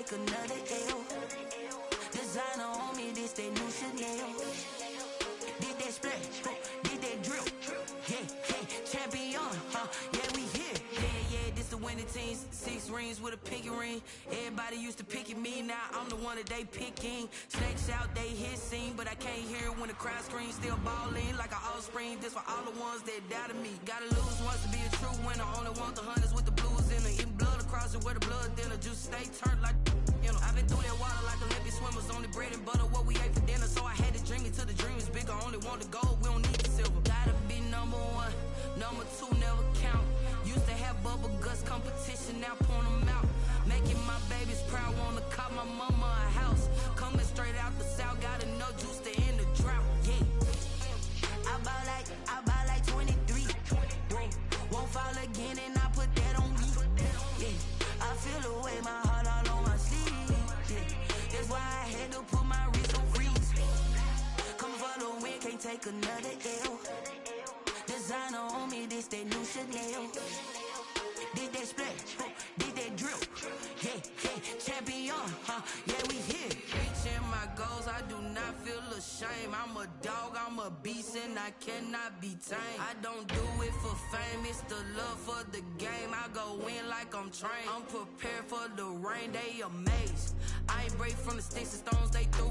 take another L. Designer on me, this that new Chanel. Did that splash, did that drip. Yeah, champion, yeah, we here. Yeah, this the winning team. 6 rings with a pinky ring. Everybody used to picking me, now I'm the one that they picking. Snakes out, they hit scene, but I can't hear it when the crowd screams. Still balling like an offspring. This for all the ones that doubted me. Gotta lose once to be a true winner. Only want the hunters with the blues in it. Eating blood across it where the blood dinner. Just stay turned like, you know. I've been through that water like Olympic swimmers. Only bread and butter, what we ate for dinner. So I had to dream it till the dream is bigger. Only want the gold, we don't need the silver. Gotta be number 1, number 2 never count. Used to have bubble guts competition, now point them out. Making my babies proud, wanna call my mama a house. Coming straight out the south, got enough juice to end the drought. Yeah, I buy like 23. Won't fall again, and I put that on me. Yeah, I feel the way, my heart all on my sleeve. Yeah, that's why I had to put my wrist on freeze. Coming for the win, can't take another L. Designer on me, this that new Chanel. Did that splash, did that drip. Yeah, champion, yeah, we here. Reaching my goals, I do not feel ashamed. I'm a dog, I'm a beast, and I cannot be tamed. I don't do it for fame, it's the love for the game. I go in like I'm trained. I'm prepared for the rain, they amazed. I ain't break from the sticks and stones they threw.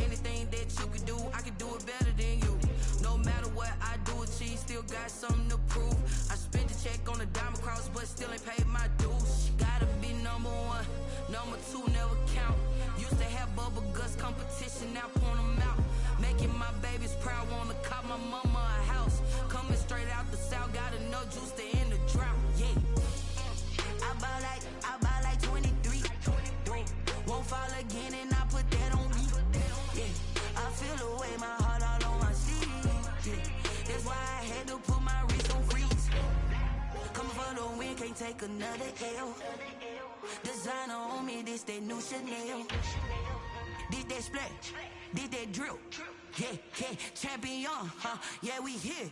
Anything that you can do, I can do it better than you. No matter what I do, achieve, still got something to prove. I spent the check on the diamond cross, but still ain't paid my dues. Gotta be number 1, number 2 never count. Used to have bubble guts competition, now point them out. Making my babies proud, wanna call my mama a house. Coming straight out the south, got enough juice to end the drought. Yeah, I buy like 23. Won't fall again, and I put that on me. Yeah, I feel the way, my heart all on my sleeve. Yeah, that's why I had to put my wrist on freeze. Coming for the win, can't take another L. Designer on me, this that new Chanel. Did that splash, did that drip. Yeah, champion, yeah, we here.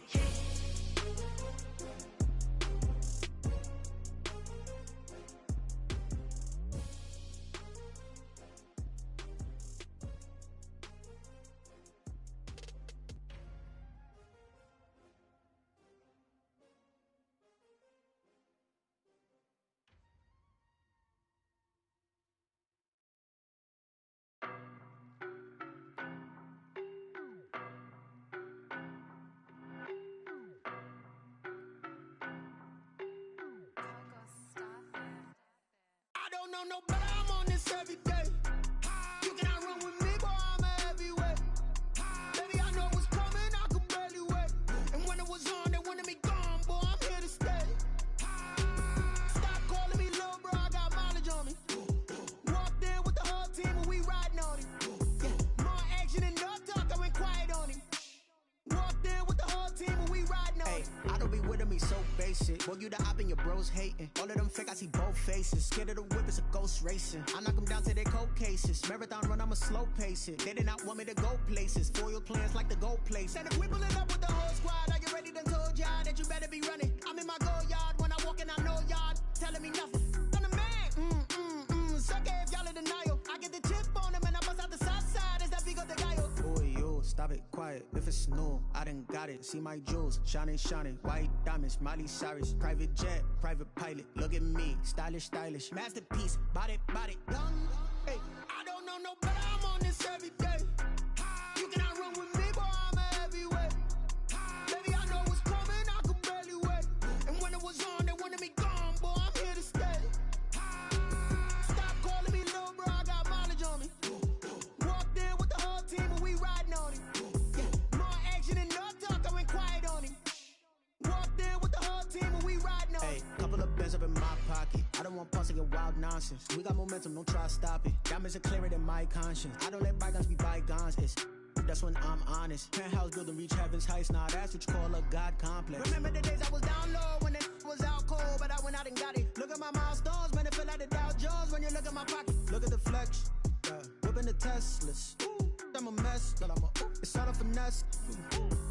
No, but I'm on this every day. You cannot run with me, boy, I'm a heavyweight. Baby, I know what's coming, I could barely wait. And when it was on, they wanted me gone, boy, I'm here to stay. Stop calling me little bro, I got mileage on me. Walked in with the whole team and we riding on him. More action and no talk, I went quiet on him. Walked in with the whole team and we riding on him. I don't be with me so basic. Boy, you the op and your bros hating. All of them fake, I see both faces. Scared of the whip, it's a ghost racing. I knock them down to their cold cases. Marathon run, I'ma slow pace it. They did not want me to go places. Foil plans like the gold place. And if we pulling up with the whole squad, are you ready? Done told y'all that you better be running. I'm in my go yard when I walk in, I know y'all telling me nothing. I'm the man. Suck it if y'all in denial. I get the chip on them and I bust out the south side. It's that big of the guy. Boy, yo, stop it, quiet. If it's new, I done got it. See my jewels, shining, white diamonds, Miley Cyrus, private jet, private pilot. Look at me, stylish, masterpiece, body, done. Hey, I don't know no better, I'm on this every day. You cannot run with me, boy, I'm a heavyweight. Baby, I know what's coming, I could barely wait. And when it was on, they wanted me gone, boy, I'm here to stay. Stop calling me little bro, I got mileage on me. Walked in with the whole team and we riding on him. More action and no talk, I went quiet on him. Walked in with the whole team and we riding on him. Hey, couple of bands up in my pocket. I don't want pussy and wild nonsense. We got momentum, don't try to stop it. Diamonds are clearer than my conscience. I don't let bygones be bygones. It's that's when I'm honest. Penthouse building reach heaven's heights. Nah, that's what you call a God complex. Remember the days I was down low when it was out cold, but I went out and got it. Look at my milestones, man, it feel like the Dow Jones when you look at my pocket. Look at the flex, whipping the Teslas. Ooh. I'm a mess. It's all a finesse.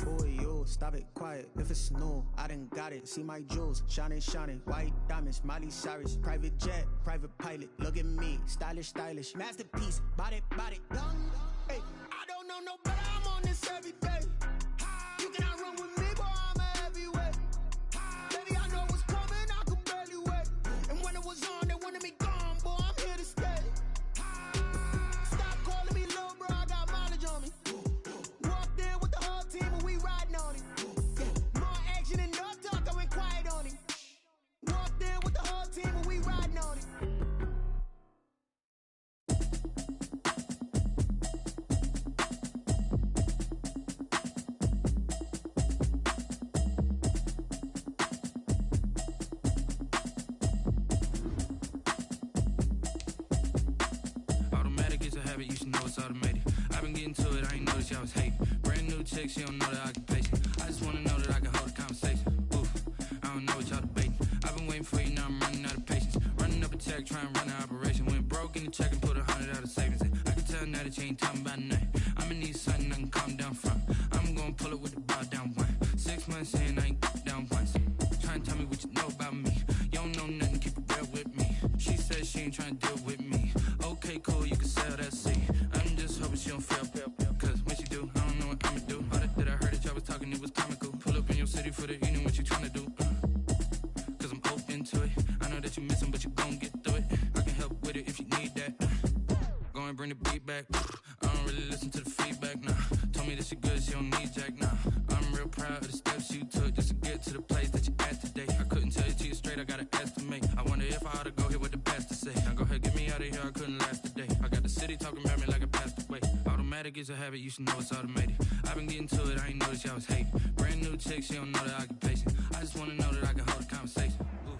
Boy, you stop it quiet. If it's new, I done got it. See my jewels, shining, shining. White diamonds, Miley Cyrus. Private jet, private pilot. Look at me, stylish, stylish. Masterpiece, body, body. Hey, I don't know no better. I'm on this every day. You cannot run with me, boy. I'm a heavyweight. Baby, I know what's coming. I could barely wait. And when it was on, they wanted me gone, boy. I'm here to stay. Stop calling me little bro. I got mileage on me. Walked in with the whole team and we riding on it. More action and no talk. I went quiet on him. Walked in with the whole team and we riding on it. Automatic is a habit, you should know it's automated. I've been getting to it, I ain't noticed y'all was hating. Brand new chick, she don't know the occupation. I just wanna know that I can hold a conversation. Oof, I don't know what y'all debating. I've been waiting for you, now I'm running out of patience. Running up a check, trying to run an operation. Went broke in the check and put 100 out of savings in. I can tell now that you ain't talking about nothing. I'ma need something I can calm down from. I'm gonna pull it with the bow down one. 6 months in, I ain't down once. Trying to tell me what you know about me. You don't know nothing, keep it real with me. She said she ain't trying to deal with me. Okay, cool, you can sell that seed. I'm just hoping she don't fail. Cause when she do, I don't know what I'ma do. All that I heard that y'all was talking, it was comical. Pull up in your city for the evening, what you trying to do? Cause I'm open to it. I know that you missing, but you gon' get through it. I can help with it if you need that. Go and bring the beat back. I don't really listen to the feedback, nah. Told me that she good, she don't need jack, nah. I'm real proud of the steps you took just to get to the place that you at today. I couldn't tell you to you straight, I gotta estimate. I wonder if I ought to go here with the best to say. Now go ahead, get me out of here, I couldn't last today. I got the city talking about me like I passed away. Automatic is a habit, you should know it's automated. I've been getting to it, I ain't noticed y'all was hating. Brand new chick, she don't know the occupation. I just wanna know that I can hold a conversation. Oof,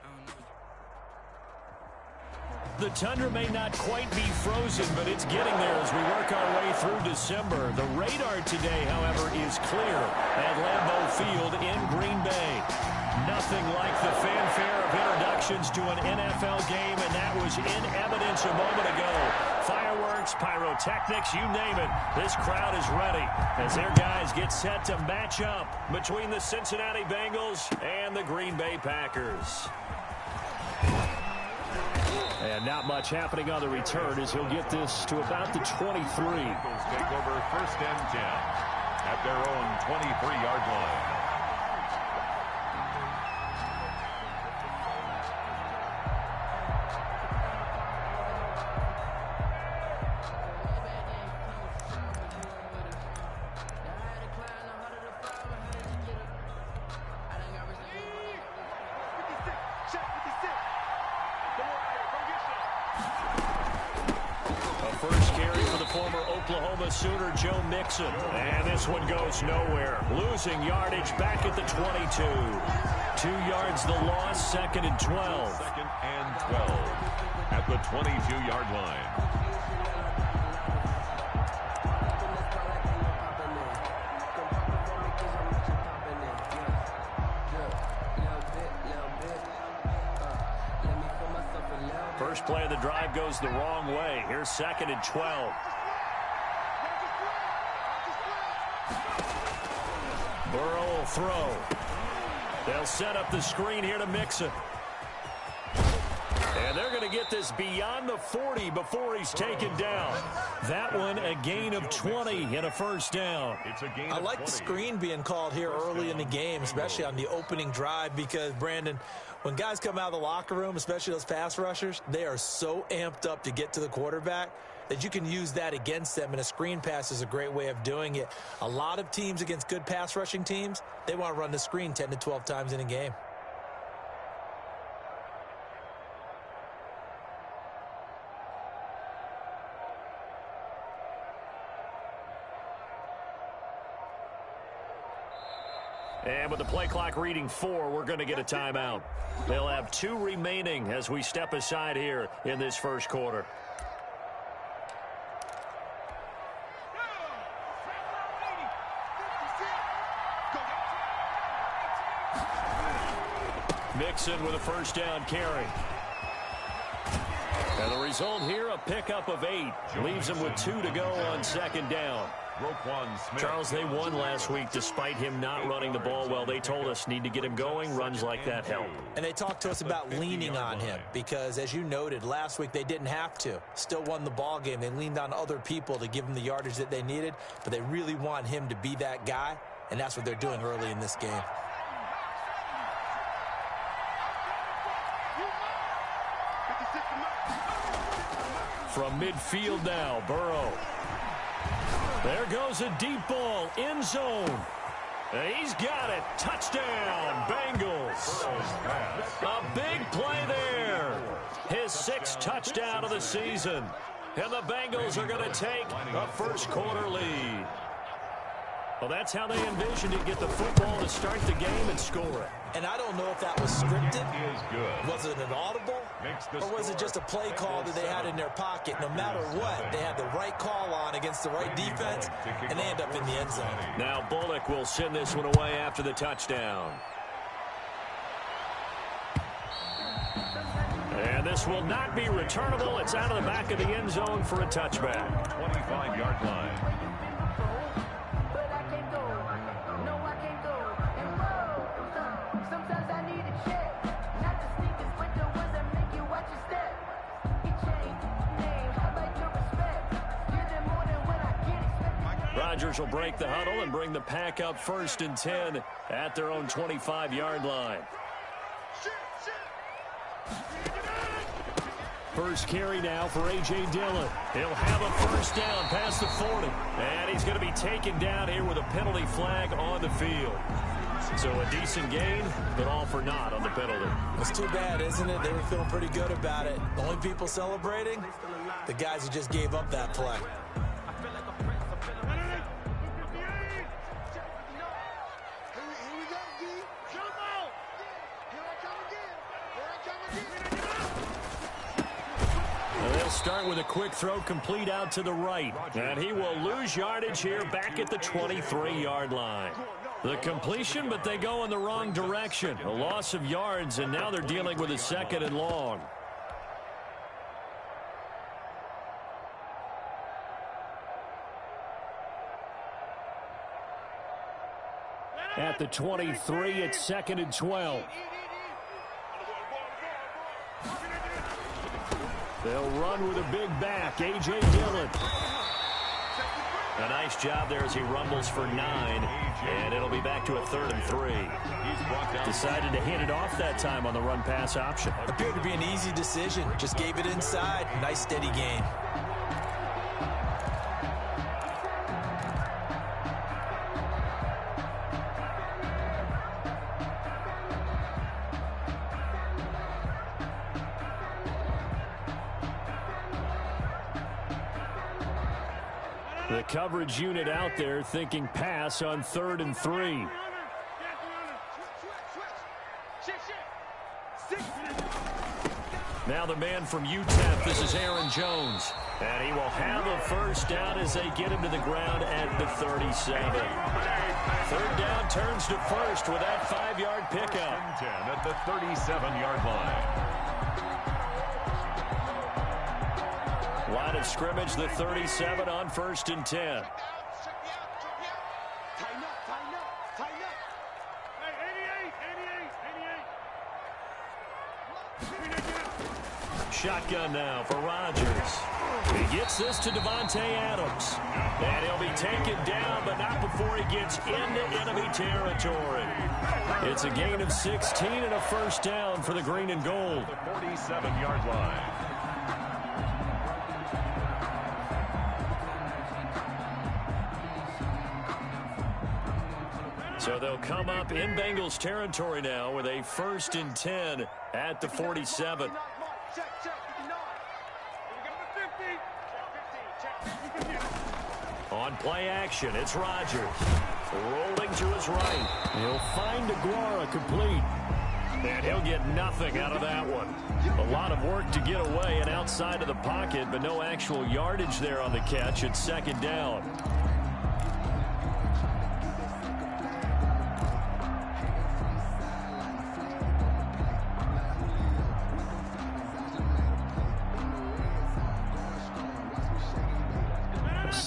I don't know. The tundra may not quite be frozen, but it's getting there as we work our way through December. The radar today, however, is clear at Lambeau Field in Green Bay. Nothing like the fanfare of introductions to an NFL game, and that was in evidence a moment ago. Fireworks, pyrotechnics, you name it. This crowd is ready as their guys get set to match up between the Cincinnati Bengals and the Green Bay Packers. And not much happening on the return as he'll get this to about the 23. Take over 1st and 10 at their own 23-yard line. Sooner Joe Mixon. And this one goes nowhere. Losing yardage back at the 22. 2 yards the loss, 2nd and 12. 2nd and 12 at the 22-yard line. First play of the drive goes the wrong way. Here's 2nd and 12. Burrow will throw. They'll set up the screen here to Mixon. And they're going to get this beyond the 40 before he's taken down. That one a gain of 20 and a first down. It's a gain I like the screen being called here early in the game, especially on the opening drive, because, Brandon, when guys come out of the locker room, especially those pass rushers, they are so amped up to get to the quarterback that you can use that against them, and a screen pass is a great way of doing it. A lot of teams against good pass rushing teams, they want to run the screen 10 to 12 times in a game. And with the play clock reading 4, we're going to get a timeout. They'll have 2 remaining as we step aside here in this first quarter. Mixon with a first down carry. And the result here, a pickup of 8. Leaves them with 2 to go on second down. Charles, they won last week despite him not running the ball well. They told us need to get him going. Runs like that help. And they talked to us about leaning on him because, as you noted, last week they didn't have to. Still won the ball game. They leaned on other people to give them the yardage that they needed, but they really want him to be that guy, and that's what they're doing early in this game. From midfield now, Burrow. There goes a deep ball, end zone. And he's got it. Touchdown, Bengals. A big play there. His 6th touchdown of the season. And the Bengals are going to take a first-quarter lead. Well, that's how they envisioned it, get the football to start the game and score it. And I don't know if that was scripted. Was it an audible? Or was it just a play call that they had in their pocket? No matter what, they had the right call on against the right defense, and they end up in the end zone. Now Bullock will send this one away after the touchdown. And this will not be returnable. It's out of the back of the end zone for a touchback. 25-yard line. Rodgers will break the huddle and bring the pack up 1st and 10 at their own 25-yard line. First carry now for A.J. Dillon. He'll have a first down past the 40. And he's going to be taken down here with a penalty flag on the field. So a decent gain, but all for naught on the penalty. It's too bad, isn't it? They were feeling pretty good about it. The only people celebrating, the guys who just gave up that play. Start with a quick throw complete out to the right. And he will lose yardage here back at the 23-yard line. The completion, but they go in the wrong direction. A loss of yards, and now they're dealing with a 2nd and long. At the 23, it's 2nd and 12. They'll run with a big back, A.J. Dillon. A nice job there as he rumbles for 9, and it'll be back to a 3rd and 3. Decided to hand it off that time on the run-pass option. Appeared to be an easy decision. Just gave it inside. Nice, steady gain. The coverage unit out there thinking pass on 3rd and 3. Now the man from UTEP, this is Aaron Jones. And he will have a first down as they get him to the ground at the 37. 3rd down turns to 1st with that 5-yard pickup. 10 at the 37-yard line. Line of scrimmage, the 37 on 1st and 10. Shotgun now for Rodgers. He gets this to Devontae Adams. And he'll be taken down, but not before he gets into enemy territory. It's a gain of 16 and a first down for the green and gold. The 47-yard line. So they'll come up in Bengals territory now with a 1st and 10 at the 47. On play action, it's Rodgers. Rolling to his right. He'll find Aguara complete. And he'll get nothing out of that one. A lot of work to get away and outside of the pocket, but no actual yardage there on the catch. It's 2nd down.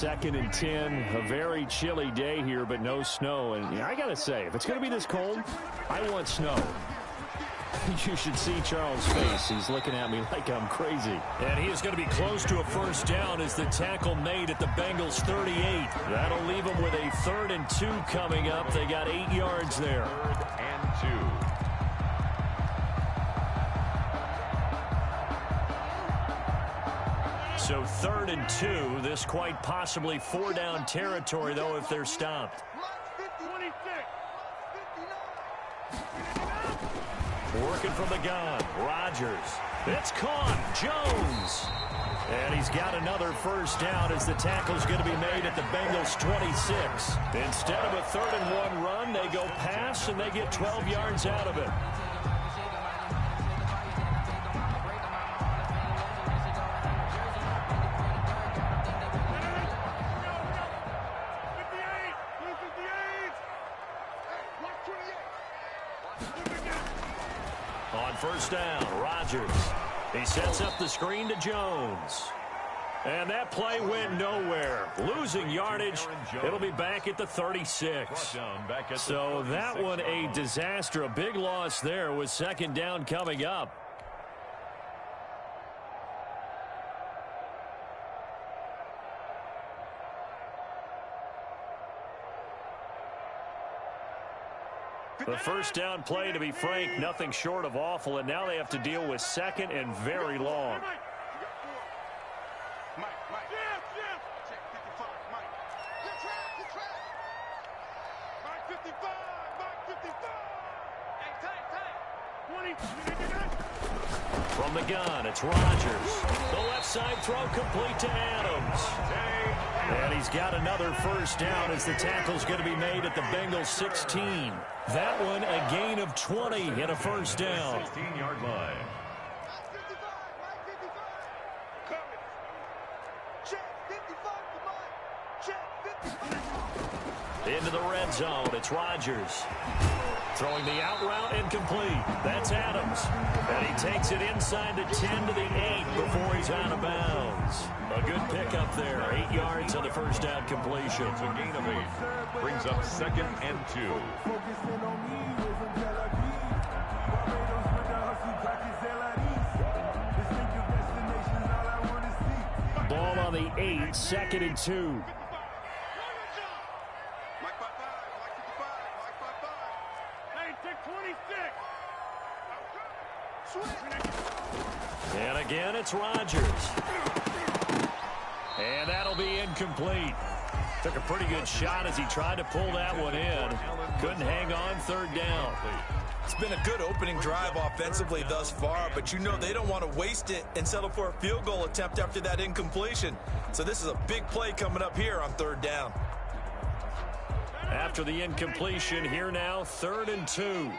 2nd and 10. A very chilly day here, but no snow. And I got to say, if it's going to be this cold, I want snow. You should see Charles' face. He's looking at me like I'm crazy. And he is going to be close to a first down as the tackle made at the Bengals 38. That'll leave them with a 3rd and 2 coming up. They got 8 yards there. 3rd and 2. So 3rd and 2. This quite possibly 4-down territory, though, if they're stopped. Working from the gun. Rodgers. It's caught. Jones. And he's got another first down as the tackle's going to be made at the Bengals 26. Instead of a 3rd and 1 run, they go pass, and they get 12 yards out of it. On first down, Rodgers. He sets up the screen to Jones. And that play went nowhere. Losing yardage. It'll be back at the 36. So that one a disaster. A big loss there with 2nd down coming up. The first down play, to be frank, nothing short of awful, and now they have to deal with 2nd and very long. From the gun, it's Rodgers. The left side throw complete to Adams. And he's got another first down as the tackle's going to be made at the Bengals 16. That one a gain of 20 and a first down. 16-yard line. Into the red zone, it's Rodgers. Throwing the out route incomplete. That's Adams. And he takes it inside the 10 to the 8 before he's out of bounds. A good pickup there. 8 yards on the first down completion. It's a gain of 8. Brings up 2nd and 2. Ball on the 8, 2nd and 2. And again, it's Rodgers. And that'll be incomplete. Took a pretty good shot as he tried to pull that one in. Couldn't hang on, 3rd down. It's been a good opening drive offensively thus far, but you know they don't want to waste it and settle for a field goal attempt after that incompletion. So this is a big play coming up here on 3rd down. After the incompletion, here now, 3rd and 2.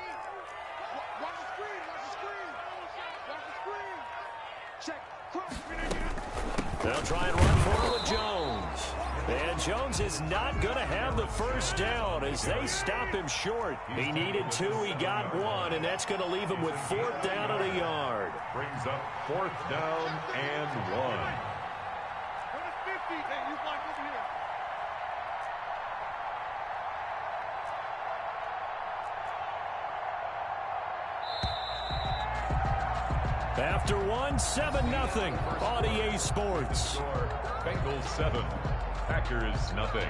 They'll try and run for it with Jones. And Jones is not going to have the first down as they stop him short. He needed 2, he got 1, and that's going to leave him with 4th down at a yard. Brings up 4th down and 1. After 1, 7-0 on EA Sports. Bengals 7, Packers nothing.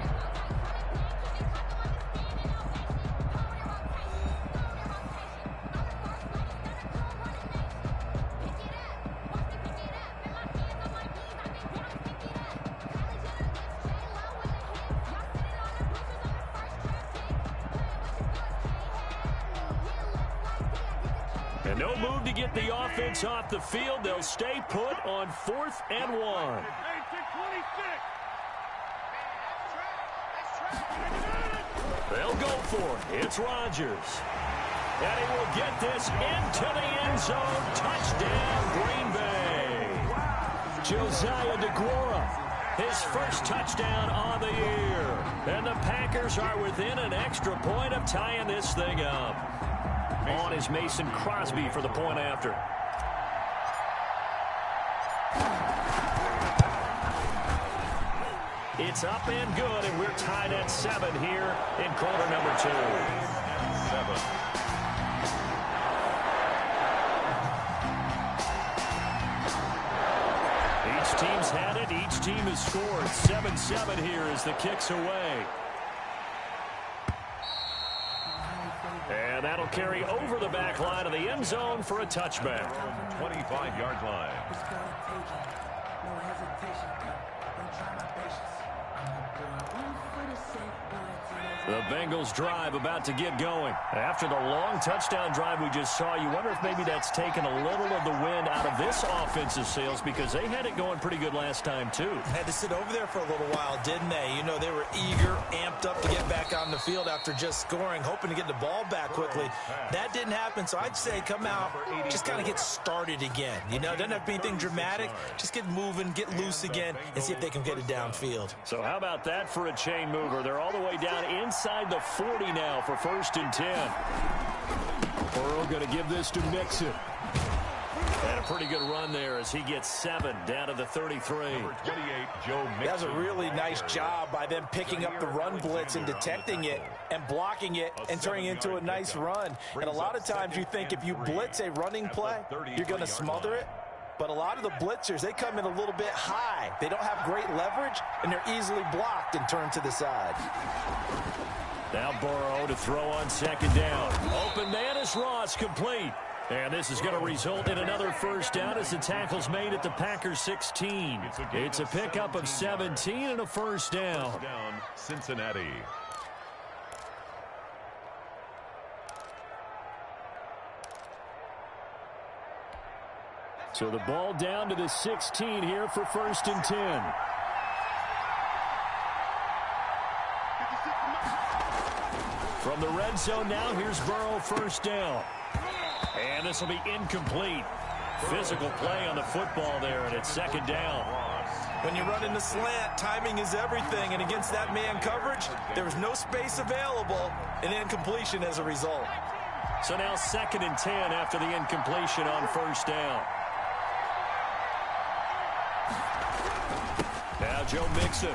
And no move to get the offense off the field. They'll stay put on 4th and 1. They'll go for it. It's Rodgers. And he will get this into the end zone. Touchdown, Green Bay. Josiah DeGuara, his first touchdown on the year. And the Packers are within an extra point of tying this thing up. On is Mason Crosby for the point after. It's up and good, and we're tied at 7 here in quarter number 2. 7. Each team's had it. Each team has scored. 7-7 here as the kick's away. And that'll carry over the back line of the end zone for a touchback. 25-yard line. The Bengals drive about to get going. After the long touchdown drive we just saw, you wonder if maybe that's taken a little of the wind out of this offensive sails, because they had it going pretty good last time too. Had to sit over there for a little while, didn't they? You know, they were eager, amped up to get back on the field after just scoring, hoping to get the ball back quickly. That didn't happen, so I'd say come out, just kind of get started again. You know, doesn't have to be anything dramatic. Just get moving, get loose again, and see if they can get it downfield. So how about that for a chain mover? They're all the way down inside the 40 now for 1st and 10. Burrow going to give this to Mixon. And a pretty good run there as he gets 7 down to the 33. 28, Joe Mixon. That was a really nice job by them picking up the run blitz and detecting it and blocking it and turning it into a nice run. And a lot of times you think if you blitz a running play, you're going to smother it. But a lot of the blitzers, they come in a little bit high. They don't have great leverage, and they're easily blocked and turned to the side. Now Burrow to throw on 2nd down. Open man is Ross, complete. And this is going to result in another 1st down as the tackle's made at the Packers 16. It's a pickup of 17 and a 1st down. Cincinnati. So the ball down to the 16 here for 1st and 10. From the red zone now, here's Burrow 1st down. And this will be incomplete. Physical play on the football there, and it's 2nd down. When you run in the slant, timing is everything, and against that man coverage, there was no space available, and incompletion as a result. So now 2nd and 10 after the incompletion on 1st down. Now Joe Mixon.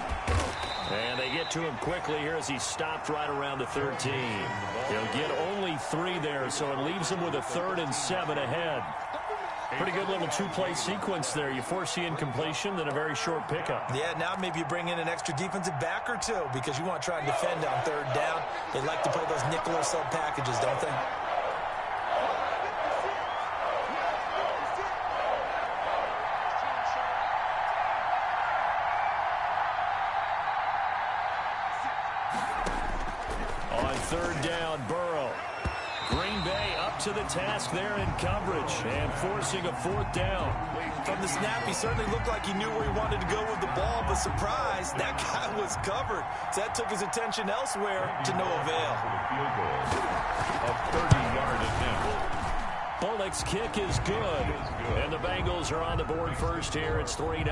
And they get to him quickly here as he stopped right around the 13. He'll get only 3 there, so it leaves him with a 3rd and 7 ahead. Pretty good little 2-play sequence there. You force the incompletion, then a very short pickup. Yeah, now maybe you bring in an extra defensive back or 2 because you want to try and defend on 3rd down. They like to play those nickel or sub packages, don't they? On 3rd down, Burrow. Green Bay up to the task there in coverage and forcing a 4th down. From the snap, he certainly looked like he knew where he wanted to go with the ball, but surprise, that guy was covered. So that took his attention elsewhere to no avail. Field goal. A 30-yard attempt. Bullock's kick is good. And the Bengals are on the board first here. It's 3-0.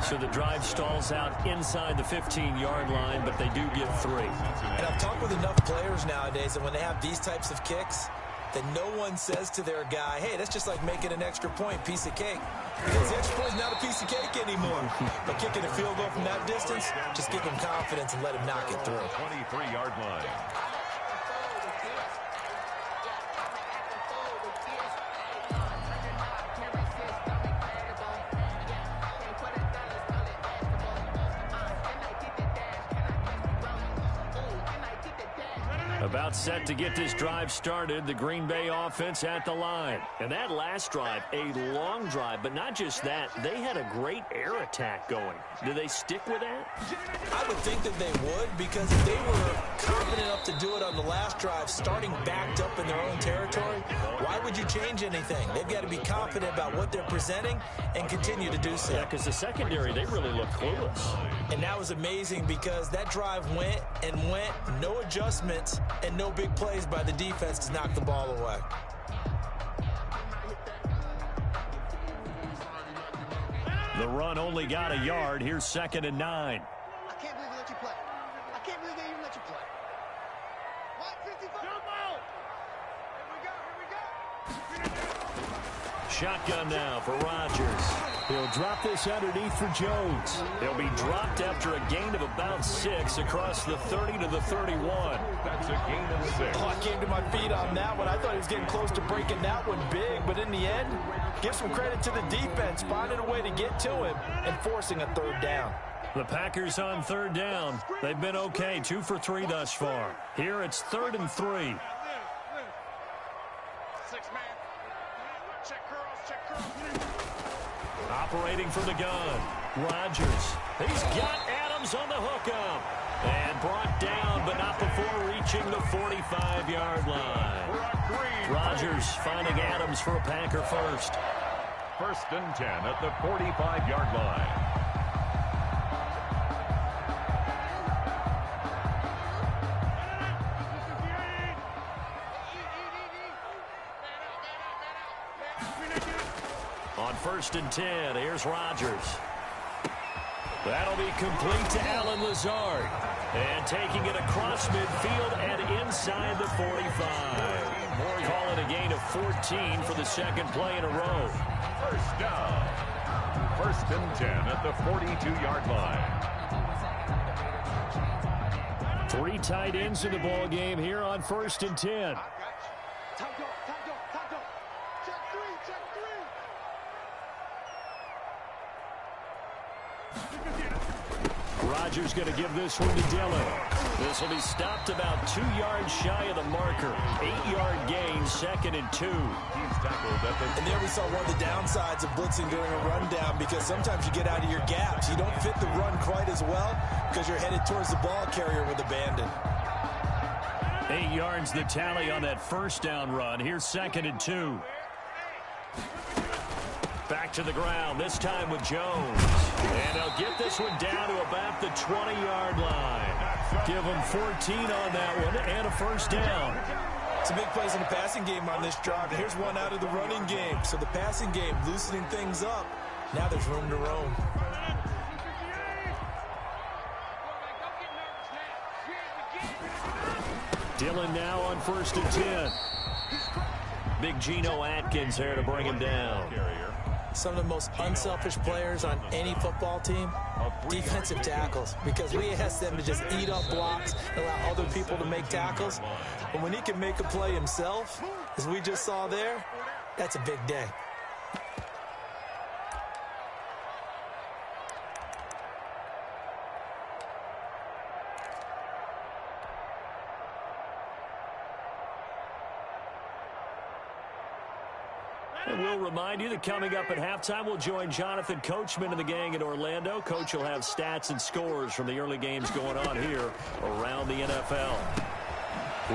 So the drive stalls out inside the 15-yard line, but they do get 3. And I've talked with enough players nowadays that when they have these types of kicks, that no one says to their guy, hey, that's just like making an extra point, piece of cake. Because the extra point is not a piece of cake anymore. But kicking a field goal from that distance, just give him confidence and let him knock it through. 23-yard line. About set to get this drive started, the Green Bay offense at the line. And that last drive, a long drive, but not just that. They had a great air attack going. Do they stick with that? I would think that they would, because if they were confident enough to do it on the last drive, starting backed up in their own territory, why would you change anything? They've got to be confident about what they're presenting and continue to do so. Yeah, because the secondary, they really look clueless. And that was amazing because that drive went and went, no adjustments, and no big plays by the defense to knock the ball away. The run only got a yard. Here's 2nd and 9. I can't believe they let you play. I can't believe they even let you play. What? 55? Jump out! Here we go, here we go. Shotgun now for Rodgers. He'll drop this underneath for Jones. He'll be dropped after a gain of about 6 across the 30 to the 31. That's a gain of 6. Oh, I came to my feet on that one. I thought he was getting close to breaking that one big, but in the end, give some credit to the defense, finding a way to get to him and forcing a 3rd down. The Packers on 3rd down. They've been okay, 2 for 3 thus far. Here it's 3rd and 3. Operating from the gun. Rodgers. He's got Adams on the hookup. And brought down, but not before reaching the 45-yard line. Rodgers finding Adams for a Packer first. 1st and 10 at the 45-yard line. On 1st and 10, here's Rodgers. That'll be complete to Allen Lazard. And taking it across midfield and inside the 45. Call it a gain of 14 for the 2nd play in a row. 1st down. 1st and 10 at the 42-yard line. 3 tight ends in the ball game here on 1st and 10. Rodgers going to give this one to Dillon. This will be stopped about 2 yards shy of the marker. 8-yard gain, 2nd and 2. And there we saw one of the downsides of blitzing during a rundown, because sometimes you get out of your gaps. You don't fit the run quite as well because you're headed towards the ball carrier with abandon. 8 yards the tally on that 1st down run. Here's 2nd and 2. Back to the ground, this time with Jones. And they'll get this one down to about the 20-yard line. Give them 14 on that one and a 1st down. Some big plays in the passing game on this drive. Here's one out of the running game. So the passing game loosening things up. Now there's room to roam. Dillon now on 1st and 10. Big Geno Atkins there to bring him down. Some of the most unselfish players on any football team, defensive tackles, because we ask them to just eat up blocks and allow other people to make tackles. But when he can make a play himself, as we just saw there, that's a big day. And we'll remind you that coming up at halftime, we'll join Jonathan Coachman and the gang in Orlando. Coach will have stats and scores from the early games going on here around the NFL.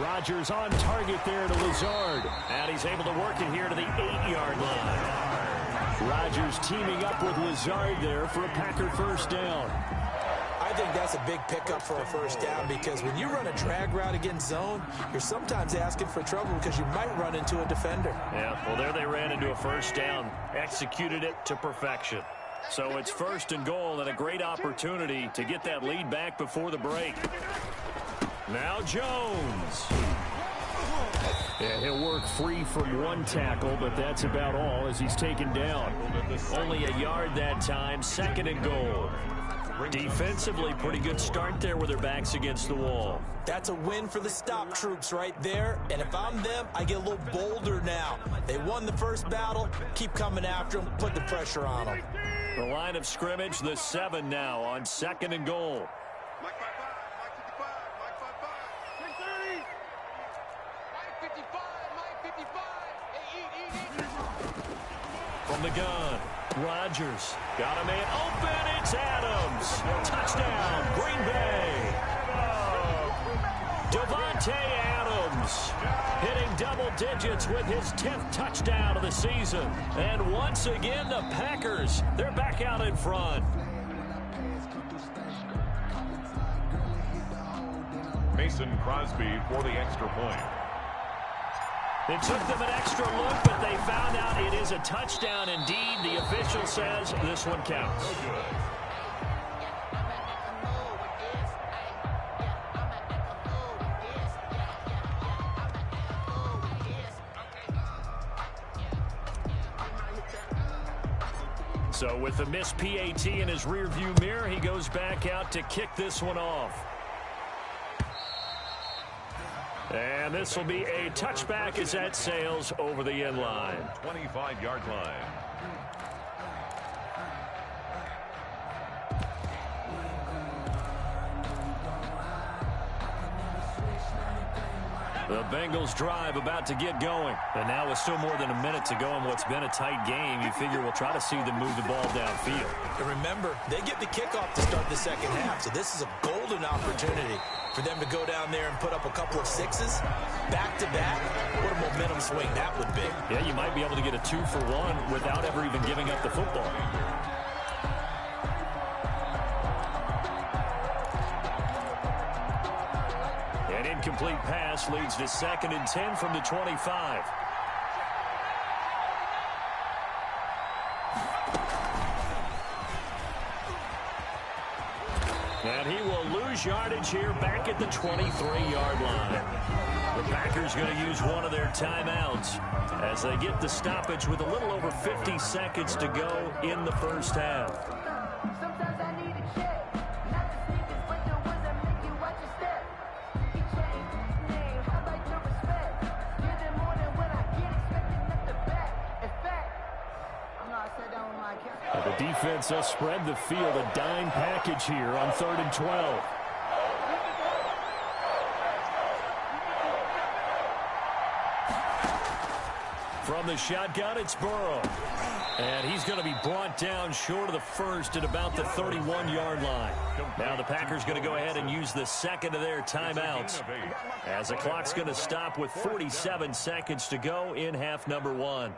Rodgers on target there to Lazard. And he's able to work it here to the 8-yard line. Rodgers teaming up with Lazard there for a Packer 1st down. I think that's a big pickup for a 1st down, because when you run a drag route against zone, you're sometimes asking for trouble because you might run into a defender. Yeah, well, there they ran into a 1st down, executed it to perfection. So it's 1st and goal and a great opportunity to get that lead back before the break. Now Jones. Yeah, he'll work free from one tackle, but that's about all as he's taken down. Only a yard that time, 2nd and goal. Defensively, pretty good start there with their backs against the wall. That's a win for the stop troops right there. And if I'm them, I get a little bolder now. They won the first battle. Keep coming after them. Put the pressure on them. The line of scrimmage, the 7 now on 2nd and goal. Mike 55, Mike 55, Mike 30. Mike 55, Mike 55. From the gun, Rodgers got a man open. It's Adams. Touchdown, Green Bay. Davante Adams hitting double digits with his 10th touchdown of the season. And once again, the Packers, they're back out in front. Mason Crosby for the extra point. It took them an extra look, but they found out it is a touchdown indeed. The official says this one counts. So with the missed PAT in his rearview mirror, he goes back out to kick this one off. And this will be a touchback as that sails over the end line. 25-yard line. The Bengals drive about to get going. And now with still more than a minute to go in what's been a tight game, you figure we'll try to see them move the ball downfield. And remember, they get the kickoff to start the second half, so this is a golden opportunity for them to go down there and put up a couple of sixes back-to-back. What a momentum swing that would be. Yeah, you might be able to get a 2-for-1 without ever even giving up the football. An incomplete pass leads to 2nd and 10 from the 25. And he will lose yardage here back at the 23-yard line. The Packers going to use one of their timeouts as they get the stoppage with a little over 50 seconds to go in the first half. Sometimes I need a check, not the sneakers, but the ones that make you watch your step. He changed his name, I like the respect. Give them more than what I get, expecting up the back. In fact, I'm not sat down with my account. The defense has spread the field, a dime package here on 3rd and 12. From the shotgun, it's Burrow. And he's going to be brought down short of the first at about the 31-yard line. Now the Packers going to go ahead and use the second of their timeouts as the clock's going to stop with 47 seconds to go in half number 1.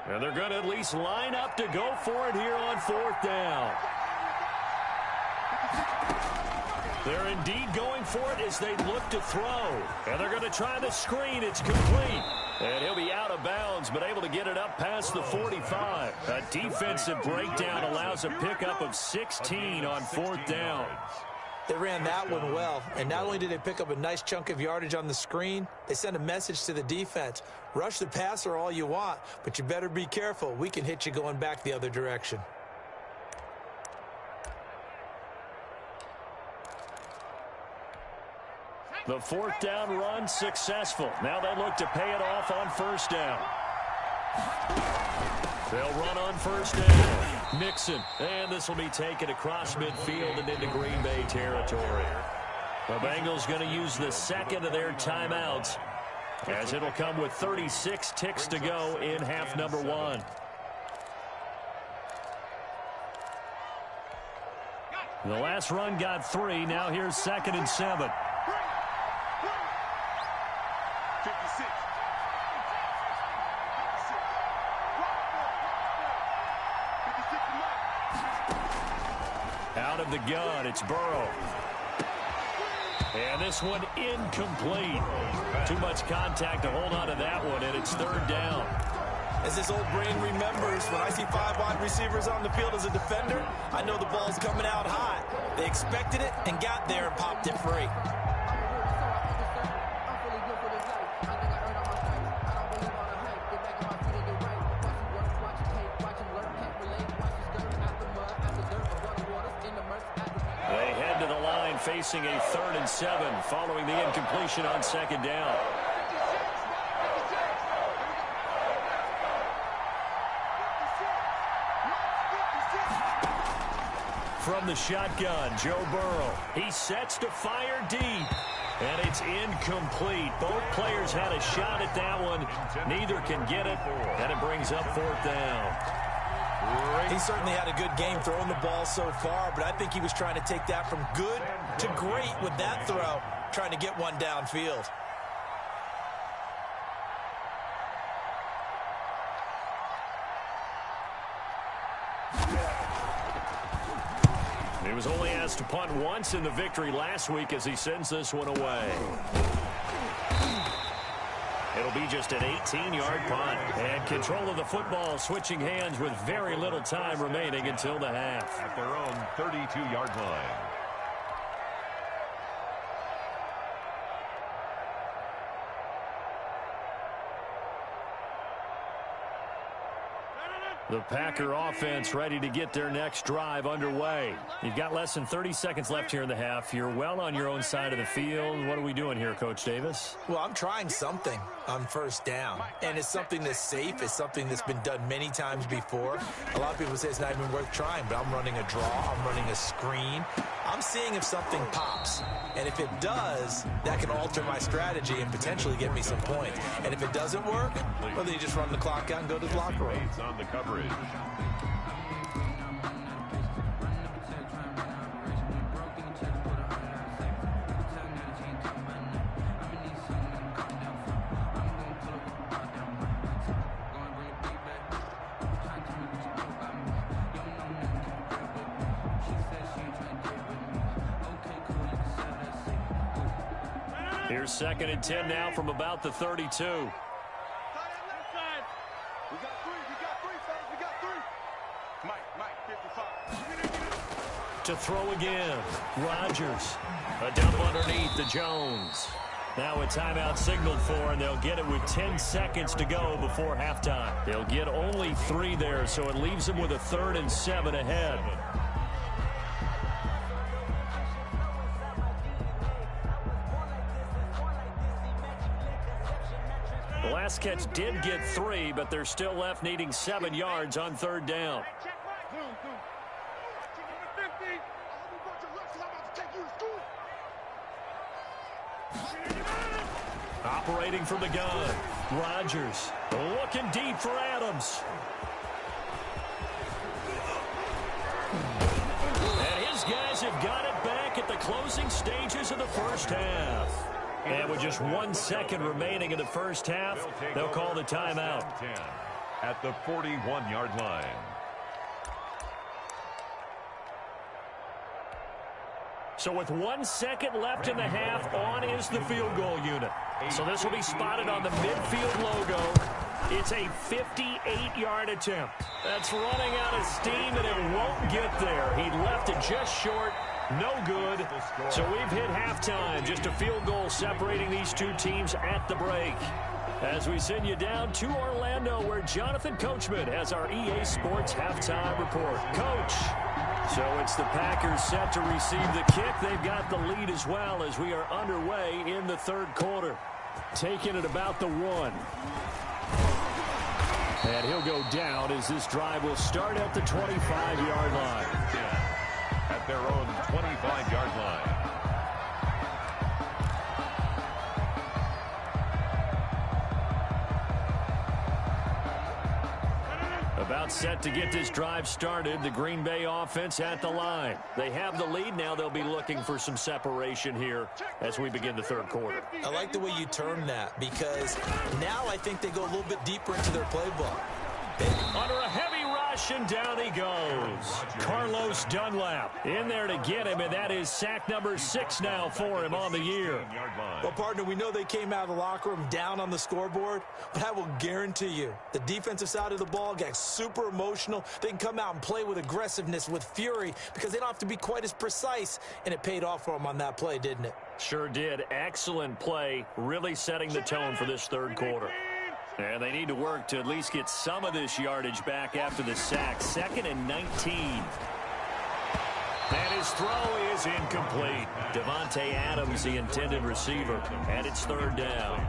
And they're going to at least line up to go for it here on 4th down. They're indeed going for it as they look to throw. And they're going to try the screen. It's complete. And he'll be out of bounds, but able to get it up past the 45. A defensive breakdown allows a pickup of 16 on 4th down. They ran that one well, and not only did they pick up a nice chunk of yardage on the screen, they sent a message to the defense. Rush the passer all you want, but you better be careful. We can hit you going back the other direction. The 4th down run successful. Now they look to pay it off on 1st down. They'll run on 1st down. Mixon. And this will be taken across midfield and into Green Bay territory. The Bengals going to use the second of their timeouts as it'll come with 36 ticks to go in half number 1. The last run got 3. Now here's 2nd and 7. Out of the gun, it's Burrow. And this one incomplete. Too much contact to hold on to that one, and it's 3rd down. As this old brain remembers, when I see 5 wide receivers on the field as a defender, I know the ball's coming out hot. They expected it and got there and popped it free. Facing a 3rd and 7 following the incompletion on 2nd down. From the shotgun, Joe Burrow. He sets to fire deep. And it's incomplete. Both players had a shot at that one. Neither can get it. And it brings up 4th down. He certainly had a good game throwing the ball so far, but I think he was trying to take that from good to great with that throw, trying to get one downfield. He was only asked to punt once in the victory last week as he sends this one away. It'll be just an 18-yard punt. And control of the football switching hands with very little time remaining until the half. At their own 32-yard line. The Packer offense ready to get their next drive underway. You've got less than 30 seconds left here in the half. You're well on your own side of the field. What are we doing here, Coach Davis? Well, I'm trying something on first down, and it's something that's safe. It's something that's been done many times before. A lot of people say it's not even worth trying, but I'm running a draw. I'm running a screen. I'm seeing if something pops, and if it does, that can alter my strategy and potentially get me some points. And if it doesn't work, well, then you just run the clock out and go to the locker room. On the coverage. Here's 2nd and 10 now from about the 32. To throw again, Rodgers. A dump underneath to Jones. Now a timeout signaled for, and they'll get it with 10 seconds to go before halftime. They'll get only 3 there, so it leaves them with a 3rd and 7 ahead. The last catch did get 3, but they're still left needing 7 yards on 3rd down. Operating from the gun, Rodgers looking deep for Adams. And his guys have got it back at the closing stages of the first half. And with just 1 second remaining in the first half, they'll call the timeout. At the 41-yard line. So with 1 second left in the half, on is the field goal unit. So this will be spotted on the midfield logo. It's a 58-yard attempt. That's running out of steam, and it won't get there. He left it just short. No good. So we've hit halftime. Just a field goal separating these two teams at the break. As we send you down to Orlando, where Jonathan Coachman has our EA Sports halftime report. Coach. So it's the Packers set to receive the kick. They've got the lead as well as we are underway in the 3rd quarter. Taking it about the 1. And he'll go down as this drive will start at the 25-yard line. At their own 25-yard line. About set to get this drive started. The Green Bay offense at the line. They have the lead. Now they'll be looking for some separation here as we begin the 3rd quarter. I like the way you term that, because now I think they go a little bit deeper into their playbook. Under a heavy rush, and down he goes. Carlos Dunlap in there to get him, and that is sack number 6 now for him on the year. Well, partner, we know they came out of the locker room down on the scoreboard, but I will guarantee you the defensive side of the ball got super emotional. They can come out and play with aggressiveness, with fury, because they don't have to be quite as precise, and it paid off for them on that play, didn't it? Sure did. Excellent play, really setting the tone for this 3rd quarter. And they need to work to at least get some of this yardage back after the sack. 2nd and 19. And his throw is incomplete. Davante Adams, the intended receiver, and it's 3rd down.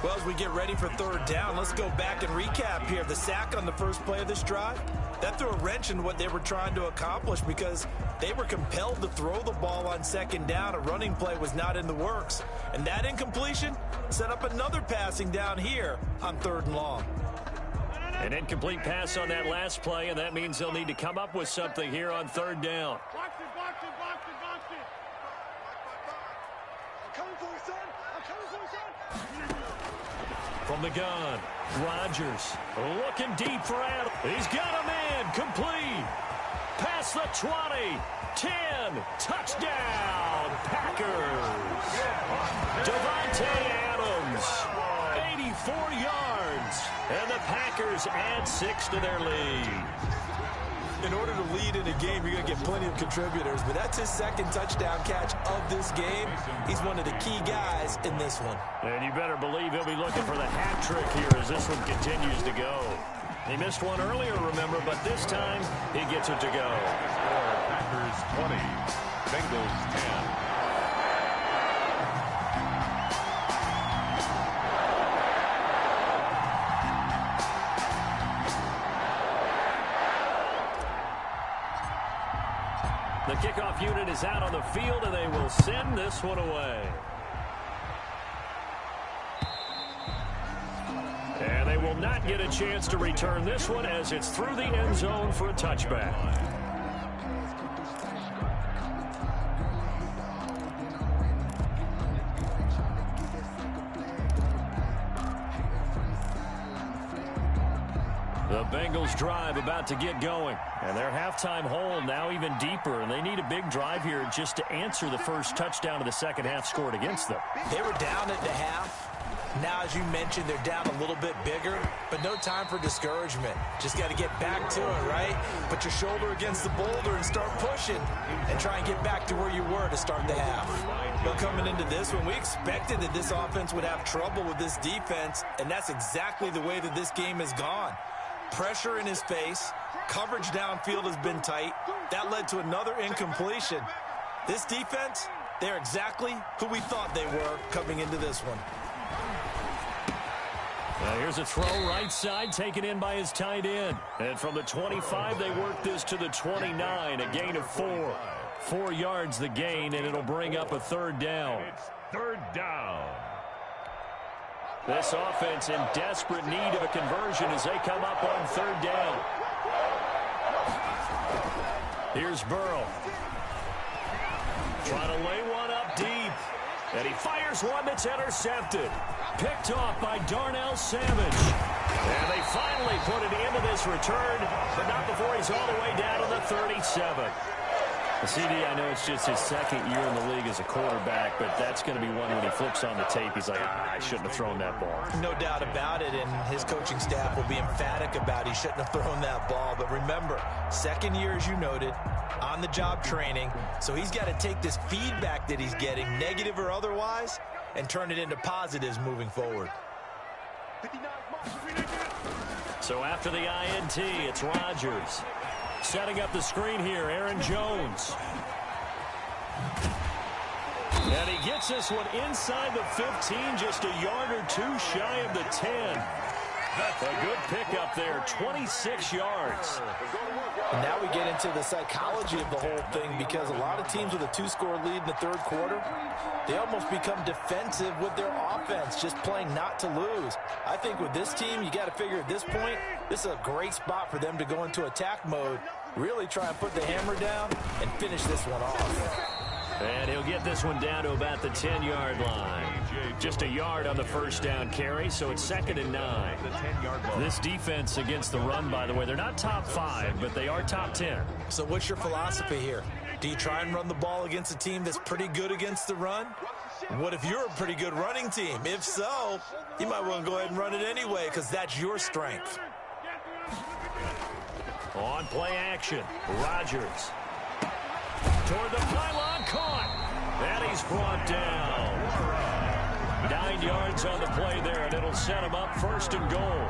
Well, as we get ready for 3rd down, let's go back and recap here. The sack on the first play of this drive, that threw a wrench in what they were trying to accomplish because they were compelled to throw the ball on 2nd down. A running play was not in the works. And that incompletion set up another passing down here on 3rd and long. An incomplete pass on that last play, and that means they'll need to come up with something here on 3rd down. From the gun, Rodgers looking deep for Adams. He's got a man, complete. Past the 20, 10, touchdown, Packers. Davante Adams, 4 yards. And the Packers add 6 to their lead. In order to lead in a game, you're going to get plenty of contributors, but that's his second touchdown catch of this game. He's one of the key guys in this one. And you better believe he'll be looking for the hat trick here as this one continues to go. He missed one earlier, remember, but this time he gets it to go. Packers 20, Bengals 10. The kickoff unit is out on the field, and they will send this one away. And they will not get a chance to return this one as it's through the end zone for a touchback. The Bengals drive about to get going. And their halftime hole now even deeper. And they need a big drive here just to answer the first touchdown of the second half scored against them. They were down at the half. Now, as you mentioned, they're down a little bit bigger, but no time for discouragement. Just got to get back to it, right? Put your shoulder against the boulder and start pushing and try and get back to where you were to start the half. But coming into this one, we expected that this offense would have trouble with this defense, and that's exactly the way that this game has gone. Pressure in his face. Coverage downfield has been tight. That led to another incompletion. This defense, they're exactly who we thought they were coming into this one. Now here's a throw right side taken in by his tight end. And from the 25, they work this to the 29, a gain of 4. 4 yards the gain, and it'll bring up a third down. It's third down. This offense in desperate need of a conversion as they come up on third down. Here's Burrow. Trying to lay one up deep. And he fires one that's intercepted. Picked off by Darnell Savage. And they finally put it into this return, but not before he's all the way down to the 37. CD, I know it's just his second year in the league as a quarterback, but that's going to be one when he flips on the tape. He's like, I shouldn't have thrown that ball. No doubt about it, and his coaching staff will be emphatic about he shouldn't have thrown that ball. But remember, second year, as you noted, on-the-job training, so he's got to take this feedback that he's getting, negative or otherwise, and turn it into positives moving forward. So after the INT, it's Rodgers. Setting up the screen here, Aaron Jones. And he gets this one inside the 15, just a yard or two shy of the 10. That's a good pickup there, 26 yards. And now we get into the psychology of the whole thing, because a lot of teams with a 2-score lead in the third quarter, they almost become defensive with their offense, just playing not to lose. I think with this team, you got to figure at this point, this is a great spot for them to go into attack mode, really try and put the hammer down and finish this one off. And he'll get this one down to about the 10-yard line. Just a yard on the first down carry, so it's 2nd and 9. This defense against the run, by the way, they're not top 5, but they are top 10. So what's your philosophy here? Do you try and run the ball against a team that's pretty good against the run? What if you're a pretty good running team? If so, you might want to go ahead and run it anyway, because that's your strength. On play action, Rodgers. Toward the pylon, caught. And he's brought down. 9 yards on the play there, and it'll set him up 1st and goal.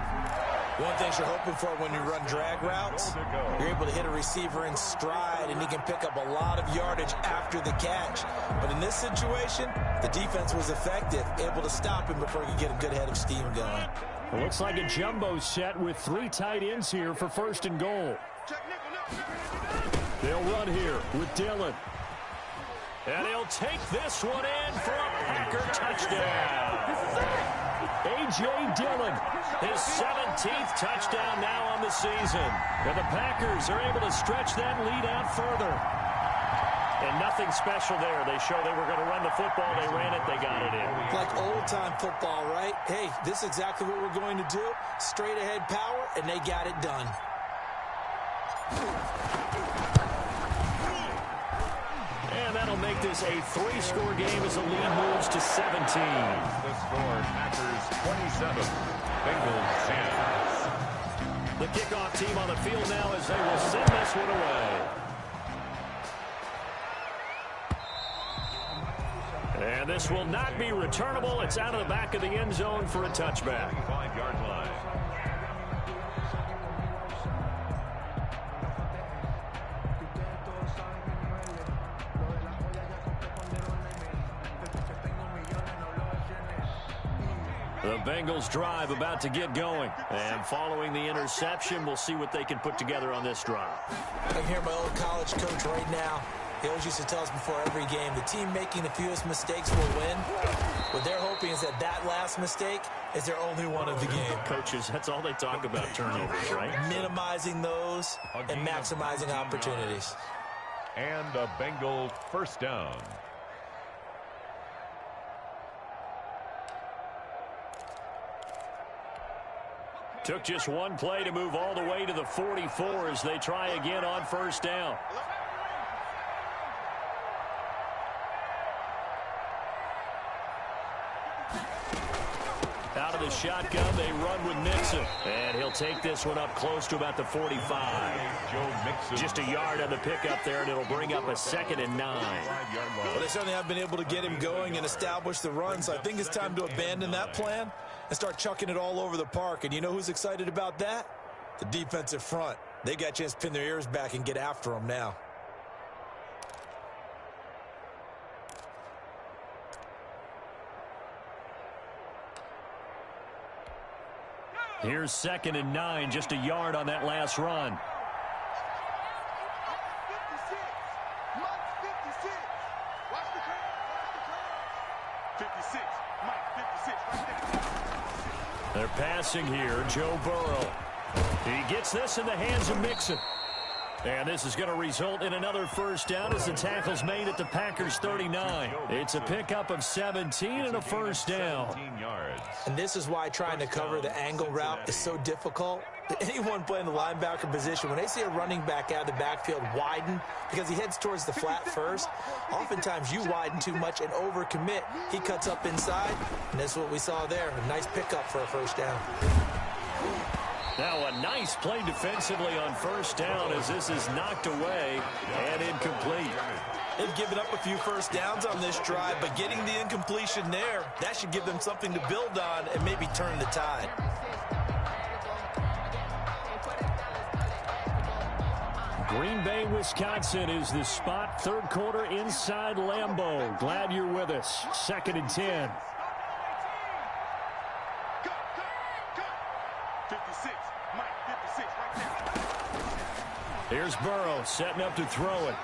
One thing you're hoping for when you run drag routes, you're able to hit a receiver in stride, and he can pick up a lot of yardage after the catch. But in this situation, the defense was effective, able to stop him before he could get a good head of steam going. It looks like a jumbo set with 3 tight ends here for 1st and goal. They'll run here with Dillon. And he'll take this one in for a Packer touchdown. A.J. Dillon, his 17th touchdown now on the season. And the Packers are able to stretch that lead out further. And nothing special there. They show they were going to run the football. They ran it. They got it in. Like old-time football, right? Hey, this is exactly what we're going to do. Straight-ahead power, and they got it done. And that'll make this a 3-score game as the lead moves to 17. The score, Packers 27, Bengals 10. The kickoff team on the field now as they will send this one away. And this will not be returnable. It's out of the back of the end zone for a touchback. 5-yard line. The Bengals drive about to get going. And following the interception, we'll see what they can put together on this drive. I can hear my old college coach right now. He always used to tell us before every game, the team making the fewest mistakes will win. What they're hoping is that that last mistake is their only one of the game. Coaches, that's all they talk about, turnovers, right? Minimizing those and maximizing opportunities. And a Bengal first down. Took just one play to move all the way to the 44 as they try again on first down. Out of the shotgun, they run with Mixon. And he'll take this one up close to about the 45. Just a yard on the pickup there, and it'll bring up a 2nd and 9. Well, they certainly have been able to get him going and establish the run, so I think it's time to abandon that plan and start chucking it all over the park. And you know who's excited about that? The defensive front. They got a chance to pin their ears back and get after him now. Here's 2nd and 9, just a yard on that last run. They're passing here, Joe Burrow. He gets this in the hands of Mixon. And this is going to result in another first down as the tackle's made at the Packers 39. It's a pickup of 17 and a first down. And this is why trying to cover the angle route is so difficult. Anyone playing the linebacker position, when they see a running back out of the backfield widen because he heads towards the flat first, oftentimes you widen too much and overcommit. He cuts up inside, and that's what we saw there. A nice pickup for a first down. Now a nice play defensively on first down as this is knocked away and incomplete. They've given up a few first downs on this drive, but getting the incompletion there, that should give them something to build on and maybe turn the tide. Green Bay, Wisconsin is the spot. Third quarter inside Lambeau. Glad you're with us. 2nd and 10. Here's Burrow setting up to throw it.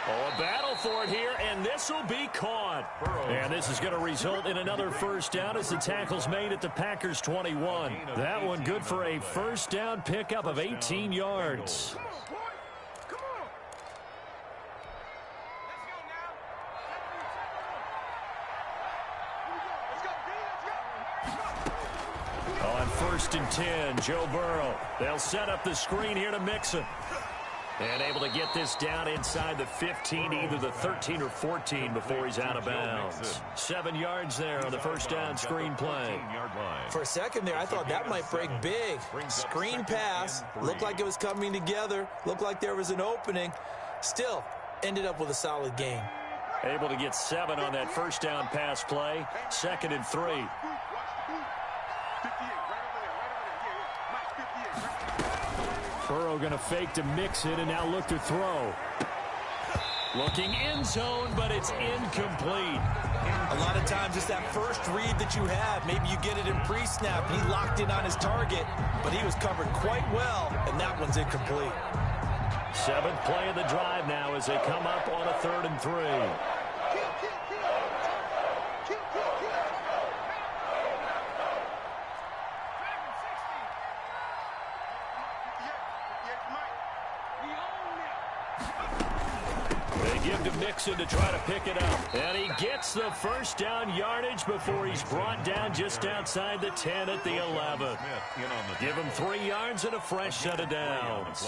Oh, a battle for it here, and this will be caught. And this is going to result in another first down as the tackle's made at the Packers 21. That one good for a first down pickup of 18 yards. On 1st and 10, Joe Burrow. They'll set up the screen here to Mixon. And able to get this down inside the 15, either the 13 or 14 before he's out of bounds. 7 yards there on the first down screen play. For a second there, I thought that might break big. Screen pass, looked like it was coming together, looked like there was an opening. Still, ended up with a solid gain. Able to get 7 on that first down pass play. 2nd and 3. Burrow going to fake to Mixon and now look to throw. Looking end zone, but it's incomplete. A lot of times it's that first read that you have. Maybe you get it in pre-snap, and he locked in on his target, but he was covered quite well, and that one's incomplete. 7th play of the drive now as they come up on a 3rd and 3. Give to Mixon to try to pick it up. And he gets the first down yardage before he's brought down just outside the 10 at the 11. Give him 3 yards and a fresh set of downs.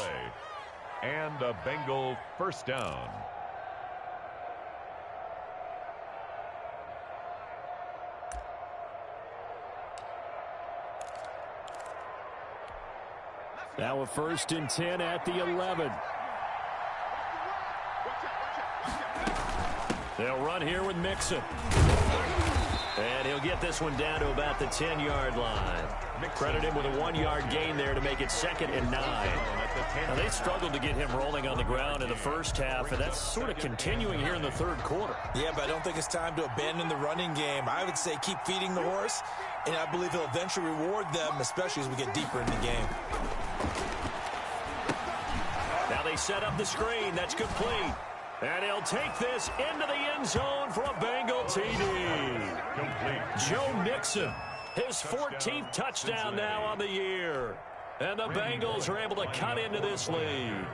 And a Bengal first down. Now a 1st and 10 at the 11. They'll run here with Mixon. And he'll get this one down to about the 10-yard line. Credit him with a 1-yard gain there to make it 2nd and 9. Now, they struggled to get him rolling on the ground in the first half, and that's sort of continuing here in the 3rd quarter. Yeah, but I don't think it's time to abandon the running game. I would say keep feeding the horse, and I believe he'll eventually reward them, especially as we get deeper in the game. Now they set up the screen. That's complete. And he'll take this into the end zone for a Bengal TD. Complete. Joe Mixon, his 14th touchdown now on the year. And the Bengals are able to cut into this lead.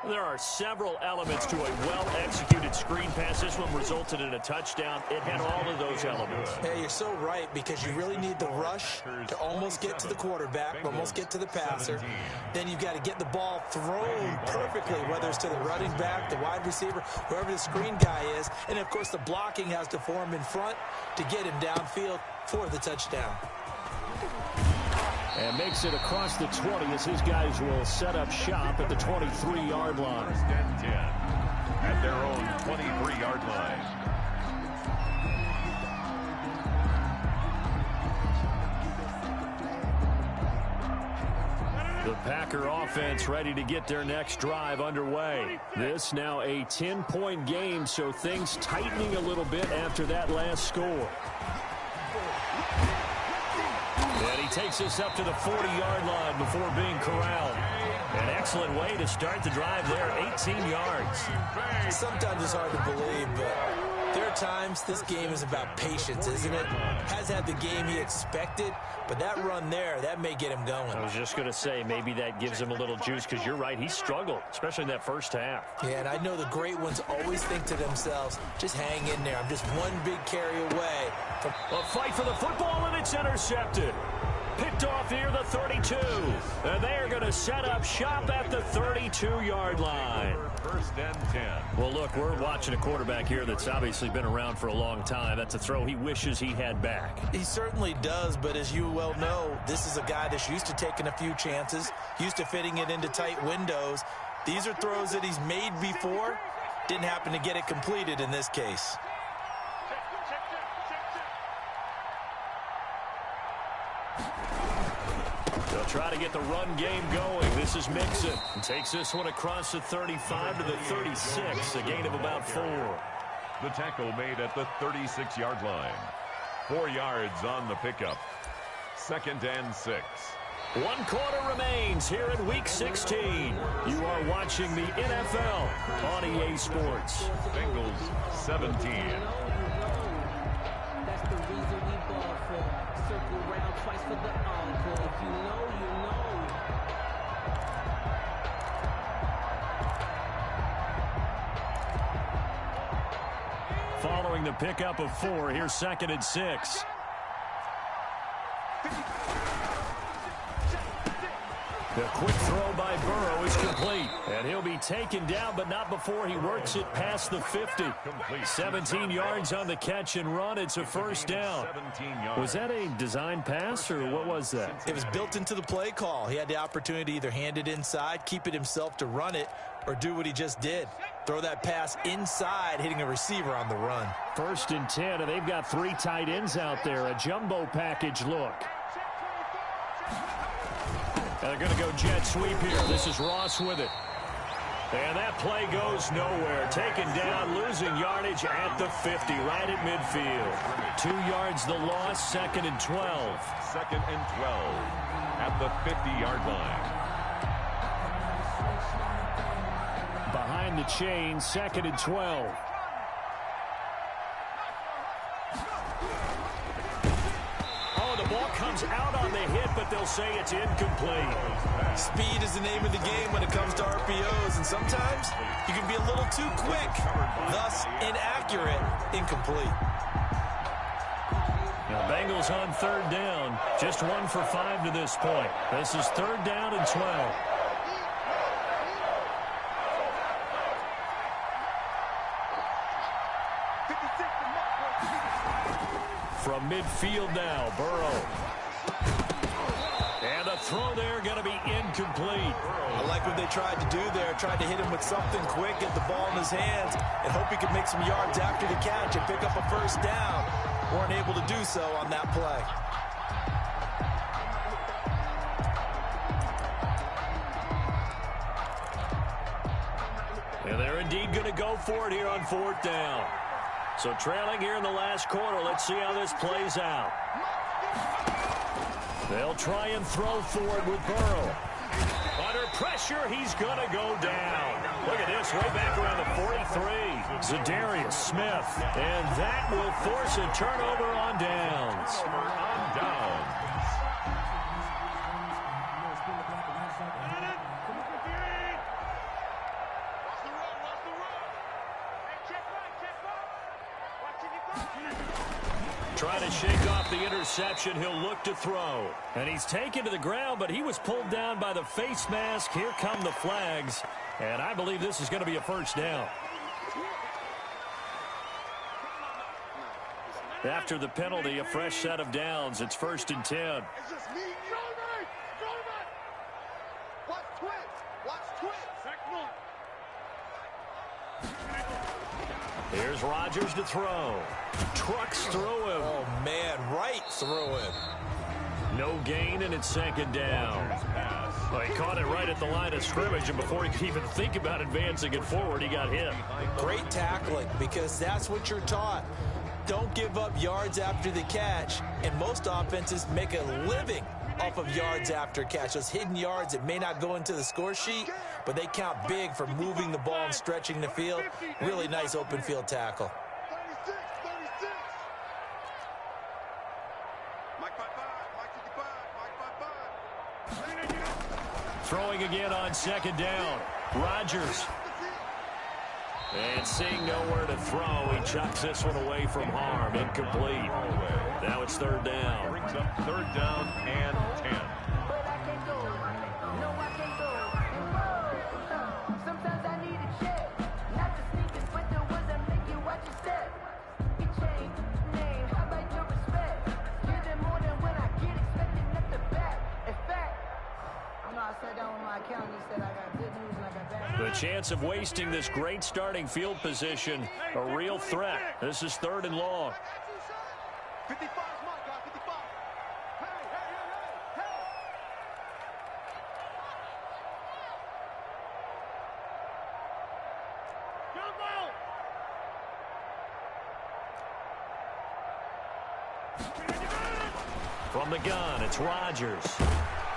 There are several elements to a well-executed screen pass. This one resulted in a touchdown. It had all of those elements. Hey, you're so right, because you really need the rush to almost get to the quarterback, almost get to the passer. Then you've got to get the ball thrown perfectly, whether it's to the running back, the wide receiver, whoever the screen guy is. And, of course, the blocking has to form in front to get him downfield for the touchdown. And makes it across the 20 as his guys will set up shop at the 23-yard line. 1st and 10 at their own 23-yard line. The Packer offense ready to get their next drive underway. This now a 10-point game, so things tightening a little bit after that last score. And he takes us up to the 40-yard line before being corralled. An excellent way to start the drive there, 18 yards. Sometimes it's hard to believe, but there are times this game is about patience, isn't it? Has had the game he expected, but that run there, that may get him going. I was just going to say, maybe that gives him a little juice, because you're right, he struggled, especially in that first half. Yeah, and I know the great ones always think to themselves, just hang in there. I'm just one big carry away. A fight for the football, and it's intercepted. Picked off near the 32. And they are going to set up shop at the 32-yard line. 1st and 10. Well, look, we're watching a quarterback here that's obviously been around for a long time. That's a throw he wishes he had back. He certainly does, but as you well know, this is a guy that's used to taking a few chances, used to fitting it into tight windows. These are throws that he's made before. Didn't happen to get it completed in this case. They'll try to get the run game going. This is Mixon. Takes this one across the 35 to the 36, a gain of about 4. The tackle made at the 36-yard line. 4 yards on the pickup. 2nd and 6. 1 quarter remains here in Week 16. You are watching the NFL on EA Sports. Bengals 17. That's the reason we ball for. Circle round twice for the encore. If you know, you know. Following the pickup of 4, here's 2nd and 6. The quick throw by Burrow is complete. And he'll be taken down, but not before he works it past the 50. 17 yards on the catch and run. It's a 1st down. Was that a design pass, or what was that? It was built into the play call. He had the opportunity to either hand it inside, keep it himself to run it, or do what he just did. Throw that pass inside, hitting a receiver on the run. 1st and 10, and they've got 3 tight ends out there. A jumbo package look. They're going to go jet sweep here. This is Ross with it. And that play goes nowhere. Taken down, losing yardage at the 50, right at midfield. 2 yards the loss, 2nd and 12. 2nd and 12 at the 50-yard line. Behind the chain, 2nd and 12. Comes out on the hit, but they'll say it's incomplete. Speed is the name of the game when it comes to RPOs, and sometimes you can be a little too quick, thus inaccurate, incomplete. Now, Bengals on 3rd down, just 1 for 5 to this point. This is 3rd down and 12. From midfield now, Burrow. And a throw there going to be incomplete. I like what they tried to do there. Tried to hit him with something quick, get the ball in his hands, and hope he could make some yards after the catch and pick up a first down. Weren't able to do so on that play. And they're indeed going to go for it here on 4th down. So trailing here in the last quarter. Let's see how this plays out. They'll try and throw forward with Burrow. Under pressure, he's going to go down. Look at this, way back around the 43. Zadarius Smith. And that will force a turnover on downs. On downs. Trying to shake off the interception. He'll look to throw. And he's taken to the ground, but he was pulled down by the face mask. Here come the flags. And I believe this is going to be a first down. After the penalty, a fresh set of downs. It's 1st and 10. Here's Rodgers to throw. Trucks through him. Oh, man, right through him. No gain, and it's 2nd down. Well, he caught it right at the line of scrimmage, and before he could even think about advancing it forward, he got hit. Great tackling, because that's what you're taught. Don't give up yards after the catch, and most offenses make a living off of yards after catch. Those hidden yards that may not go into the score sheet, but they count big for moving the ball and stretching the field. Really nice open field tackle. Throwing again on 2nd down. Rodgers. And seeing nowhere to throw, he chucks this one away from harm. Incomplete. Now it's 3rd down. Brings up 3rd down and 10. But I can't go. No, I can't go. Sometimes I need a check. Not the sneakers, but the ones that make you watch your step. You change name. How about your respect? Give them more than when I get expected at the back. In fact, I know I sat down with my accountant and said I got good news and I got bad news. The chance of wasting this great starting field position, a real threat. This is 3rd and long. 55 is my guy, 55. Hey, hey, hey, hey, hey! From the gun, it's Rodgers.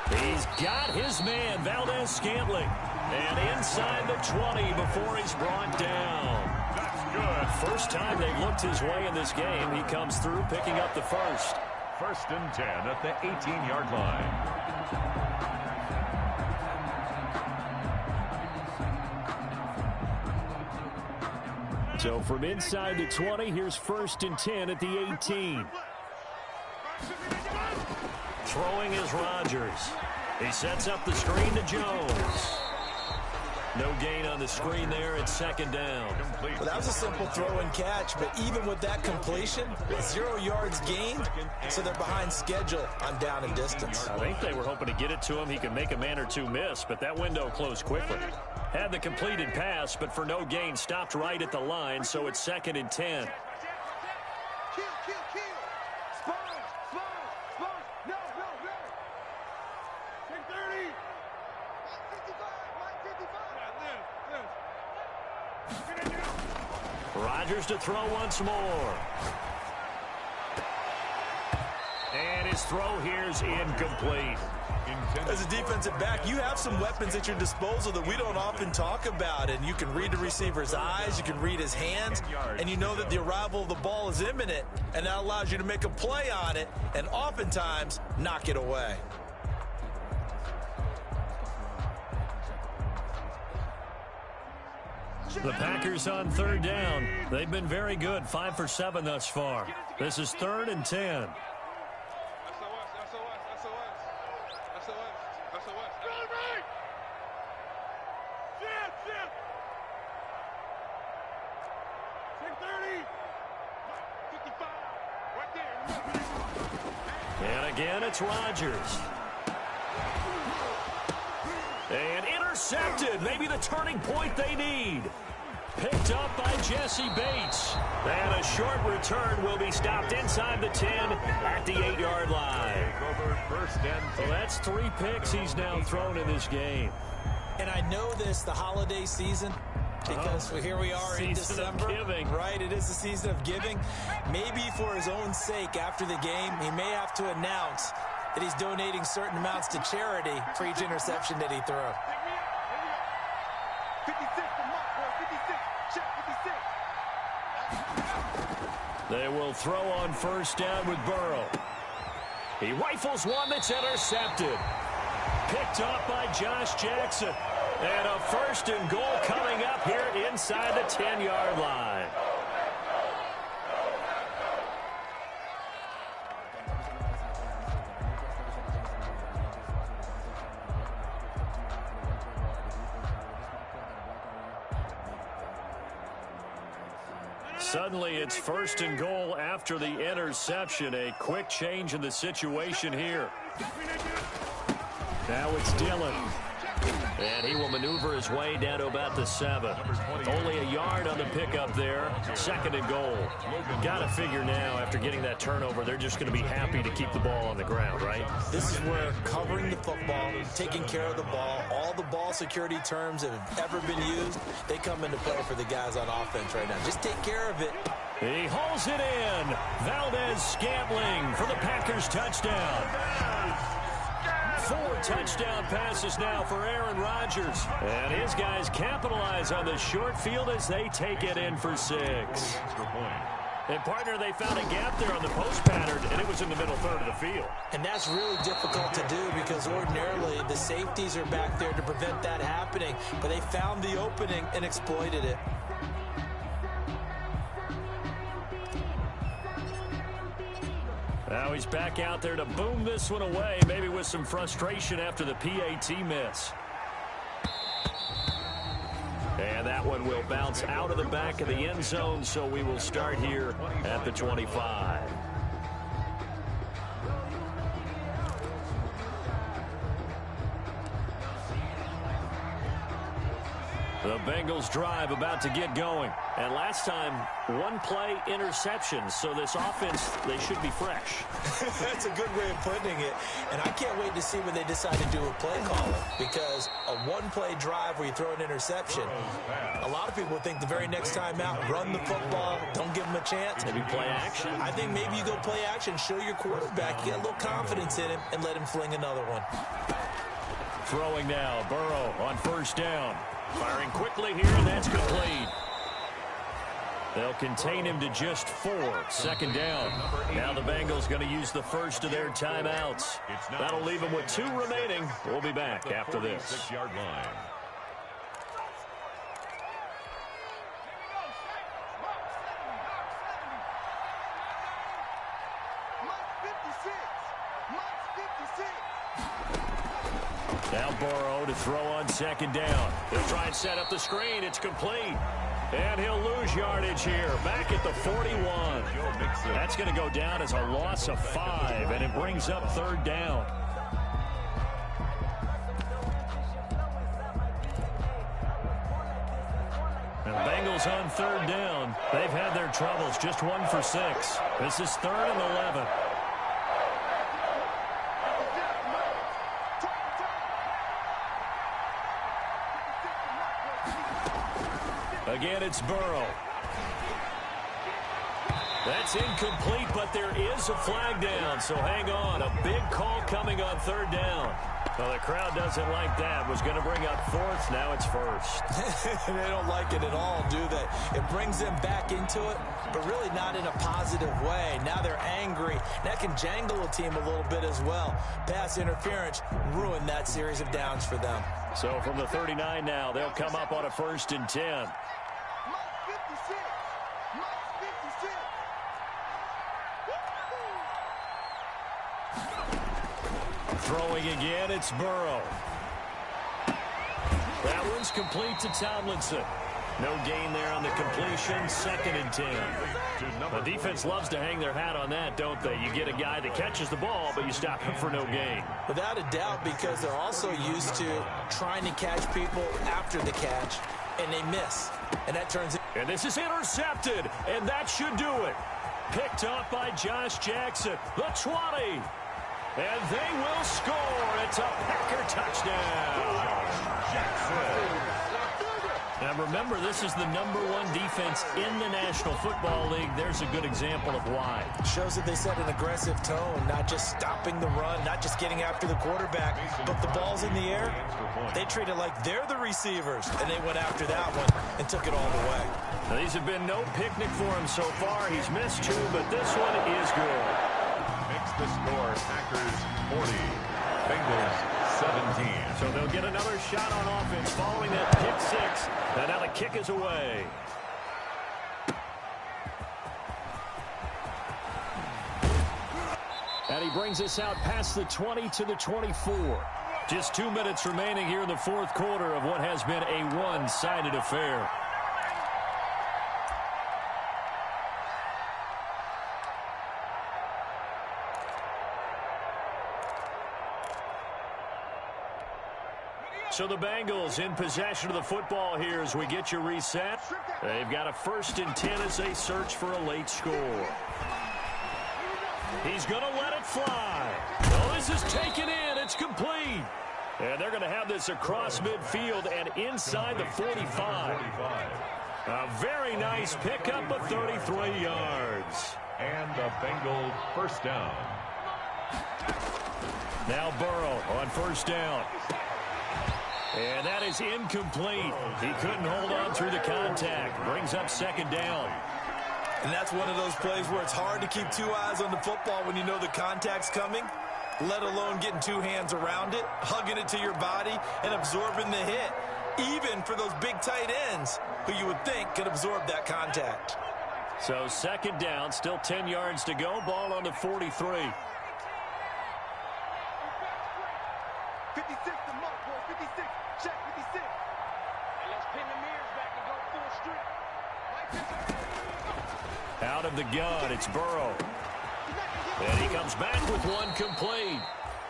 He's got his man, Valdez-Scantling. And inside the 20 before he's brought down. That's good. First time they've looked his way in this game. He comes through picking up the first. 1st and 10 at the 18-yard line. So from inside the 20, here's 1st and 10 at the 18. Throwing is Rodgers. He sets up the screen to Jones. No gain on the screen there. It's 2nd down. Well, that was a simple throw and catch, but even with that completion, 0 yards gained, so they're behind schedule on down and distance. I think they were hoping to get it to him. He could make a man or two miss, but that window closed quickly. Had the completed pass, but for no gain, stopped right at the line, so it's 2nd and 10. Kill, kill, kill. Spurs, Spurs, Spurs. No, no, no. 10-30. 155. Rodgers to throw once more. And his throw here's incomplete. As a defensive back, you have some weapons at your disposal that we don't often talk about, and you can read the receiver's eyes, you can read his hands, and you know that the arrival of the ball is imminent, and that allows you to make a play on it and oftentimes knock it away. The Packers on 3rd down. They've been very good, 5 for 7 thus far. This is 3rd and 10. And again, it's Rodgers. intercepted. Maybe the turning point they need. Picked up by Jesse Bates. And a short return will be stopped inside the 10 at the 8-yard line. So that's 3 picks he's now thrown in this game. And I know this, the holiday season, because here we are in December. Of giving. Right, it is the season of giving. Maybe for his own sake after the game, he may have to announce that he's donating certain amounts to charity for each interception that he threw. 56 for Mark, boy. 56. Check 56. They will throw on first down with Burrow. He rifles one that's intercepted. Picked up by Josh Jackson. And a first and goal coming up here inside the 10-yard line. Suddenly, it's first and goal after the interception. A quick change in the situation here. Now it's Dillon. And he will maneuver his way down to about the 7. Only a yard on the pickup there. Second and goal. Got to figure now, after getting that turnover, they're just going to be happy to keep the ball on the ground, right? This is where covering the football, taking care of the ball, all the ball security terms that have ever been used, they come into play for the guys on offense right now. Just take care of it. He hauls it in. Valdez-Scantling for the Packers touchdown. 4 touchdown passes now for Aaron Rodgers. And his guys capitalize on the short field as they take it in for 6. And, partner, they found a gap there on the post pattern, and it was in the middle third of the field. And that's really difficult to do because ordinarily the safeties are back there to prevent that happening. But they found the opening and exploited it. Now he's back out there to boom this one away, maybe with some frustration after the PAT miss. And that one will bounce out of the back of the end zone, so we will start here at the 25. The Bengals drive about to get going. And last time, 1-play interceptions. So this offense, they should be fresh. That's a good way of putting it. And I can't wait to see when they decide to do a play calling. Because a 1-play drive where you throw an interception, a lot of people think the very next time out, run the football, don't give them a chance. Maybe play action. I think maybe you go play action, show your quarterback, you get a little confidence in him, and let him fling another one. Throwing now, Burrow on first down. Firing quickly here, and that's complete. They'll contain him to just 4. Second down. Now the Bengals going to use the first of their timeouts. That'll leave them with 2 remaining. We'll be back after this. 6-yard line. Now Burrow to throw on second down. He'll try and set up the screen. It's complete. And he'll lose yardage here. Back at the 41. That's going to go down as a loss of 5, and it brings up third down. And the Bengals on third down. They've had their troubles. Just 1 for 6. This is 3rd and 11. Again, it's Burrow. That's incomplete, but there is a flag down, so hang on. A big call coming on third down. Well, the crowd doesn't like that. Was going to bring up 4th. Now it's 1st. They don't like it at all, do they? It brings them back into it, but really not in a positive way. Now they're angry. That can jangle a team a little bit as well. Pass interference ruined that series of downs for them. So from the 39 now, they'll come up on a 1st and 10. Throwing again, it's Burrow. That one's complete to Tomlinson. No gain there on the completion. 2nd and 10. The defense loves to hang their hat on that, don't they? You get a guy that catches the ball, but you stop him for no gain. Without a doubt, because they're also used to trying to catch people after the catch, and they miss. And that turns it. And this is intercepted, and that should do it. Picked up by Josh Jackson. The 20. And they will score. It's a Packer touchdown. Jackson. Now remember, this is the #1 defense in the National Football League. There's a good example of why. Shows that they set an aggressive tone, not just stopping the run, not just getting after the quarterback, but the ball's in the air. They treat it like they're the receivers, and they went after that one and took it all the way. Now, these have been no picnic for him so far. He's missed 2, but this one is good. Makes the score Packers 40, Bengals 17. So they'll get another shot on offense following that pick 6. And now the kick is away. And he brings us out past the 20 to the 24. Just 2 minutes remaining here in the 4th quarter of what has been a one-sided affair. So the Bengals in possession of the football here as we get you reset. They've got a 1st and 10 as they search for a late score. He's going to let it fly. Oh, this is taken in. It's complete. And they're going to have this across midfield and inside the 45. A very nice pickup of 33 yards. And a Bengal 1st down. Now Burrow on 1st down. And that is incomplete. He couldn't hold on through the contact. Brings up 2nd down. And that's one of those plays where it's hard to keep 2 eyes on the football when you know the contact's coming, let alone getting 2 hands around it, hugging it to your body, and absorbing the hit, even for those big tight ends who you would think could absorb that contact. So 2nd down, still 10 yards to go. Ball on the 43. 56 to mark, boy. 56. Check 56. And let's pin the mirrors back and go full strip. Out of the gun, it's Burrow. And he comes back with one complete.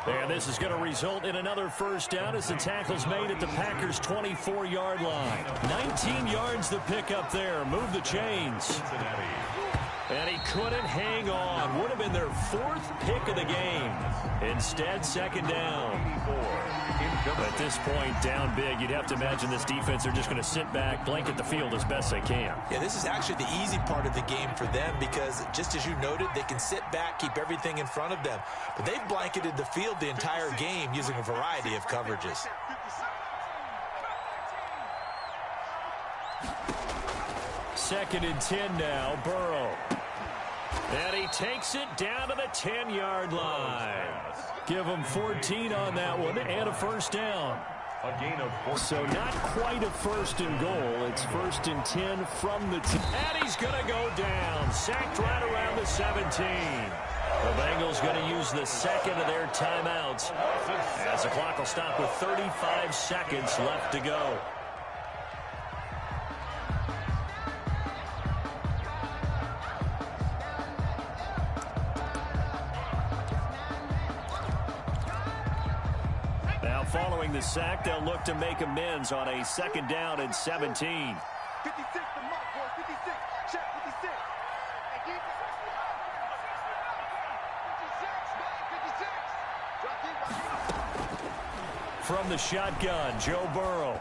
And this is going to result in another 1st down as the tackle's made at the Packers' 24-yard line. 19 yards the pickup there. Move the chains. And he couldn't hang on. Would have been their 4th pick of the game. Instead, 2nd down. At this point, down big, you'd have to imagine this defense are just going to sit back, blanket the field as best they can. Yeah, this is actually the easy part of the game for them because, just as you noted, they can sit back, keep everything in front of them. But they've blanketed the field the entire game using a variety of coverages. Second and 10 now, Burrow. And he takes it down to the 10-yard line. Give him 14 on that one and a 1st down. A gain of 14. So not quite a 1st and goal. It's 1st and 10 from the 10. And he's going to go down. Sacked right around the 17. The Bengals going to use the 2nd of their timeouts as the clock will stop with 35 seconds left to go. Following the sack, they'll look to make amends on a 2nd down and 17. 56 to mark, boy. 56. Check 56. From the shotgun, Joe Burrow.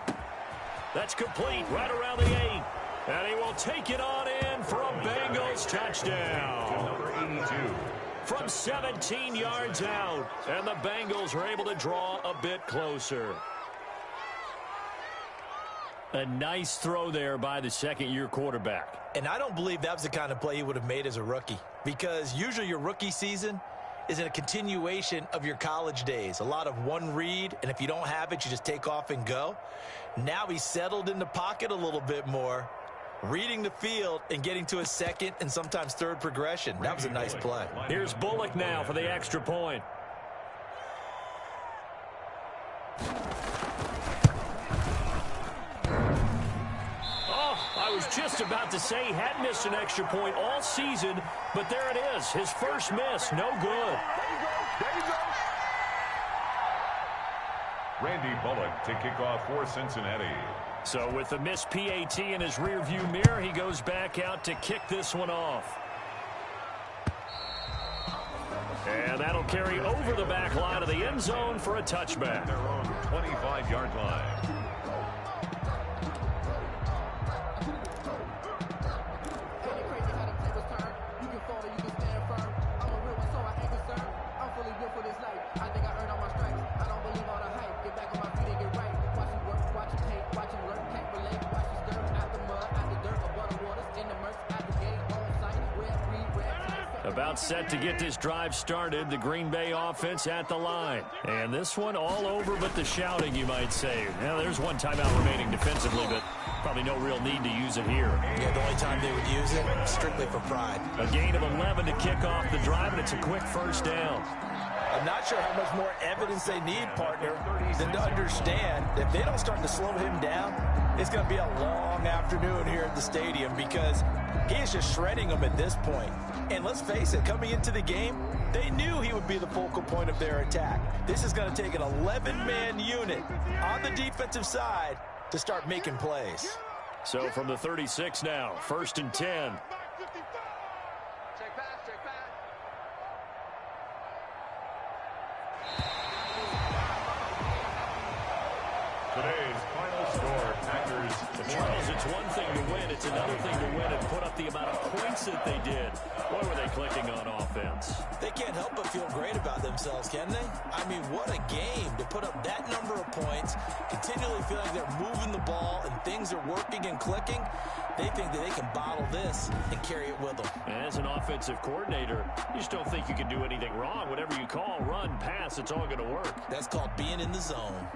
That's complete right around the 8. And he will take it on in for a Bengals touchdown. Number 82. From 17 yards out, and the Bengals are able to draw a bit closer. A nice throw there by the 2nd-year quarterback. And I don't believe that was the kind of play he would have made as a rookie, because usually your rookie season is a continuation of your college days. A lot of one read, and if you don't have it, you just take off and go. Now he's settled in the pocket a little bit more, reading the field and getting to a 2nd and sometimes 3rd progression. That was a nice play. Here's Bullock now for the extra point. Oh, I was just about to say he had missed an extra point all season, but there it is. His first miss, no good. There you go. Randy Bullock to kick off for Cincinnati. So with the missed PAT in his rearview mirror, he goes back out to kick this one off. And that'll carry over the back line of the end zone for a touchback. Their own 25-yard line. About set to get this drive started, the Green Bay offense at the line. And this one all over but the shouting, you might say. Now, there's one timeout remaining defensively, but probably no real need to use it here. Yeah, the only time they would use it, strictly for pride. A gain of 11 to kick off the drive, and it's a quick first down. I'm not sure how much more evidence they need, partner, than to understand that if they don't start to slow him down, it's going to be a long afternoon here at the stadium because he is just shredding them at this point. And let's face it, coming into the game, they knew he would be the focal point of their attack. This is going to take an 11-man unit on the defensive side to start making plays. So from the 36 now, 1st and 10. Today's final score, Packers. Charles, it's one thing to win. It's another thing to win and put up the amount of points that they did. Boy, were they clicking on offense. They can't help but feel great about themselves, can they? I mean, what a game to put up that number of points, continually feel like they're moving the ball and things are working and clicking. They think that they can bottle this and carry it with them. As an offensive coordinator, you just don't think you can do anything wrong. Whatever you call, run, pass, it's all going to work. That's called being in the zone.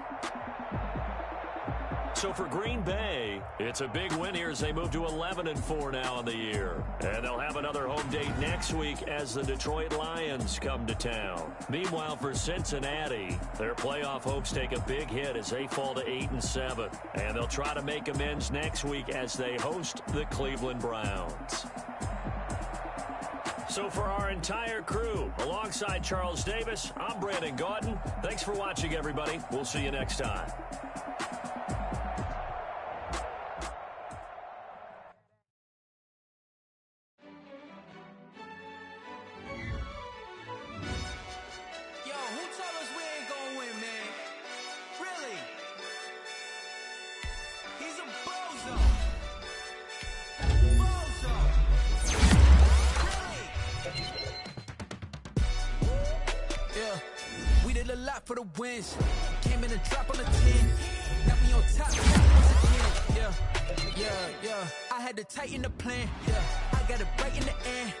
So for Green Bay, it's a big win here as they move to 11-4 now in the year. And they'll have another home date next week as the Detroit Lions come to town. Meanwhile, for Cincinnati, their playoff hopes take a big hit as they fall to 8-7. And they'll try to make amends next week as they host the Cleveland Browns. So for our entire crew, alongside Charles Davis, I'm Brandon Gaudin. Thanks for watching, everybody. We'll see you next time. For the wins, came in and drop on the 10. Now we on top once again. Yeah. I had to tighten the plan. Yeah, I got it right in the end.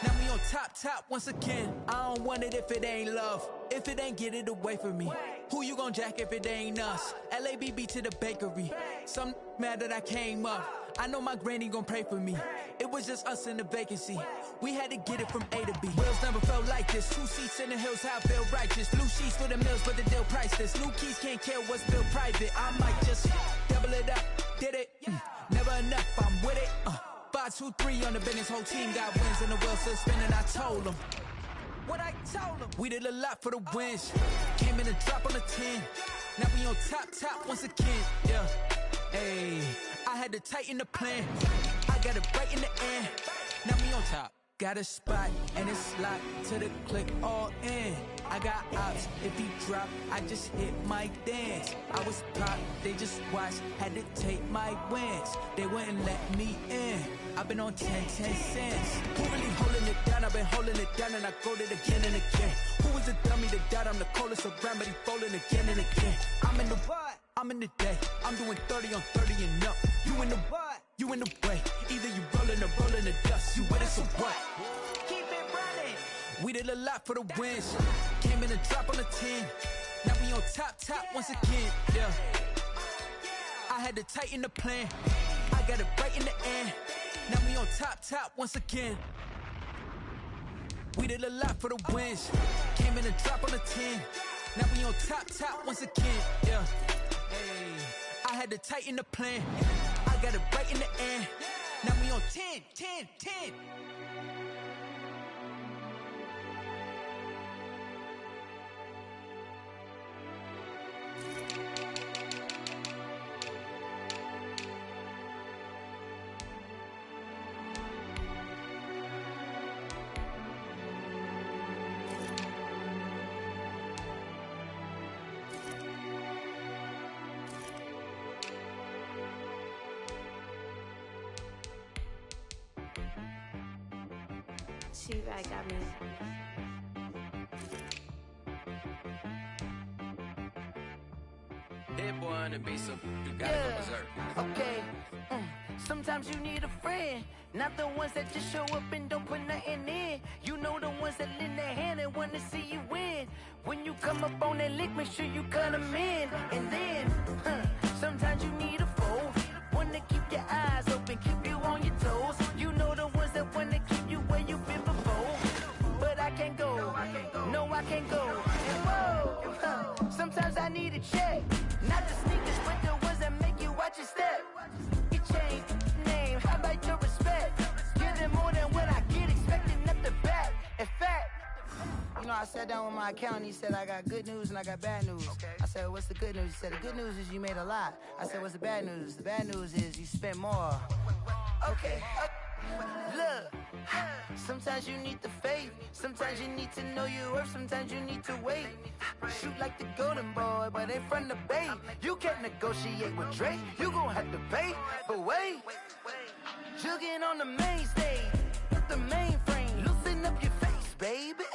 Now we on top once again. I don't want it if it ain't love. If it ain't, get it away from me. Who you gon' jack if it ain't us? LABB to the bakery. Some mad that I came up. I know my granny gon' pray for me. It was just us in the vacancy. We had to get it from A to B. Wheels never felt like this. 2 seats in the hills, how I feel righteous. Blue sheets for the mills, but the deal priceless. New keys can't care what's built private. I might just double it up. Did it? Never enough, I'm with it. 5, 2, 3 on the business. Whole team got wins and the wheels still spinning. I told them what I told them. We did a lot for the wins. Came in and drop on the 10. Now we on top once again. Yeah. Hey, I had to tighten the plan. I got it right in the end. Now we on top. Got a spot and it's locked to the click all in. I got ops, if he drop, I just hit my dance. I was pop, they just watched, had to take my wins. They wouldn't let me in. I've been on 10 cents. Who really holding it down? I've been holding it down and I go it again and again. Who was the dummy that died? I'm the coldest around, but he folding again and again. I'm in the what? I'm in the day. I'm doing 30 on 30 and up. You in the what? You in the way. Either you rolling the dust. You with us or what? Keep it running. We did a lot for the wins. Came in and drop on the 10. Now we on top once again. Yeah. I had to tighten the plan. I got it right in the end. Now we on top once again. We did a lot for the wins. Came in and drop on the 10. Now we on top once again. Yeah. Hey, I had to tighten the plan. I got it right in the air. Now we on 10, 10, 10. She right got me. Hit boy on the beat, so you gotta go berserk. Okay. Sometimes you need a friend, not the ones that just show up and don't put nothing in. You know the ones that lend their hand and wanna see you win. When you come up on that lick, make sure you cut them in. And then, sometimes you need a foe, one to keep your eyes open, keep you on your toes. You know the ones that wanna keep you where you've been before. But I can't go, no I can't go. And whoa, sometimes I need a check, not the sneakers, but the ones that make you watch your step. You change name, how about your respect? Give them more than what I get, expecting up the back. In fact, you know, I sat down with my accountant, he said, I got good news and I got bad news. I said, what's the good news? He said, the good news is you made a lot. I said, what's the bad news? The bad news is you spent more. Okay, look, sometimes you need the faith, sometimes you need to know your worth, sometimes you need to wait. Shoot like the golden boy, but ain't from the bay. You can't negotiate with Drake, you gon' have to pay. But wait, jugging on the main stage, the mainframe, loosen up your face, baby.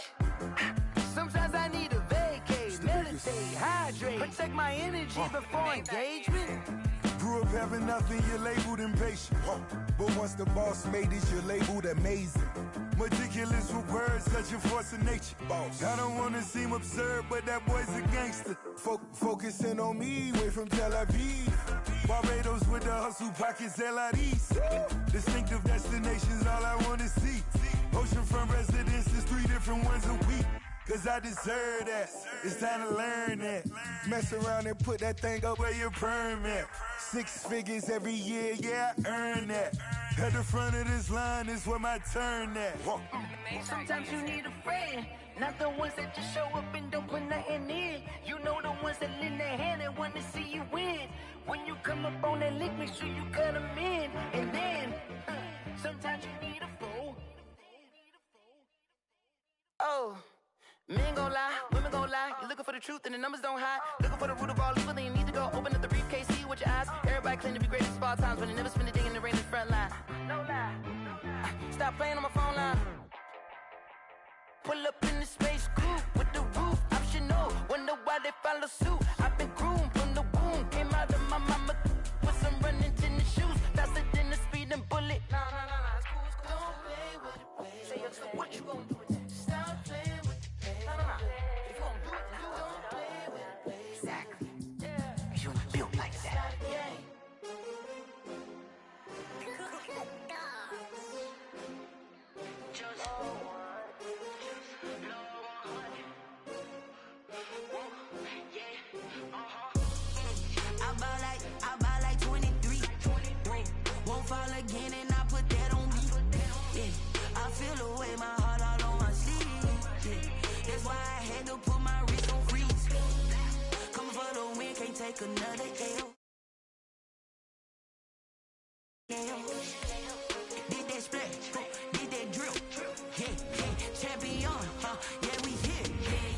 Sometimes I need a vacate, meditate, hydrate, protect my energy before engagement. Grew up having nothing, you're labeled impatient. But once the boss made it, you're labeled amazing. Meticulous with words, such a force of nature. Boss. I don't wanna seem absurd, but that boy's a gangster. Focusing on me, way from Tel Aviv. Barbados with the hustle pockets, LIDs. Distinctive destinations, all I wanna see. Oceanfront residences, 3 different ones a week. Cause I deserve that, it's time to learn that. Mess around and put that thing up where your perm at. 6 figures every year, yeah, I earn that. At the front of this line is where my turn at. Sometimes you need a friend, not the ones that just show up and don't put nothing in. You know the ones that lend their hand and want to see you win. When you come up on that lick, make sure you cut them in. And then, sometimes you need a foe. Oh. Men gon' lie, women gon' lie. You're looking for the truth and the numbers don't hide. Looking for the root of all evil, then you need to go open up the briefcase, see with your eyes. Everybody claim to be great at small times, but they never spend a day in the rain in the front line. No lie. Stop playing on my phone line. Pull up in the space coupe with the roof optional. Wonder why they follow suit. I've been groomed from the womb. Came out of my mama with some running tennis shoes. Faster than the speeding bullet. Nah, it's cool, it's cool. Don't play with it, baby. Say, so what you gon' do? Stop playing. If you gon' do it, then don't play with it, baby. Exactly. Yeah. You built like that. I buy like 23. Won't fall again and I put that on me. Yeah. I feel the way my heart all on my sleeve. Yeah. That's why I had to put my wrist on freeze. Coming for the win, can't take another L. Did that splash, did that drill. Yeah, champion, yeah, we here.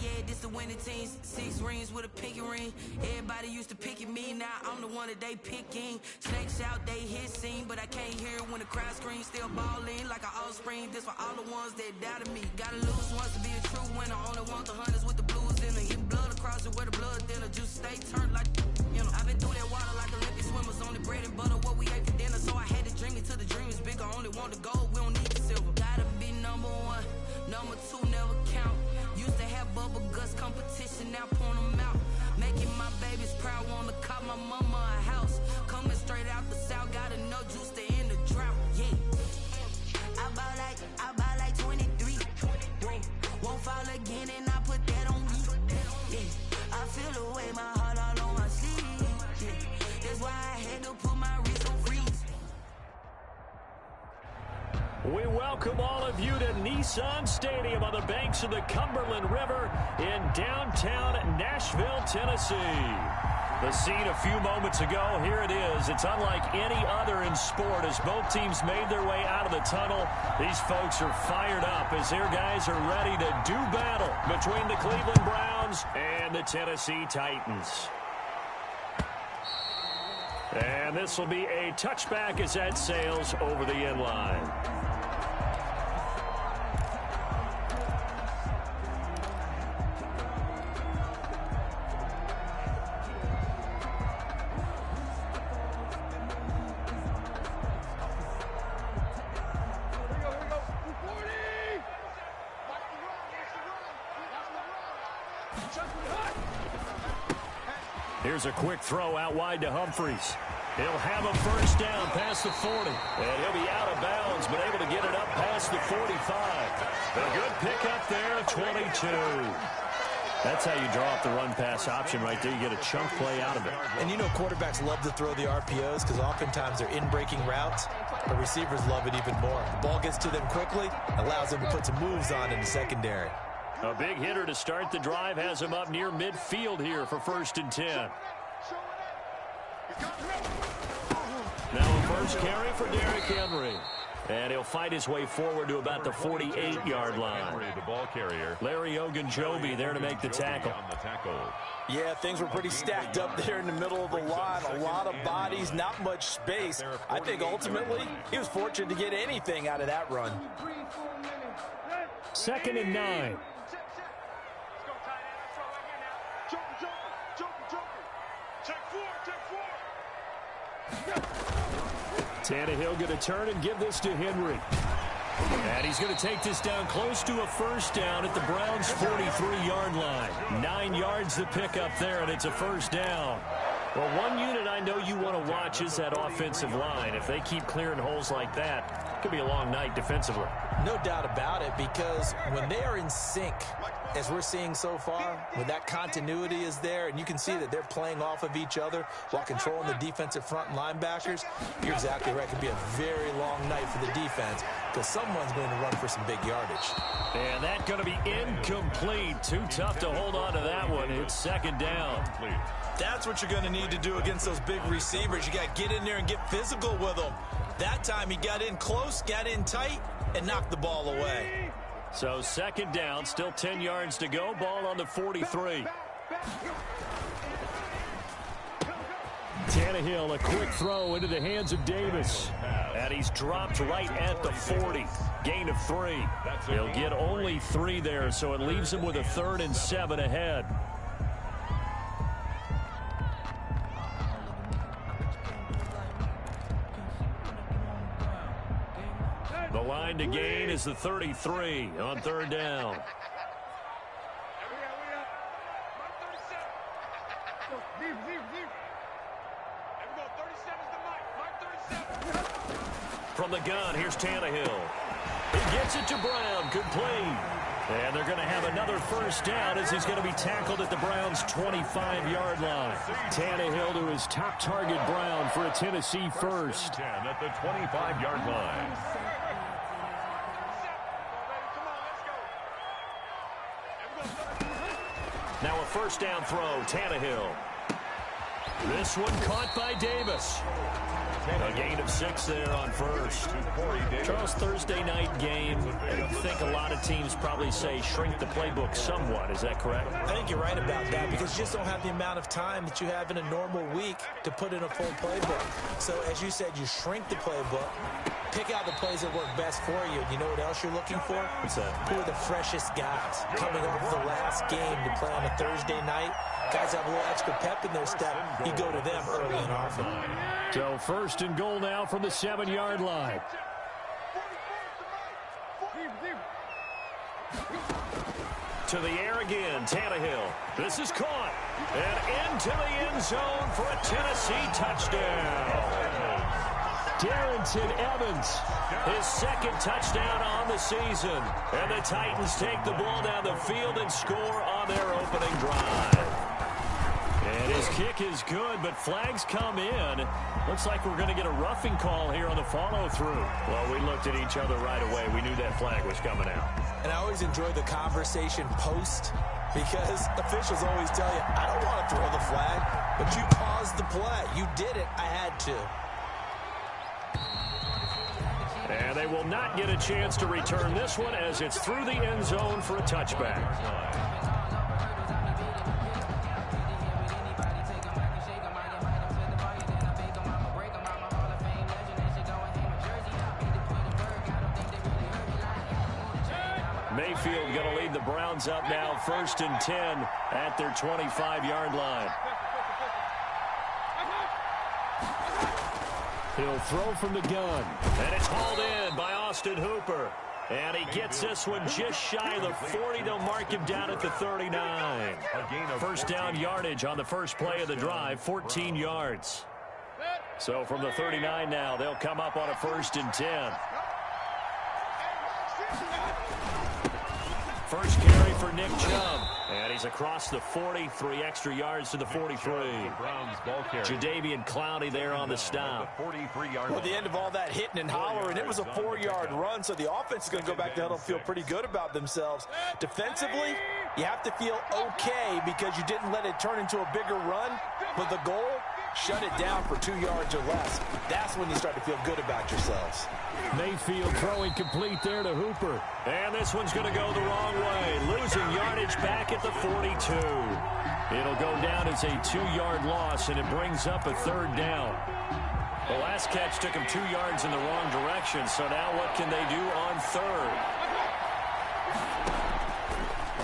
Yeah, this the winning teams. 6 rings with a pinky ring. Everybody used to pick at me, now I'm the one that they picking. Snakes out, they hit scene, but I can't hear it when the crowd screams. Still balling like an offspring. This for all the ones that doubted me. Gotta lose once to be a true winner. Only want the hunters with the blues in it. Getting blood across it where the blood thinner. Juice stay turned like, you know. I've been through that water like Olympic swimmers. Only bread and butter, what we ate for dinner. So I had to dream it till the dream is bigger. Only want the gold, we don't need the silver. Gotta be number 1, number 2 never count. Used to have bubble guts competition, now point them out. Making my babies proud, wanna cop my mama a house. Coming straight out the south, gotta know juice to end the drought. Yeah. I buy like 23. Won't fall again and I put that on me. Yeah. I feel the way my heart all on my sleeve. Yeah. That's why I had to put my wrist on freeze. We welcome all of you to Nissan Stadium on the banks of the Cumberland River in downtown Nashville, Tennessee. The scene a few moments ago, here it is. It's unlike any other in sport as both teams made their way out of the tunnel. These folks are fired up as their guys are ready to do battle between the Cleveland Browns and the Tennessee Titans. And this will be a touchback as that sails over the end line. Here's a quick throw out wide to Humphries. He'll have a first down past the 40. And he'll be out of bounds, but able to get it up past the 45. A good pickup there, 22. That's how you draw up the run-pass option right there. You get a chunk play out of it. And you know quarterbacks love to throw the RPOs because oftentimes they're in-breaking routes. But receivers love it even more. The ball gets to them quickly, allows them to put some moves on in the secondary. A big hitter to start the drive has him up near midfield here for 1st and 10. Now a first carry for Derrick Henry. And he'll fight his way forward to about the 48-yard line. The ball carrier. Larry Ogunjobi there to make the tackle. Yeah, things were pretty stacked up there in the middle of the line. A lot of bodies, not much space. I think ultimately he was fortunate to get anything out of that run. 2nd and 9. Tannehill going to turn and give this to Henry. And he's going to take this down close to a first down at the Browns' 43-yard line. 9 yards to pick up there, and it's a first down. Well, one unit I know you want to watch is that offensive line. If they keep clearing holes like that, it could be a long night defensively. No doubt about it, because when they are in sync, as we're seeing so far, when that continuity is there, and you can see that they're playing off of each other while controlling the defensive front linebackers, you're exactly right. It could be a very long night for the defense because someone's going to run for some big yardage. And that's going to be incomplete. Too tough to hold on to that one. It's 2nd down. That's what you're going to need to do against those big receivers. You got to get in there and get physical with them. That time he got in close, got in tight, and knocked the ball away. So 2nd down, still 10 yards to go. Ball on the 43. Tannehill, a quick throw into the hands of Davis. And he's dropped right at the 40. Gain of 3. He'll get only 3 there, so it leaves him with a 3rd and 7 ahead. The line to gain is the 33 on 3rd down. From the gun, here's Tannehill. He gets it to Brown, complete. And they're going to have another first down as he's going to be tackled at the Browns' 25-yard line. Tannehill to his top target, Brown, for a Tennessee first. 10 at the 25-yard line. Now a first down throw, Tannehill. This one caught by Davis. A gain of 6 there on first. Charles, Thursday night game. I think a lot of teams probably say shrink the playbook somewhat. Is that correct? I think you're right about that because you just don't have the amount of time that you have in a normal week to put in a full playbook. So as you said, you shrink the playbook, pick out the plays that work best for you. You know what else you're looking for? What's that? Who are the freshest guys coming off the last game to play on a Thursday night? Guys have a little extra pep in their step. You go to them early and often. So 1st and goal now from the 7-yard line. To the air again, Tannehill. This is caught. And into the end zone for a Tennessee touchdown. Darrington Evans, his 2nd touchdown on the season. And the Titans take the ball down the field and score on their opening drive. And his kick is good, but flags come in. Looks like we're going to get a roughing call here on the follow-through. Well, we looked at each other right away. We knew that flag was coming out. And I always enjoy the conversation post because officials always tell you, I don't want to throw the flag, but you paused the play. You did it. I had to. And they will not get a chance to return this one as it's through the end zone for a touchback. Mayfield going to lead the Browns up now, 1st and 10 at their 25-yard line. He'll throw from the gun, and it's hauled in by Austin Hooper. And he gets this one just shy of the 40. They'll mark him down at the 39. First down yardage on the first play of the drive, 14 yards. So from the 39 now, they'll come up on a 1st and 10. First carry for Nick Chubb. And he's across the 40, 3 extra yards to the 43. Jadeveon Clowney there on the stop. Well, at the end of all that hitting and hollering, it was a 4-yard run, so the offense is going to go back to huddle and feel pretty good about themselves. Defensively, you have to feel okay because you didn't let it turn into a bigger run, but the goal, shut it down for 2 yards or less. That's when you start to feel good about yourselves. Mayfield throwing complete there to Hooper. And this one's going to go the wrong way. Losing yardage back at the 42. It'll go down as a 2-yard loss, and it brings up a 3rd down. The last catch took him 2 yards in the wrong direction, so now what can they do on 3rd?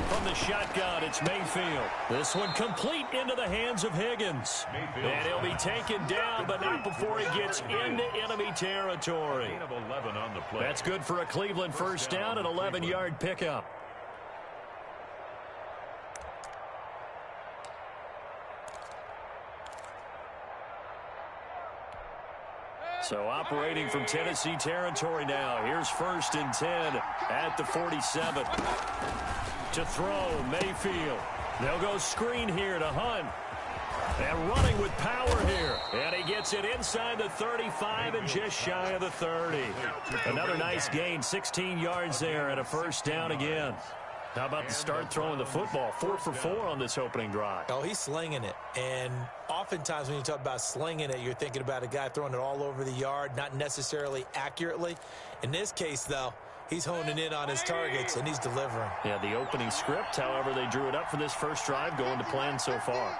From the shotgun, it's Mayfield. This one complete into the hands of Higgins. And he'll be taken down, but not before he gets into enemy territory. That's good for a Cleveland first down, an 11-yard pickup. So operating from Tennessee territory now. Here's 1st and 10 at the 47. To throw, Mayfield. They'll go screen here to Hunt. And running with power here. And he gets it inside the 35 and just shy of the 30. Another nice gain, 16 yards there and a 1st down again. How about the start throwing the football? 4 for 4 on this opening drive. Oh, he's slinging it. And oftentimes when you talk about slinging it, you're thinking about a guy throwing it all over the yard, not necessarily accurately. In this case, though, he's honing in on his targets, and he's delivering. Yeah, the opening script, however, they drew it up for this first drive, going to plan so far.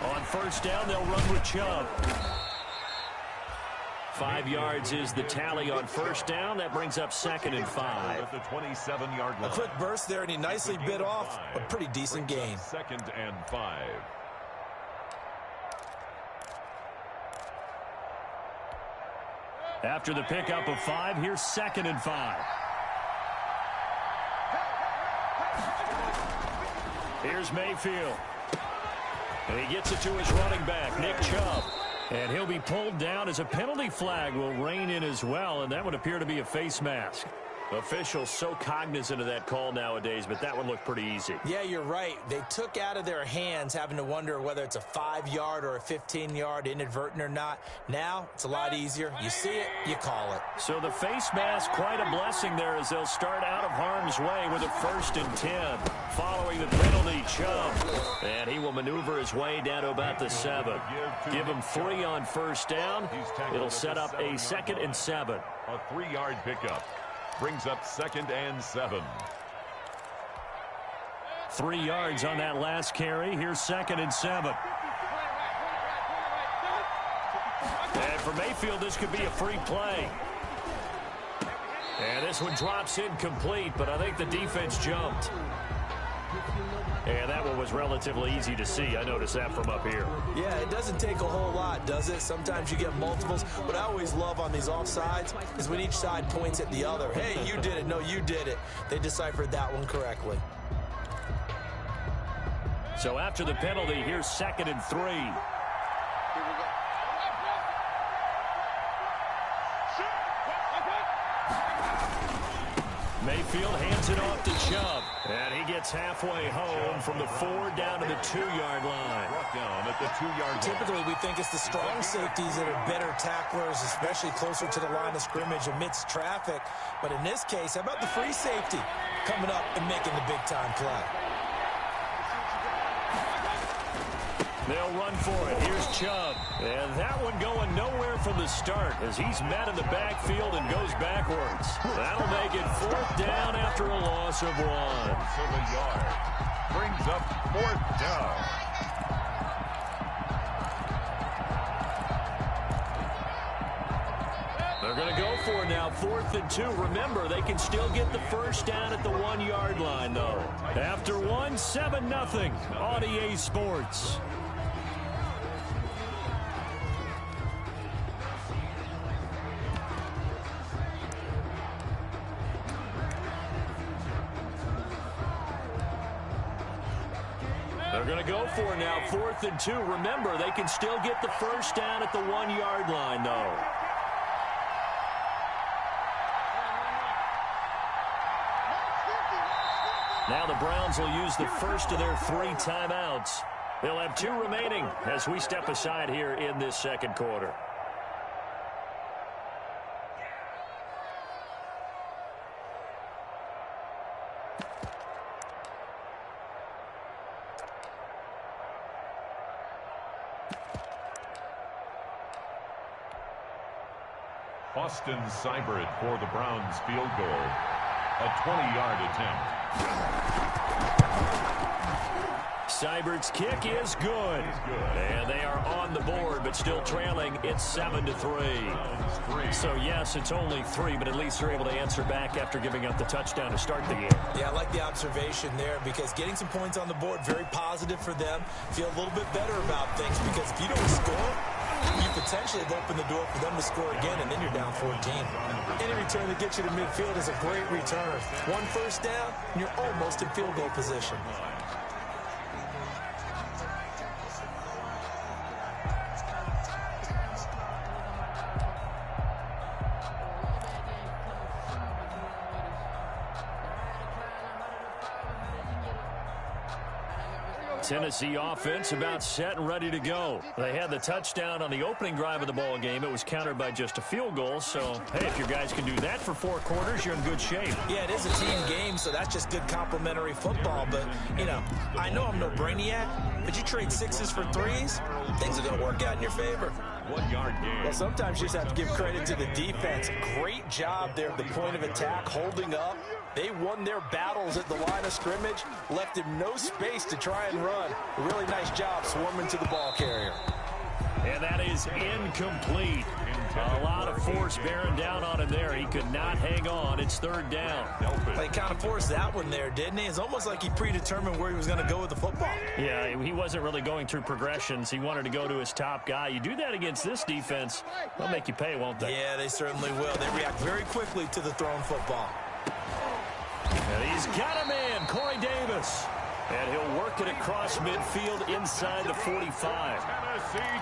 On 1st down, they'll run with Chubb. 5 yards is the tally on 1st down. That brings up 2nd and 5. The 27-yard line. A quick burst there, and he nicely bit off a pretty decent gain. 2nd and 5. After the pickup of 5, here's 2nd and 5. Here's Mayfield. And he gets it to his running back, Nick Chubb. And he'll be pulled down as a penalty flag will rein in as well, and that would appear to be a face mask. Officials so cognizant of that call nowadays, but that one looked pretty easy. Yeah, you're right. They took out of their hands having to wonder whether it's a 5-yard or a 15-yard inadvertent or not. Now, it's a lot easier. You see it, you call it. So the face mask, quite a blessing there as they'll start out of harm's way with a 1st and 10. Following the penalty, Chubb. And he will maneuver his way down to about the 7. Give him 3 on 1st down. It'll set up a 2nd and 7. A 3-yard pickup. Brings up 2nd and 7. 3 yards on that last carry. Here's 2nd and 7. And for Mayfield, this could be a free play. And this one drops incomplete, but I think the defense jumped. And that one was relatively easy to see. I noticed that from up here. Yeah, it doesn't take a whole lot, does it? Sometimes you get multiples. What I always love on these offsides is when each side points at the other. Hey, you did it. No, you did it. They deciphered that one correctly. So after the penalty, here's 2nd and 3. backfield, hands it off to Chubb. And he gets halfway home from the 4 down to the 2-yard line. Brought down at the 2-yard line. Typically, we think it's the strong safeties that are better tacklers, especially closer to the line of scrimmage amidst traffic. But in this case, how about the free safety coming up and making the big-time play? They'll run for it. Here's Chubb. And that one going nowhere from the start as he's met in the backfield and goes backwards. That'll make it 4th down after a loss of 1. So the yard brings up 4th down. They're going to go for it now, 4th and 2. Remember, they can still get the first down at the 1-yard line, though. After 1, 7-0 on EA Sports. They're going to go for it now, 4th and 2. Remember, they can still get the first down at the 1-yard line, though. Now the Browns will use the first of their 3 timeouts. They'll have 2 remaining as we step aside here in this second quarter. Austin Seibert for the Browns field goal. A 20-yard attempt. Seibert's kick is good. And they are on the board, but still trailing. It's 7-3. So, yes, it's only 3, but at least they're able to answer back after giving up the touchdown to start the game. Yeah, I like the observation there because getting some points on the board, very positive for them. Feel a little bit better about things because if you don't score, you potentially have opened the door for them to score again, and then you're down 14. Any return that gets you to midfield is a great return. 1 first down, and you're almost in field goal position. Tennessee offense about set and ready to go. They had the touchdown on the opening drive of the ball game. It was countered by just a field goal. So, hey, if your guys can do that for 4 quarters, you're in good shape. Yeah, it is a team game, so that's just good complementary football. But, you know, I know I'm no brainiac, but you trade 6s for 3s, things are going to work out in your favor. 1-yard gain. Well, sometimes you just have to give credit to the defense. Great job there at the point of attack, holding up. They won their battles at the line of scrimmage, left him no space to try and run. A really nice job swarming to the ball carrier. And that is incomplete. A lot of force bearing down on him there. He could not hang on. It's 3rd down. He kind of forced that one there, didn't he? It's almost like he predetermined where he was going to go with the football. Yeah, he wasn't really going through progressions. He wanted to go to his top guy. You do that against this defense, they'll make you pay, won't they? Yeah, they certainly will. They react very quickly to the thrown football. And he's got him in, Corey Davis. And he'll work it across midfield inside the 45.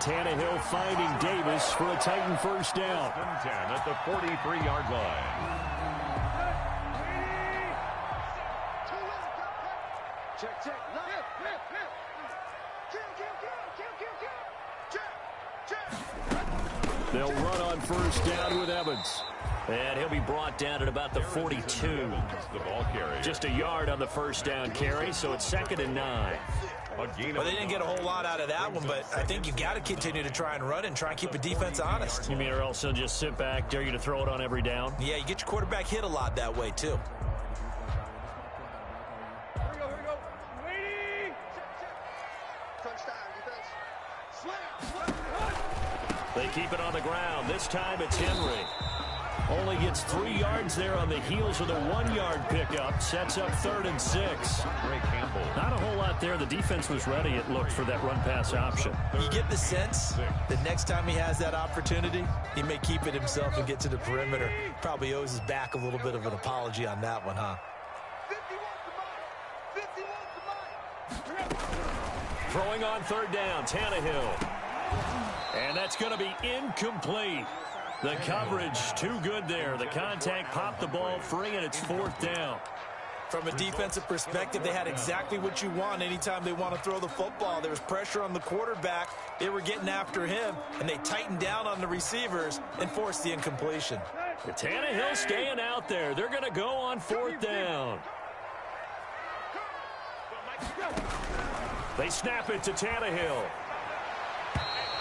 Tannehill finding Davis for a Titan first down. 10 at the 43-yard line. They'll run on first down with Evans. And he'll be brought down at about the 42. The ball carrier. Just a yard on the first down carry, so it's 2nd and 9. Well, they didn't get a whole lot out of that one, but I think you got to continue to try and run and try and keep the defense honest. You mean or else they'll just sit back, dare you to throw it on every down? Yeah, you get your quarterback hit a lot that way, too. Here we go. Waiting. Touchdown, defense. They keep it on the ground. This time it's Henry. Only gets 3 yards there on the heels of the 1-yard pickup. Sets up 3rd and 6. Ray Campbell. Not a whole lot there. The defense was ready, it looked, for that run-pass option. You get the sense that next time he has that opportunity, he may keep it himself and get to the perimeter. Probably owes his back a little bit of an apology on that one, huh? 51 to mine. Throwing on 3rd down, Tannehill. And that's going to be incomplete. The coverage too good there. The contact popped the ball free, and it's 4th down. From a defensive perspective, they had exactly what you want anytime they want to throw the football. There was pressure on the quarterback. They were getting after him, and they tightened down on the receivers and forced the incompletion. Tannehill staying out there. They're going to go on 4th down. They snap it to Tannehill.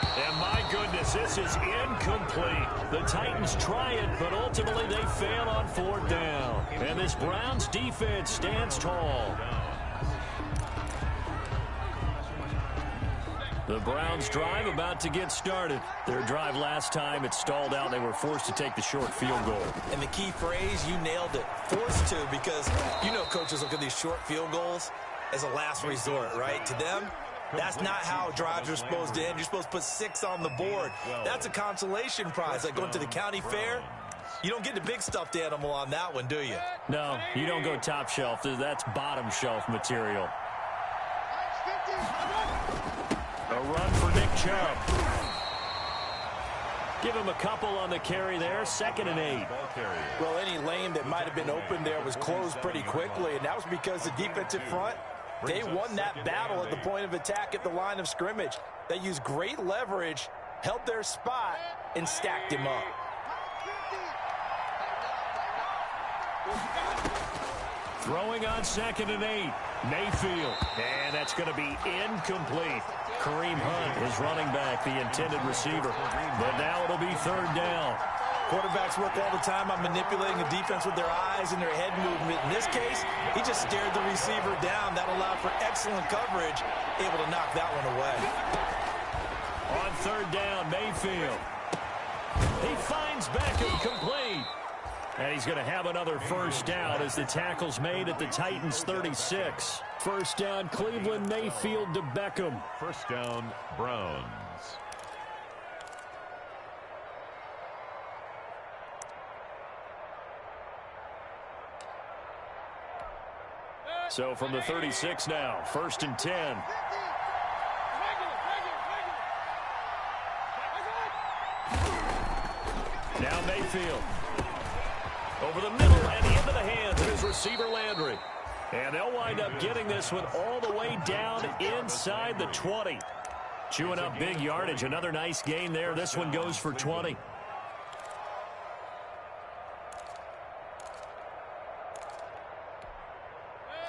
And my goodness, this is incomplete. The Titans try it, but ultimately they fail on 4th down. And this Browns defense stands tall. The Browns drive about to get started. Their drive last time, it stalled out. They were forced to take the short field goal. And the key phrase, you nailed it, forced to, because you know coaches look at these short field goals as a last resort, right? To them, that's not how drives are supposed to end. You're supposed to put 6 on the board. That's a consolation prize. Like going to the county fair, you don't get the big stuffed animal on that one, do you? No, you don't go top shelf. That's bottom shelf material. A run for Nick Chubb. Give him a couple on the carry there. 2nd and 8. Well, any lane that might have been open there was closed pretty quickly, and that was because the defensive front, they won that battle at the point of attack at the line of scrimmage. They used great leverage, held their spot, and stacked him up. Throwing on 2nd and 8. Mayfield. And that's going to be incomplete. Kareem Hunt is running back, the intended receiver. But now it'll be 3rd down. Quarterbacks work all the time on manipulating the defense with their eyes and their head movement. In this case, he just stared the receiver down. That allowed for excellent coverage, able to knock that one away. On 3rd down, Mayfield. He finds Beckham complete. And he's going to have another 1st down as the tackle's made at the Titans' 36. 1st down, Cleveland, Mayfield to Beckham. 1st down, Browns. So from the 36 now, 1st and 10. Now Mayfield. Over the middle and into the hands of his receiver Landry. And they'll wind up getting this one all the way down inside the 20. Chewing up big yardage. Another nice gain there. This one goes for 20.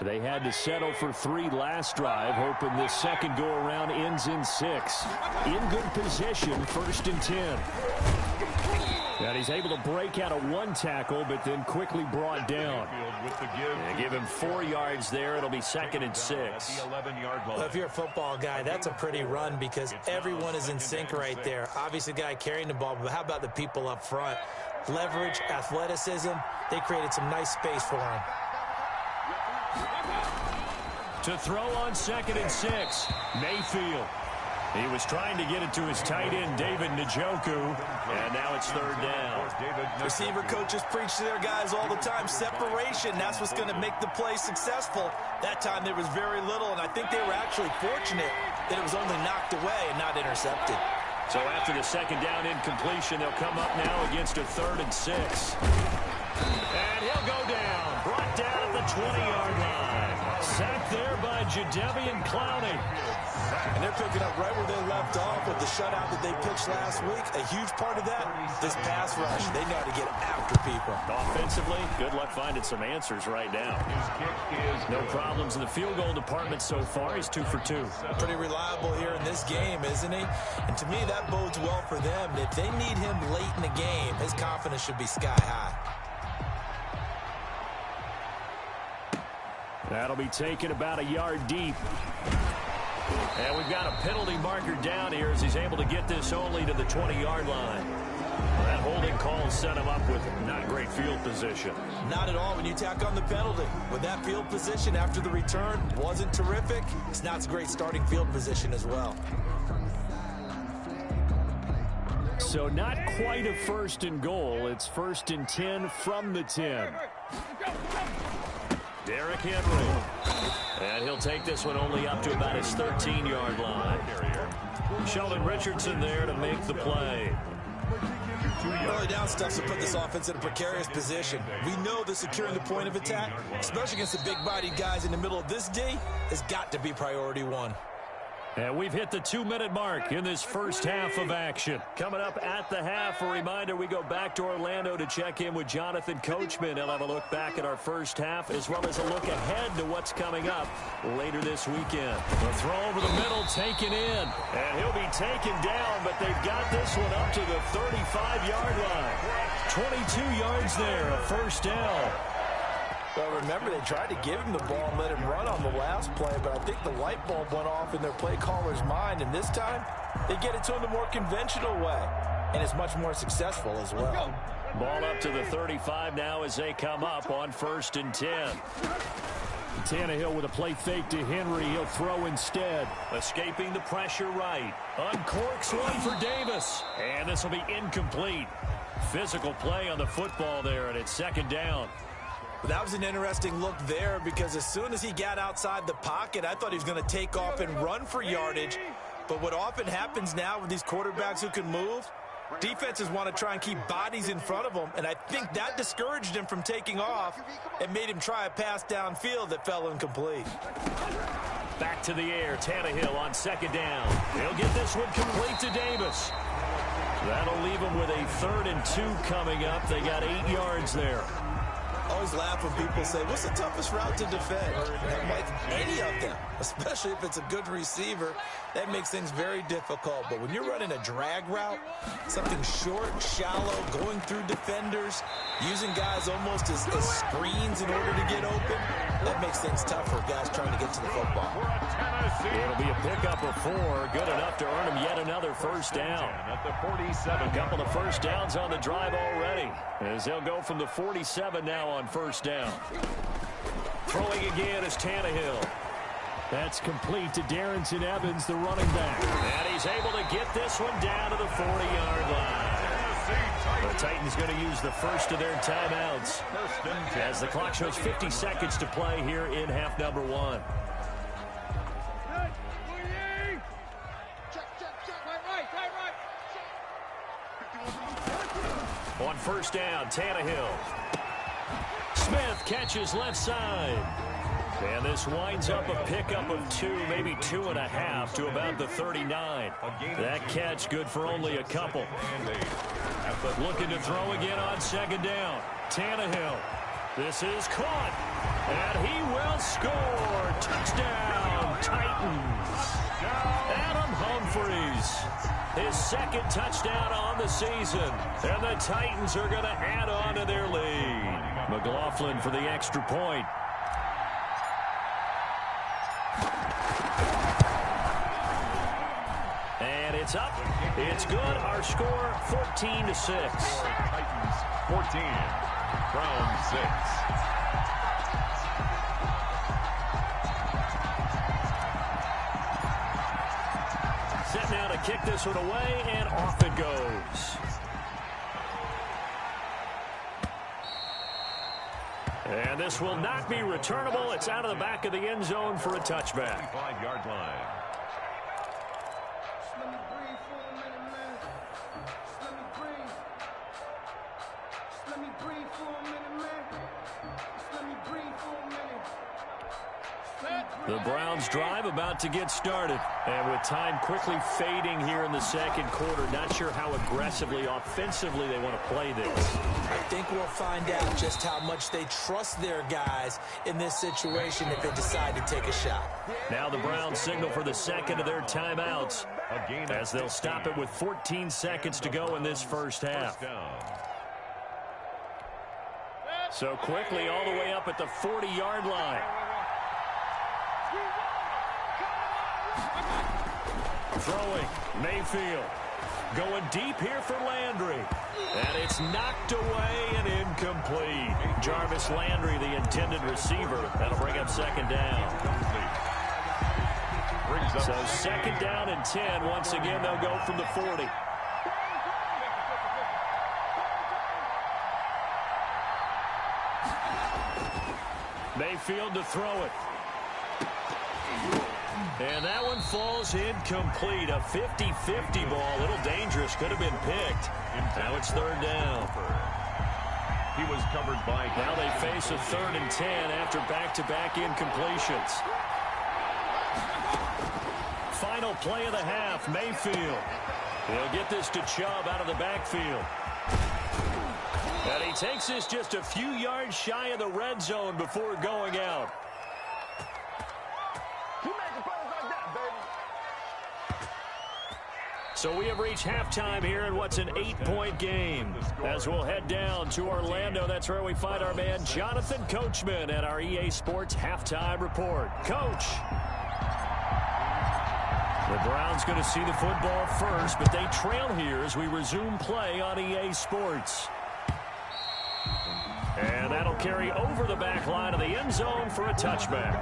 They had to settle for 3 last drive, hoping this second go-around ends in 6. In good position, 1st and 10. And he's able to break out of 1 tackle, but then quickly brought down. And give him 4 yards there. It'll be 2nd and 6. Well, if you're a football guy, that's a pretty run because everyone is in sync right there. Obviously, the guy carrying the ball, but how about the people up front? Leverage, athleticism, they created some nice space for him. To throw on 2nd and 6, Mayfield. He was trying to get it to his tight end, David Njoku, and now it's 3rd down. Receiver coaches preach to their guys all the time. Separation, that's what's going to make the play successful. That time there was very little, and I think they were actually fortunate that it was only knocked away and not intercepted. So after the 2nd down incompletion, they'll come up now against a 3rd and 6. And he'll go down, brought down at the 20-yard line. Sacked there by Jadeveon Clowney. And they're picking up right where they left off with the shutout that they pitched last week. A huge part of that, this pass rush. They know how to get after people. Offensively, good luck finding some answers right now. No problems in the field goal department so far. He's 2 for 2. Pretty reliable here in this game, isn't he? And to me, that bodes well for them. If they need him late in the game, his confidence should be sky high. That'll be taken about a yard deep. And we've got a penalty marker down here as he's able to get this only to the 20-yard line. That holding call set him up with not great field position. Not at all when you tack on the penalty. With that field position after the return wasn't terrific, it's not a great starting field position as well. So not quite a 1st and goal. It's 1st and 10 from the 10. Derrick Henry. And he'll take this one only up to about his 13-yard line. Sheldon Richardson there to make the play. Early down stuff to put this offense in a precarious position. We know that securing the point of attack, especially against the big-bodied guys in the middle of this D, has got to be priority one. And we've hit the 2-minute mark in this first half of action. Coming up at the half, a reminder, we go back to Orlando to check in with Jonathan Coachman. He'll have a look back at our first half as well as a look ahead to what's coming up later this weekend. The throw over the middle, taken in. And he'll be taken down, but they've got this one up to the 35-yard line. 22 yards there, a first down. Well, remember, they tried to give him the ball and let him run on the last play, but I think the light bulb went off in their play caller's mind, and this time they get it to him the more conventional way, and it's much more successful as well. Ball up to the 35 now as they come up on 1st and 10. Tannehill with a play fake to Henry. He'll throw instead. Escaping the pressure right. Uncorks one for Davis. And this will be incomplete. Physical play on the football there, and it's 2nd down. That was an interesting look there because as soon as he got outside the pocket, I thought he was going to take off and run for yardage. But what often happens now with these quarterbacks who can move, defenses want to try and keep bodies in front of them, and I think that discouraged him from taking off and made him try a pass downfield that fell incomplete. Back to the air, Tannehill on 2nd down. He'll get this one complete to Davis. That'll leave him with a 3rd and 2 coming up. They got 8 yards there. I always laugh when people say, what's the toughest route to defend? I'm like, any of them, especially if it's a good receiver. That makes things very difficult. But when you're running a drag route, something short, shallow, going through defenders, using guys almost as screens in order to get open, that makes things tough for guys trying to get to the football. It'll be a pickup of 4, good enough to earn him yet another first down. At the 47. A couple of first downs on the drive already, as they'll go from the 47 now on 1st down. Throwing again is Tannehill. That's complete to Darrington Evans, the running back. And he's able to get this one down to the 40-yard line. The Titans going to use the first of their timeouts as the clock shows 50 seconds to play here in half number 1. On 1st down, Tannehill. Smith catches left side. And this winds up a pickup of 2, maybe 2.5 to about the 39. That catch good for only a couple. Looking to throw again on 2nd down. Tannehill. This is caught. And he will score. Touchdown, Titans. Adam Humphries. His 2nd touchdown on the season. And the Titans are going to add on to their lead. McLaughlin for the extra point. And it's up. It's good. Our score, 14-6. Titans 14, Browns 6. Set now to kick this one away, and off it goes. And this will not be returnable. It's out of the back of the end zone for a touchback. 5-yard line. The Browns drive about to get started. And with time quickly fading here in the 2nd quarter, not sure how aggressively, offensively they want to play this. I think we'll find out just how much they trust their guys in this situation if they decide to take a shot. Now the Browns signal for the 2nd of their timeouts as they'll stop it with 14 seconds to go in this first half. So quickly all the way up at the 40-yard line. Throwing, Mayfield. Going deep here for Landry. And it's knocked away and incomplete. Jarvis Landry, the intended receiver. That'll bring up 2nd down. So 2nd down and 10. Once again, they'll go from the 40. Mayfield to throw it. And that one falls incomplete. A 50-50 ball. A little dangerous. Could have been picked. Now it's third down. He was covered by... Now they face a 3rd and 10 after back-to-back incompletions. Final play of the half, Mayfield. He'll get this to Chubb out of the backfield. And he takes this just a few yards shy of the red zone before going out. So we have reached halftime here in what's an 8-point game. As we'll head down to Orlando, that's where we find our man Jonathan Coachman at our EA Sports Halftime Report. Coach. The Browns going to see the football first, but they trail here as we resume play on EA Sports. And that'll carry over the back line of the end zone for a touchback.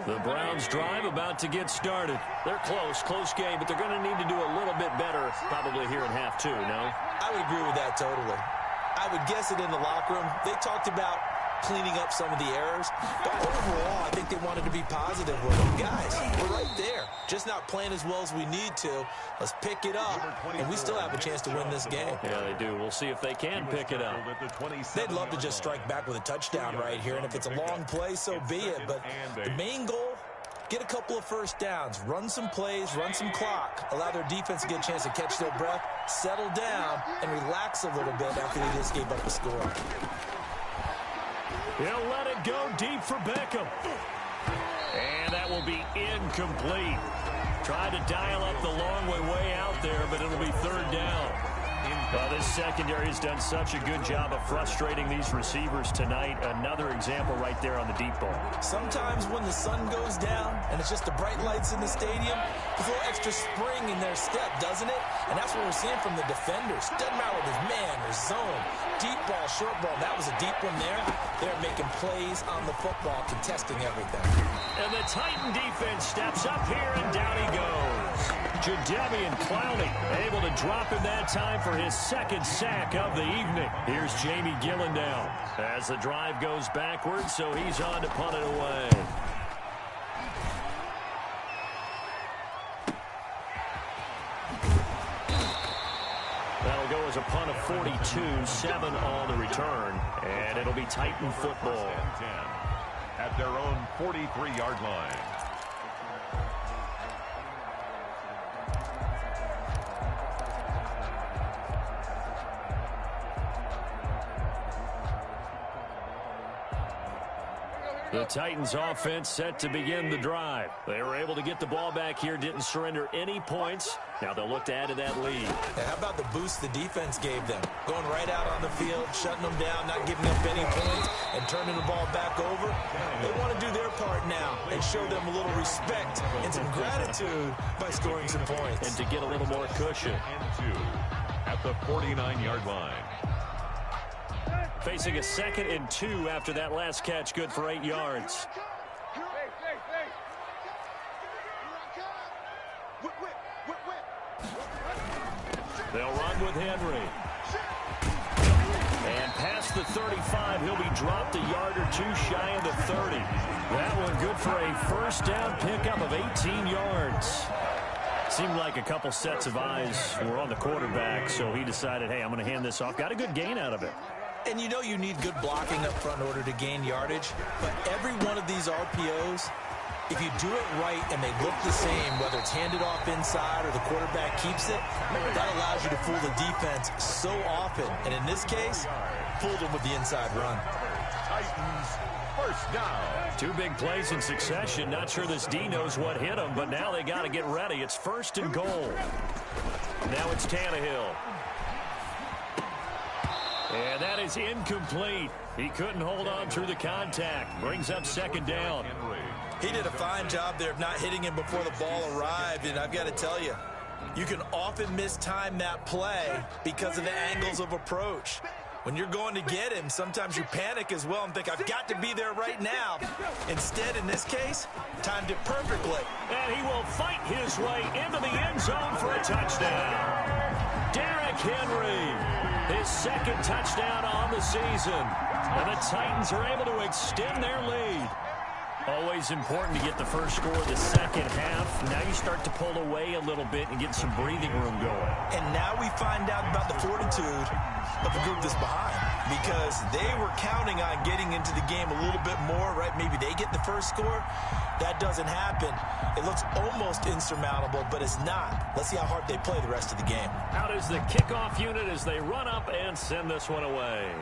The Browns drive about to get started. They're close game, but they're going to need to do a little bit better probably here in half two, no? I would agree with that totally. I would guess it in the locker room. They talked about cleaning up some of the errors, but overall, I think they wanted to be positive with them. Guys, we're right there. Just not playing as well as we need to. Let's pick it up, and we still have a chance to win this game. Yeah, they do. We'll see if they can pick it up. They'd love to just strike back with a touchdown right here, and if it's a long play, so be it. But the main goal, get a couple of first downs, run some plays, run some clock, allow their defense to get a chance to catch their breath, settle down, and relax a little bit after they just gave up a score. He'll let it go deep for Beckham. And that will be incomplete. Tried to dial up the long way out there, but it'll be third down. Well, this secondary has done such a good job of frustrating these receivers tonight. Another example right there on the deep ball. Sometimes when the sun goes down and it's just the bright lights in the stadium, there's a little extra spring in their step, doesn't it? And that's what we're seeing from the defenders. Doesn't matter whether it's man or zone. Deep ball, short ball. That was a deep one there. They're making plays on the football, contesting everything. And the Titan defense steps up here, and down he goes. Jadeveon Clowney able to drop him that time for his second sack of the evening. Here's Jamie Gillendown as the drive goes backwards, so he's on to punt it away. That'll go as a punt of 42, 7 on the return, and it'll be Titan football. At their own 43-yard line. The Titans offense set to begin the drive. They were able to get the ball back here, didn't surrender any points. Now they'll look to add to that lead. Yeah, how about the boost the defense gave them? Going right out on the field, shutting them down, not giving up any points, and turning the ball back over. They want to do their part now and show them a little respect and some gratitude by scoring some points. And to get a little more cushion. At the 49-yard line. Facing a 2nd and 2 after that last catch, good for 8 yards. They'll run with Henry. And past the 35, he'll be dropped a yard or two shy of the 30. That one good for a first down pickup of 18 yards. Seemed like a couple sets of eyes were on the quarterback, so he decided, hey, I'm going to hand this off. Got a good gain out of it. And you know you need good blocking up front in order to gain yardage, but every one of these RPOs, if you do it right and they look the same, whether it's handed off inside or the quarterback keeps it, that allows you to fool the defense so often. And in this case, fooled them with the inside run. Titans first down. 2 big plays in succession. Not sure this D knows what hit him, but now they got to get ready. It's 1st and goal. Now it's Tannehill. And that is incomplete. He couldn't hold on through the contact. Brings up 2nd down. He did a fine job there of not hitting him before the ball arrived, and I've got to tell you, you can often mistime that play because of the angles of approach. When you're going to get him, sometimes you panic as well and think, I've got to be there right now. Instead, in this case, timed it perfectly. And he will fight his way into the end zone for a touchdown. Derrick Henry, his second touchdown on the season. And the Titans are able to extend their lead. Always important to get the first score of the second half. Now you start to pull away a little bit and get some breathing room going. And now we find out about the fortitude of the group that's behind, because they were counting on getting into the game a little bit more, right? Maybe they get the first score. That doesn't happen. It looks almost insurmountable, but it's not. Let's see how hard they play the rest of the game. Out is the kickoff unit as they run up and send this one away.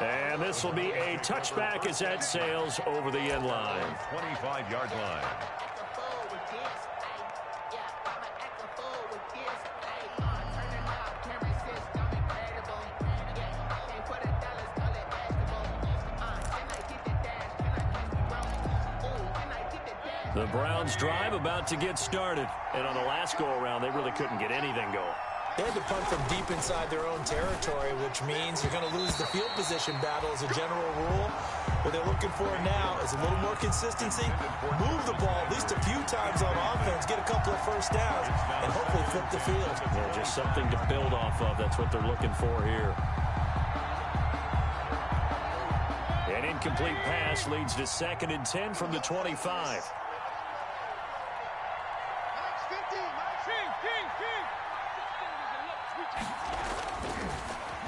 And this will be a touchback as that sails over the end line. 25-yard line. The Browns drive about to get started. And on the last go-around, they really couldn't get anything going. They had to punt from deep inside their own territory, which means you're going to lose the field position battle as a general rule. What they're looking for now is a little more consistency, move the ball at least a few times on offense, get a couple of first downs, and hopefully flip the field. Well, just something to build off of. That's what they're looking for here. An incomplete pass leads to 2nd and 10 from the 25.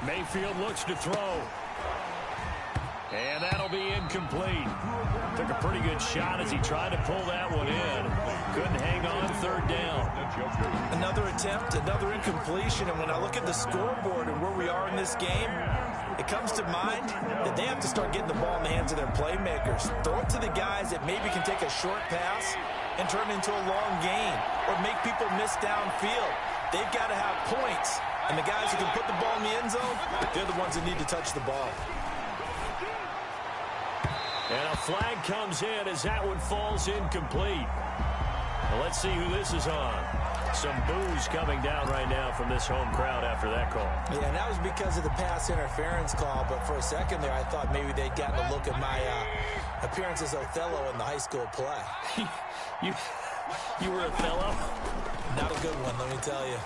Mayfield looks to throw. And that'll be incomplete. Took a pretty good shot as he tried to pull that one in. Couldn't hang on 3rd down. Another attempt, another incompletion. And when I look at the scoreboard and where we are in this game, it comes to mind that they have to start getting the ball in the hands of their playmakers. Throw it to the guys that maybe can take a short pass and turn it into a long gain or make people miss downfield. They've got to have points. And the guys who can put the ball in the end zone, they're the ones that need to touch the ball. And a flag comes in as that one falls incomplete. Well, let's see who this is on. Some boos coming down right now from this home crowd after that call. Yeah, and that was because of the pass interference call. But for a second there, I thought maybe they'd gotten a look at my appearance as Othello in the high school play. You were Othello? Not a good one, let me tell you.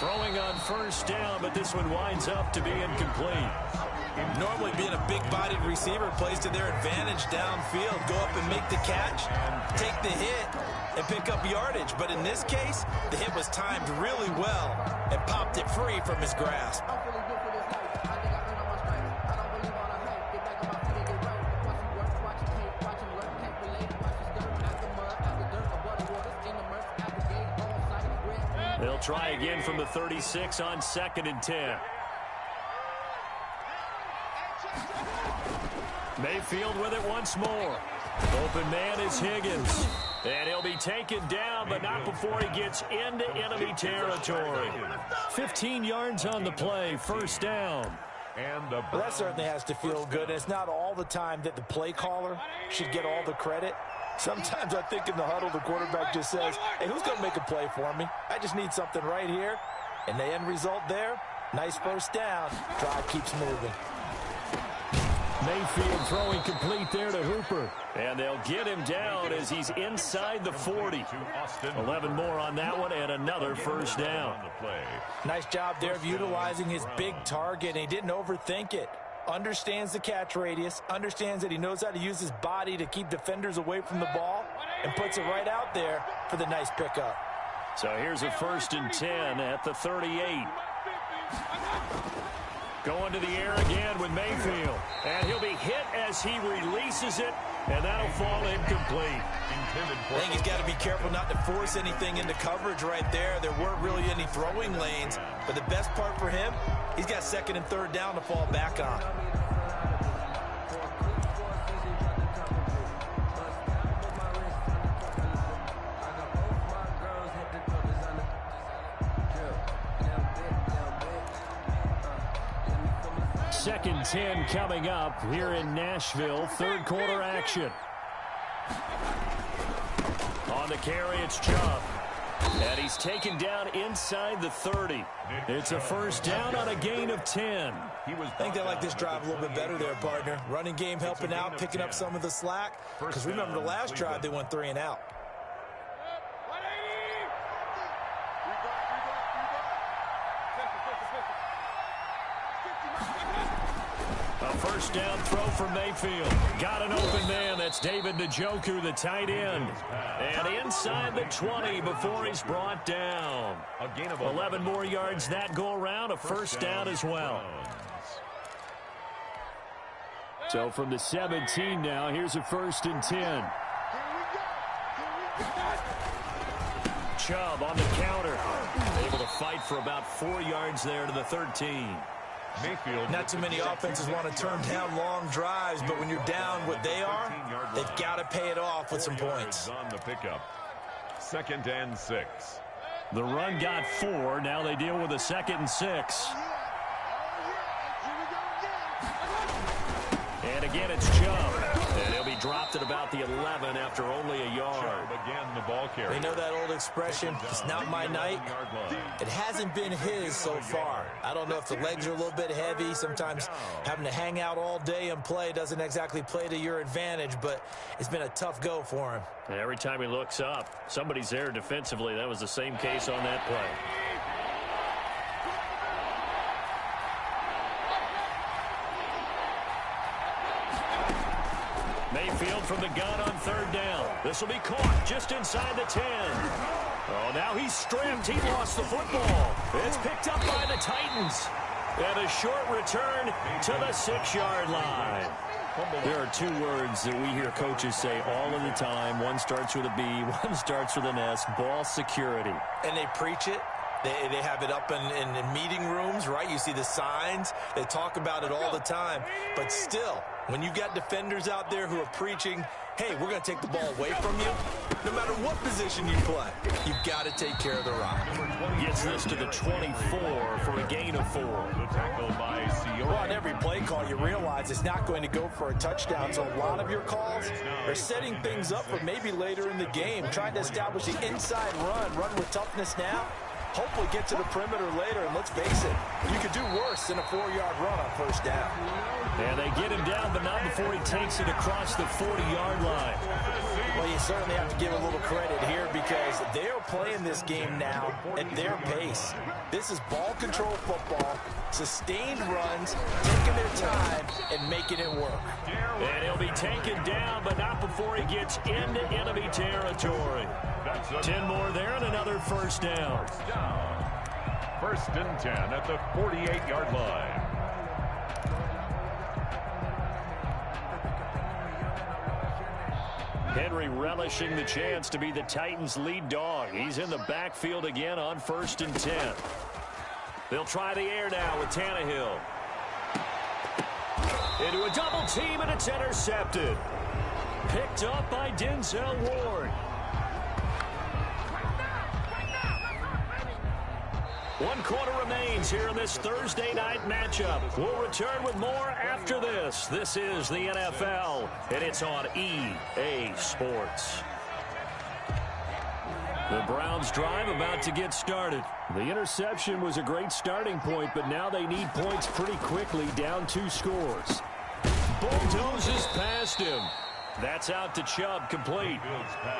Throwing on 1st down, but this one winds up to be incomplete. Normally being a big-bodied receiver plays to their advantage downfield. Go up and make the catch, take the hit, and pick up yardage. But in this case, the hit was timed really well and popped it free from his grasp. They'll try again from the 36 on 2nd and 10. Mayfield with it once more. Open man is Higgins. And he'll be taken down, but not before he gets into enemy territory. 15 yards on the play, 1st down. Well, that certainly has to feel good. It's not all the time that the play caller should get all the credit. Sometimes I think in the huddle, the quarterback just says, hey, who's going to make a play for me? I just need something right here. And the end result there, nice 1st down. Drive keeps moving. Mayfield throwing complete there to Hooper. And they'll get him down as he's inside the 40. 11 more on that one and another 1st down. Nice job there of utilizing his big target, and he didn't overthink it. Understands the catch radius, understands that he knows how to use his body to keep defenders away from the ball, and puts it right out there for the nice pickup. So here's a 1st and 10 at the 38. Going to the air again with Mayfield. And he'll be hit as he releases it, and that'll fall incomplete. I think he's got to be careful not to force anything into coverage right there. There weren't really any throwing lanes, but the best part for him, he's got 2nd and 3rd down to fall back on. Second 10 coming up here in Nashville. 3rd quarter action. On the carry, it's Chubb. And he's taken down inside the 30. It's a first down on a gain of 10. I think they like this drive a little bit better there, partner. Running game helping out, picking up some of the slack. Because remember the last drive, they went 3 and out. A first down throw for Mayfield. Got an open man. That's David Njoku, the tight end. And inside the 20 before he's brought down. 11 more yards that go around. A first down as well. So from the 17 now, here's a 1st and 10. Chubb on the counter. Able to fight for about 4 yards there to the 13. Mayfield. Not too many offenses want to turn down long drives, but when you're down what they are, they've got to pay it off with some points. On the pickup. 2nd and 6. The run got 4. Now they deal with a 2nd and 6. And again, it's Chubb. And he'll be dropped at about the 11 after only a yard. Chubb again, the ball carrier. They know that old expression, it's not my night. It hasn't been his so far. I don't know if the legs are a little bit heavy. Sometimes having to hang out all day and play doesn't exactly play to your advantage, but it's been a tough go for him. And every time he looks up, somebody's there defensively. That was the same case on that play. Mayfield from the gun on 3rd down. This will be caught just inside the 10. Oh, now he's stripped. He lost the football. It's picked up by the Titans. And a short return to the 6-yard line. There are 2 words that we hear coaches say all of the time. One starts with a B, one starts with an S. Ball security. And they preach it. They have it up in meeting rooms, right? You see the signs. They talk about it all the time. But still, when you've got defenders out there who are preaching, hey, we're going to take the ball away from you, no matter what position you play, you've got to take care of the rock. Gets this to the 24 for a gain of 4. The tackle by Kshoe. Well, on every play call, you realize it's not going to go for a touchdown. So a lot of your calls are setting things up for maybe later in the game, trying to establish the inside run with toughness now. Hopefully get to the perimeter later, and let's face it, you could do worse than a 4-yard run on 1st down. And they get him down, but not before he takes it across the 40-yard line. Well, you certainly have to give a little credit here because they are playing this game now at their pace. This is ball control football, sustained runs, taking their time, and making it work. And he'll be taken down, but not before he gets into enemy territory. 10 more there and another 1st down. 1st and 10 at the 48-yard line. Henry relishing the chance to be the Titans' lead dog. He's in the backfield again on 1st and 10. They'll try the air now with Tannehill. Into a double team, and it's intercepted. Picked up by Denzel Ward. 1 quarter remains here in this Thursday night matchup. We'll return with more after this. This is the NFL, and it's on EA Sports. The Browns drive about to get started. The interception was a great starting point, but now they need points pretty quickly, down 2 scores. Bulldozes past him. That's out to Chubb, complete.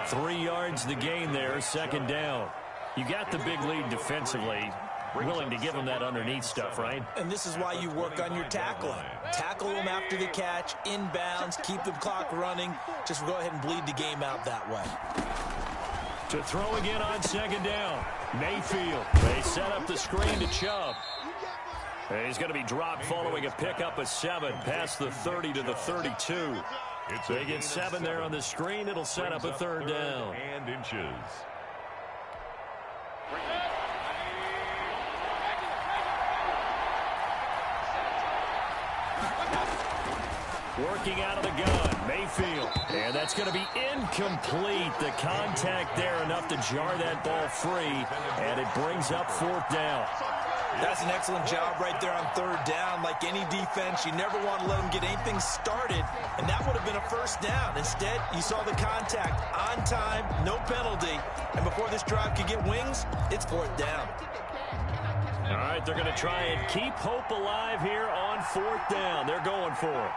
3 yards the gain there, 2nd down. You got the big lead defensively. Willing to give them that underneath stuff, right? And this is why you work on your tackling. Tackle them after the catch, inbounds, keep the clock running. Just go ahead and bleed the game out that way. To throw again on 2nd down. Mayfield. They set up the screen to Chubb. And he's going to be dropped following a pickup of 7 past the 30 to the 32. They get 7 there on the screen. It'll set up a 3rd down. And inches. Working out of the gun, Mayfield. And that's going to be incomplete. The contact there enough to jar that ball free. And it brings up 4th down. That's an excellent job right there on third down. Like any defense, you never want to let them get anything started, and that would have been a first down. Instead, you saw the contact on time, no penalty, and before this drive could get wings, it's fourth down. All right, they're going to try and keep hope alive here on fourth down. They're going for it.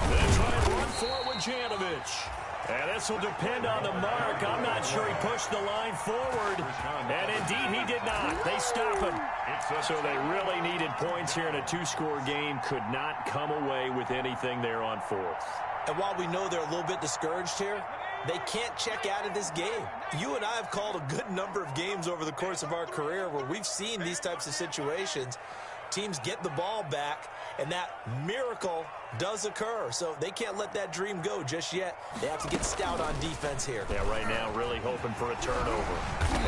They're trying to run for it with Janovich. And this will depend on the mark. I'm not sure he pushed the line forward. And indeed, he did not. They stop him. So they really needed points here in a two-score game. Could not come away with anything there on fourth. And while we know they're a little bit discouraged here, they can't check out of this game. You and I have called a good number of games over the course of our career where we've seen these types of situations. Teams get the ball back, and that miracle does occur. So they can't let that dream go just yet. They have to get stout on defense here. Yeah, right now really hoping for a turnover.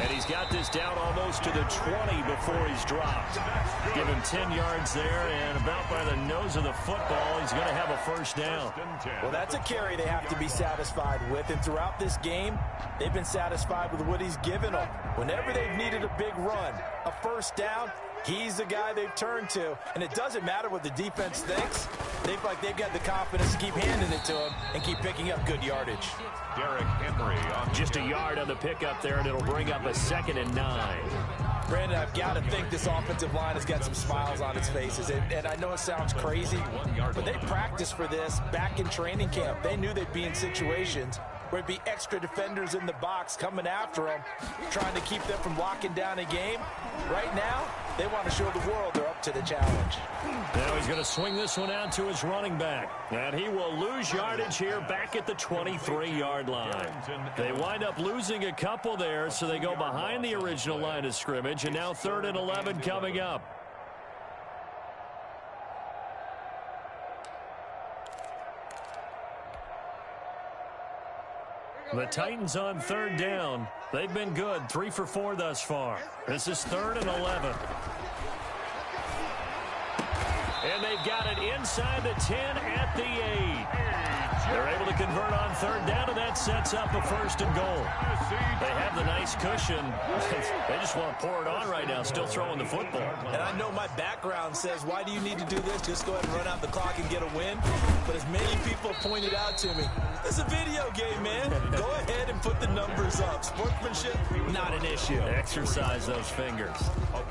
And he's got this down almost to the 20 before he's dropped. Give him 10 yards there, and about by the nose of the football, he's going to have a first down. Well, that's a carry they have to be satisfied with. And throughout this game, they've been satisfied with what he's given them. Whenever they've needed a big run, a first down, he's the guy they've turned to. And it doesn't matter what the defense thinks. They feel like they've got the confidence to keep handing it to him and keep picking up good yardage. Derrick Henry on just a yard on the pickup there, and it'll bring up a 2nd and 9. Brandon, I've got to think this offensive line has got some smiles on its faces. And I know it sounds crazy, but they practiced for this back in training camp. They knew they'd be in situations where it'd be extra defenders in the box coming after them, trying to keep them from locking down a game. Right now, they want to show the world they're up to the challenge. Now he's going to swing this one out to his running back. And he will lose yardage here back at the 23-yard line. They wind up losing a couple there, so they go behind the original line of scrimmage. And now 3rd and 11 coming up. The Titans on 3rd down. They've been good, 3 for 4 thus far. This is 3rd and 11. And they've got it inside the 10 at the 8. They're able to convert on 3rd down, and that sets up a 1st and goal. They have the nice cushion. They just want to pour it on right now, still throwing the football. And I know my background says, why do you need to do this? Just go ahead and run out the clock and get a win. But as many people have pointed out to me, it's a video game, man. Go ahead and put the numbers up. Sportsmanship, not an issue. Exercise those fingers.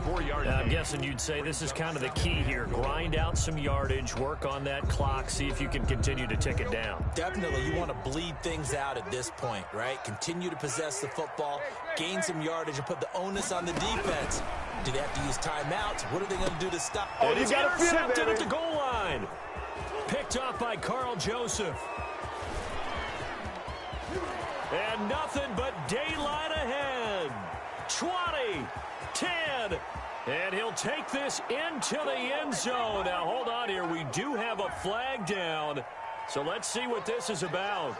I'm guessing you'd say this is kind of the key here. Grind out some yardage, work on that clock, see if you can continue to tick it down. Definitely, you want to bleed things out at this point, right? Continue to possess the football, gain some yardage, and put the onus on the defense. Do they have to use timeouts? What are they going to do to stop? Oh, he's intercepted at the goal line. Picked off by Carl Joseph. And nothing but daylight ahead. 20, 10, and he'll take this into the end zone. Now, hold on here. We do have a flag down, so let's see what this is about.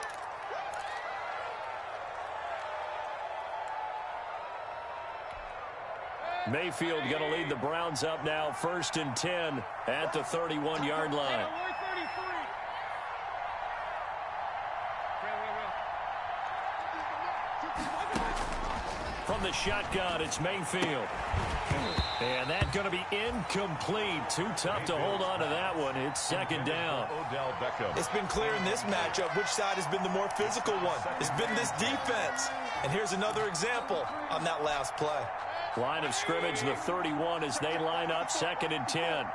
Mayfield going to lead the Browns up now, 1st and 10 at the 31-yard line. From the shotgun, it's Mayfield. And that's going to be incomplete. Too tough to hold on to that one. It's 2nd down. It's been clear in this matchup which side has been the more physical one. It's been this defense. And here's another example on that last play. Line of scrimmage, the 31 as they line up, 2nd and 10.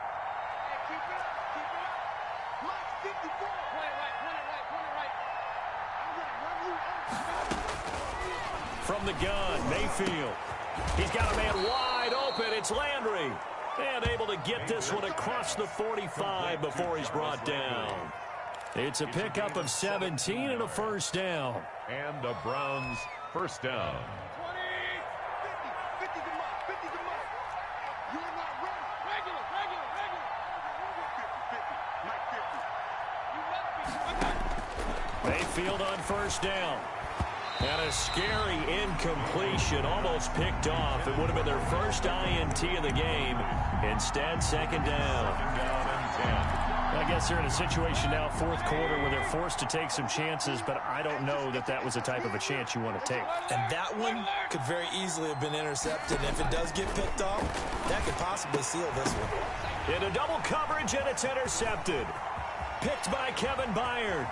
From the gun, Mayfield. He's got a man wide open. It's Landry. And able to get this one across the 45 before he's brought down. It's a pickup of 17 and a 1st down. And the Browns' 1st down. Mayfield on 1st down. And a scary incompletion, almost picked off. It would have been their first INT of the game. Instead, 2nd down. 2nd down and 10. I guess they're in a situation now, fourth quarter, where they're forced to take some chances, but I don't know that that was the type of a chance you want to take. And that one could very easily have been intercepted. If it does get picked off, that could possibly seal this one. Into double coverage, and it's intercepted. Picked by Kevin Byard.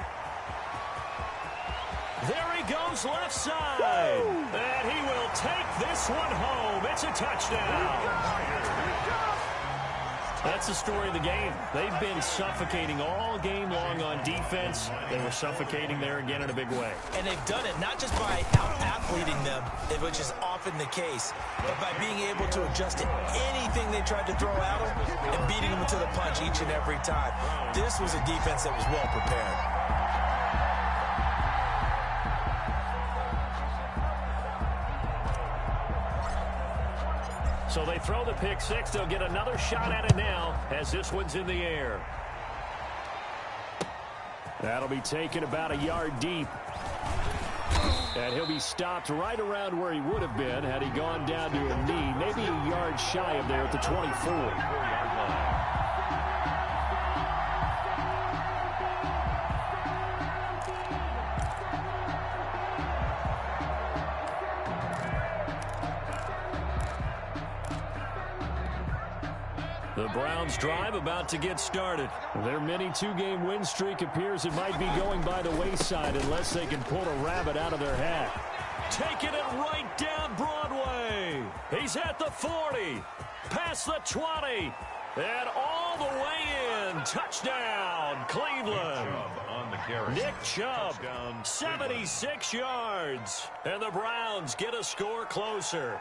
There he goes left side. Woo! And he will take this one home. It's a touchdown. That's the story of the game. They've been suffocating all game long on defense. They were suffocating there again in a big way. And they've done it not just by out-athleting them, which is often the case, but by being able to adjust to anything they tried to throw at them and beating them to the punch each and every time. This was a defense that was well prepared. So they throw the pick six. They'll get another shot at it now as this one's in the air. That'll be taken about a yard deep. And he'll be stopped right around where he would have been had he gone down to a knee, maybe a yard shy of there at the 24. The Browns drive about to get started. Their mini two-game win streak appears it might be going by the wayside unless they can pull a rabbit out of their hat. Taking it right down Broadway. He's at the 40, past the 20, and all the way in. Touchdown, Cleveland. Nick Chubb, 76 yards. And the Browns get a score closer.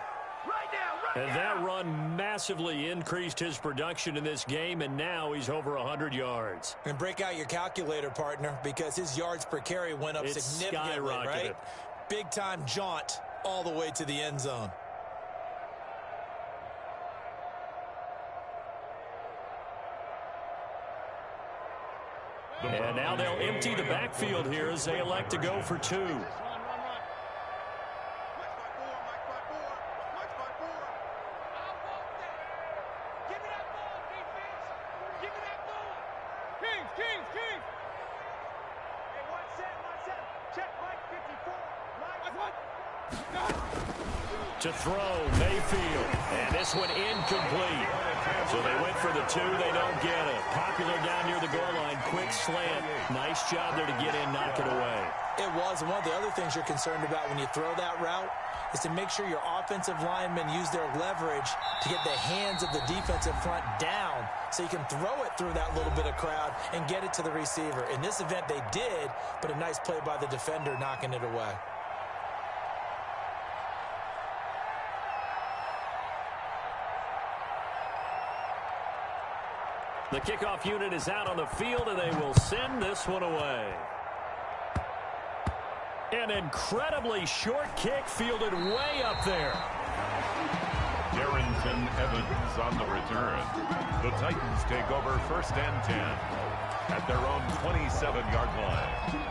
And that run massively increased his production in this game, and now he's over 100 yards. And break out your calculator, partner, because his yards per carry went up significantly, right? Big-time jaunt all the way to the end zone. And now they'll empty the backfield here as they elect to go for two. To throw, Mayfield, and this one incomplete. So they went for the two, they don't get it. Popular down near the goal line, quick slant. Nice job there to get in, knock it away. It was, and one of the other things you're concerned about when you throw that route is to make sure your offensive linemen use their leverage to get the hands of the defensive front down so you can throw it through that little bit of crowd and get it to the receiver. In this event, they did, but a nice play by the defender knocking it away. The kickoff unit is out on the field, and they will send this one away. An incredibly short kick fielded way up there. Darrington Evans on the return. The Titans take over 1st and 10 at their own 27-yard line.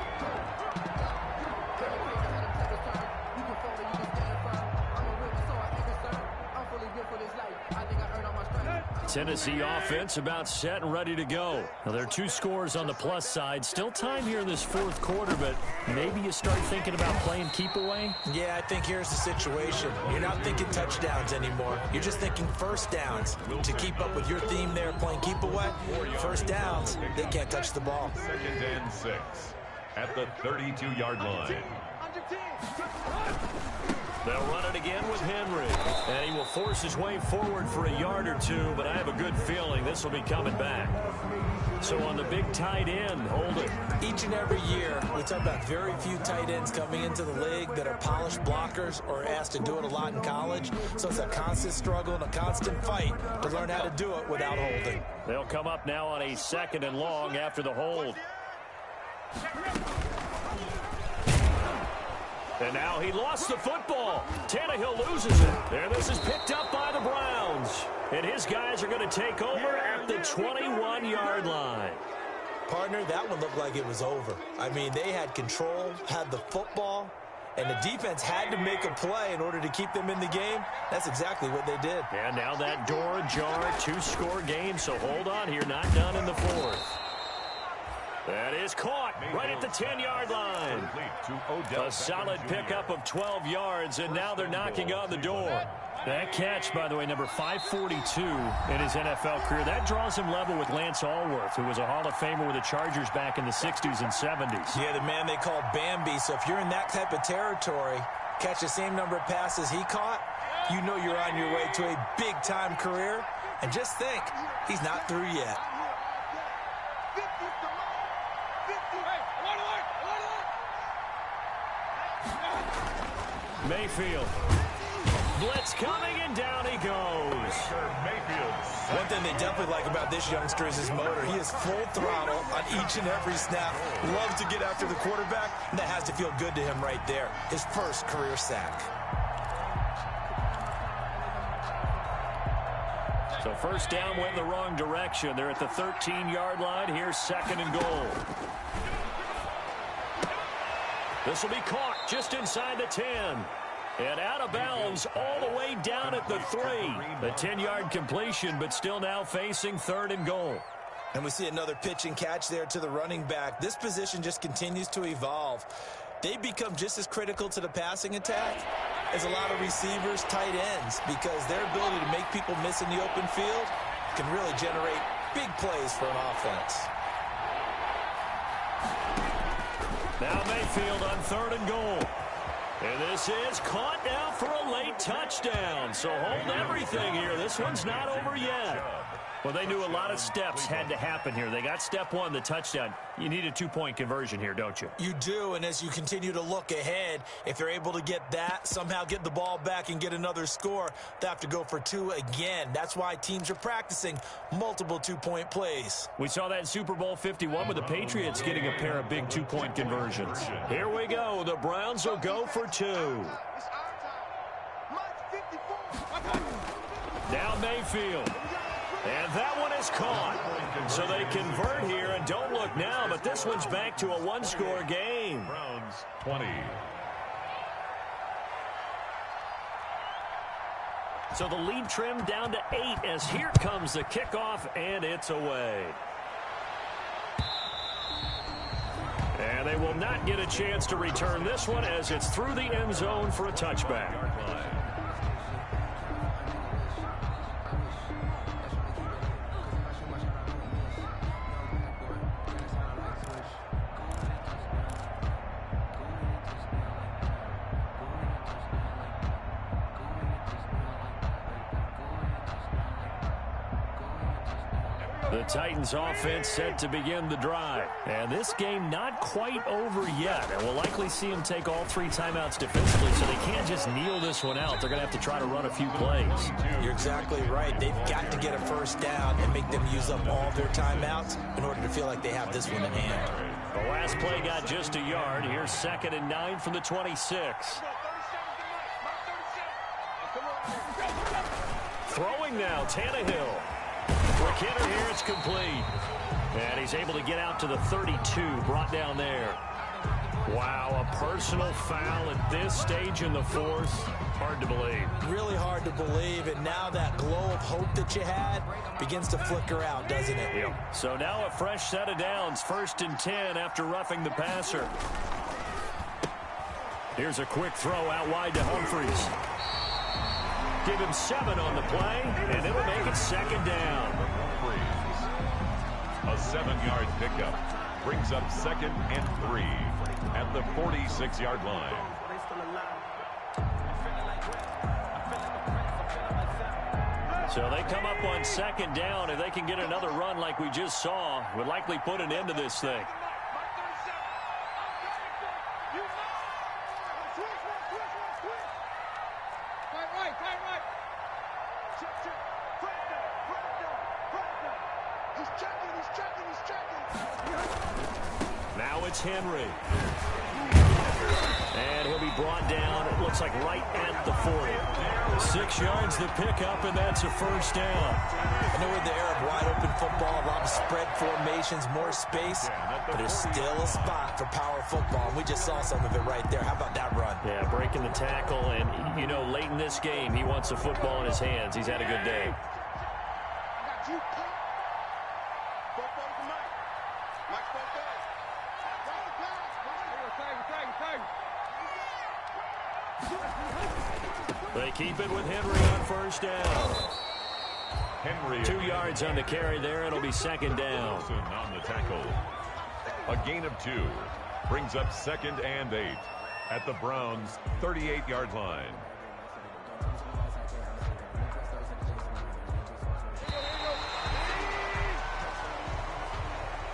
Tennessee offense about set and ready to go. Now, there are two scores on the plus side. Still time here in this fourth quarter, but maybe you start thinking about playing keep away? Yeah, I think here's the situation. You're not thinking touchdowns anymore. You're just thinking first downs. To keep up with your theme there, playing keep away, first downs, they can't touch the ball. 2nd and 6 at the 32-yard line. They'll run it again with Henry. And he will force his way forward for a yard or two, but I have a good feeling this will be coming back. So on the big tight end, hold it. Each and every year, we talk about very few tight ends coming into the league that are polished blockers or asked to do it a lot in college. So it's a constant struggle and a constant fight to learn how to do it without holding. They'll come up now on a 2nd and long after the hold. And now he lost the football. Tannehill loses it. And this is picked up by the Browns. And his guys are going to take over at the 21-yard line. Partner, that one looked like it was over. I mean, they had control, had the football, and the defense had to make a play in order to keep them in the game. That's exactly what they did. And now that door ajar, 2-score game, so hold on here, not done in the fourth. That is caught right at the 10-yard line. A solid pickup of 12 yards, and now they're knocking on the door. That catch, by the way, number 542 in his NFL career, that draws him level with Lance Allworth, who was a Hall of Famer with the Chargers back in the 60s and 70s. Yeah, the man they called Bambi. So if you're in that type of territory, catch the same number of passes he caught, you know you're on your way to a big-time career. And just think, he's not through yet. Mayfield. Blitz coming, and down he goes. One thing they definitely like about this youngster is his motor. He is full throttle on each and every snap. Loves to get after the quarterback, and that has to feel good to him right there. His first career sack. So first down went in the wrong direction. They're at the 13-yard line. Here's 2nd and goal. This will be caught just inside the 10. And out of bounds all the way down at the 3. A 10-yard completion, but still now facing 3rd and goal. And we see another pitch and catch there to the running back. This position just continues to evolve. They become just as critical to the passing attack as a lot of receivers, tight ends, because their ability to make people miss in the open field can really generate big plays for an offense. Now Mayfield on 3rd and goal. And this is caught now for a late touchdown. So hold everything here. This one's not over yet. Well, they knew a lot of steps had to happen here. They got step 1, the touchdown. You need a 2-point conversion here, don't you? You do, and as you continue to look ahead, if they're able to get that, somehow get the ball back and get another score, they have to go for 2 again. That's why teams are practicing multiple 2-point plays. We saw that in Super Bowl 51 with the Patriots getting a pair of big 2-point conversions. Here we go. The Browns will go for 2. Now Mayfield. And that one is caught. So they convert here, and don't look now, but this one's back to a 1-score game. Browns 20. So the lead trimmed down to 8 as here comes the kickoff, and it's away. And they will not get a chance to return this one as it's through the end zone for a touchback. The Titans offense set to begin the drive. And this game not quite over yet. And we'll likely see them take all 3 timeouts defensively, so they can't just kneel this one out. They're going to have to try to run a few plays. You're exactly right. They've got to get a first down and make them use up all their timeouts in order to feel like they have this one in hand. The last play got just a yard. Here's 2nd and 9 from the 26. Throwing now, Tannehill. For Kenner here, it's complete. And he's able to get out to the 32, brought down there. Wow, a personal foul at this stage in the 4th. Hard to believe. Really hard to believe, and now that glow of hope that you had begins to flicker out, doesn't it? Yep. So now a fresh set of downs, 1st and 10 after roughing the passer. Here's a quick throw out wide to Humphries. Give him 7 on the play, and it'll make it 2nd down. A 7-yard pickup brings up 2nd and 3 at the 46-yard line. So they come up on 2nd down. If they can get another run like we just saw, would likely put an end to this thing. Now it's Henry. And he'll be brought down, it looks like right at the 40. 6 yards the pickup, and that's a first down. I know we're in the era of wide-open football, a lot of spread formations, more space, but there's still a spot for power football, and we just saw some of it right there. How about that run? Yeah, breaking the tackle, and, you know, late in this game, he wants the football in his hands. He's had a good day. They keep it with Henry on first down. Henry 2 yards on the carry there. It'll be second down. On the tackle. A gain of 2 brings up 2nd and 8 at the Browns' 38-yard line.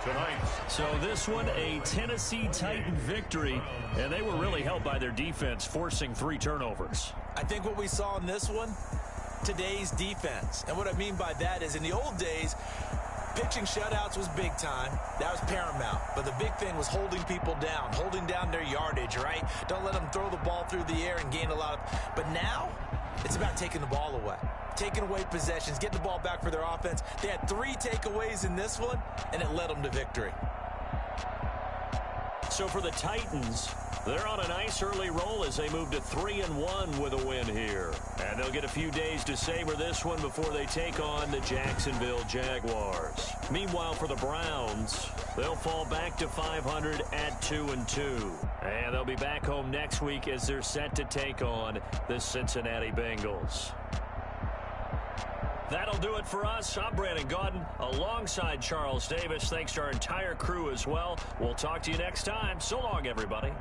Tonight. So this one, a Tennessee Titan victory, and they were really helped by their defense, forcing 3 turnovers. I think what we saw in this one, today's defense. And what I mean by that is in the old days, pitching shutouts was big time. That was paramount. But the big thing was holding people down, holding down their yardage, right? Don't let them throw the ball through the air and gain a lot of... But now, it's about taking the ball away. Taking away possessions, getting the ball back for their offense. They had 3 takeaways in this one, and it led them to victory. So for the Titans, they're on a nice early roll as they move to 3-1 with a win here. And they'll get a few days to savor this one before they take on the Jacksonville Jaguars. Meanwhile, for the Browns, they'll fall back to 500 at 2-2. And they'll be back home next week as they're set to take on the Cincinnati Bengals. That'll do it for us. I'm Brandon Gaudin alongside Charles Davis. Thanks to our entire crew as well. We'll talk to you next time. So long, everybody.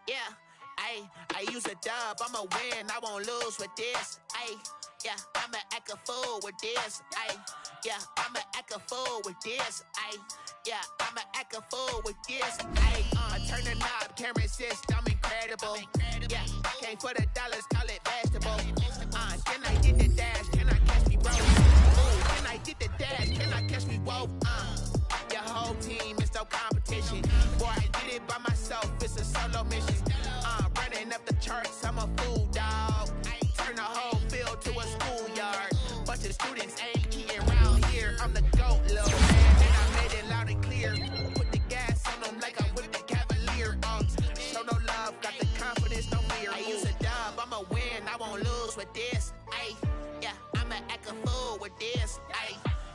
Yeah, I use a dub, I'ma win, I won't lose with this. Yeah, I'ma act a fool with this. Yeah, I'ma act a fool with this. Yeah, I'ma act a fool with this. I turn the knob, can't resist, I'm incredible. Yeah, came for the dollars, call it vegetable. Can I get the dash? Can I catch me, bro? Can I get the dash? Can I catch me, whoa? Your whole team is no competition. Boy, I did it by myself, it's a solo mission. Running up the charts, I'm a fool, dog. Turn the whole field to a schoolyard. Bunch of students ain't eating around here. I'm the GOAT, little man, and I made it loud and clear. Put the gas on them like I whipped the Cavalier. Show no love, got the confidence, no fear. I use a dub, I'ma win, I won't lose with this. Yeah, I'ma act a fool with this.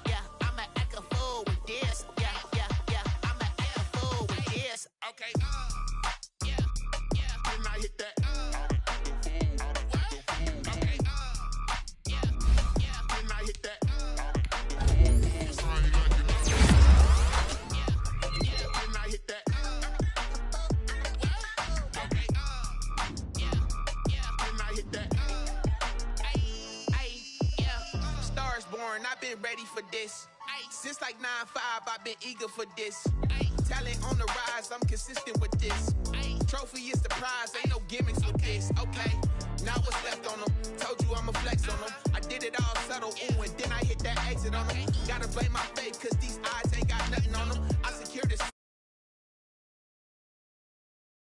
Yeah, I'ma act a fool with this. Yeah, I'ma act a fool with this. Okay. Can I hit that? Okay. Can I hit that? Can I hit that? Okay. Can I hit that? Yeah. Stars born, I've been ready for this. Since like 9-5, I've been eager for this. Talent on the rise, I'm consistent with this. Trophy is the prize, ain't no gimmicks with this.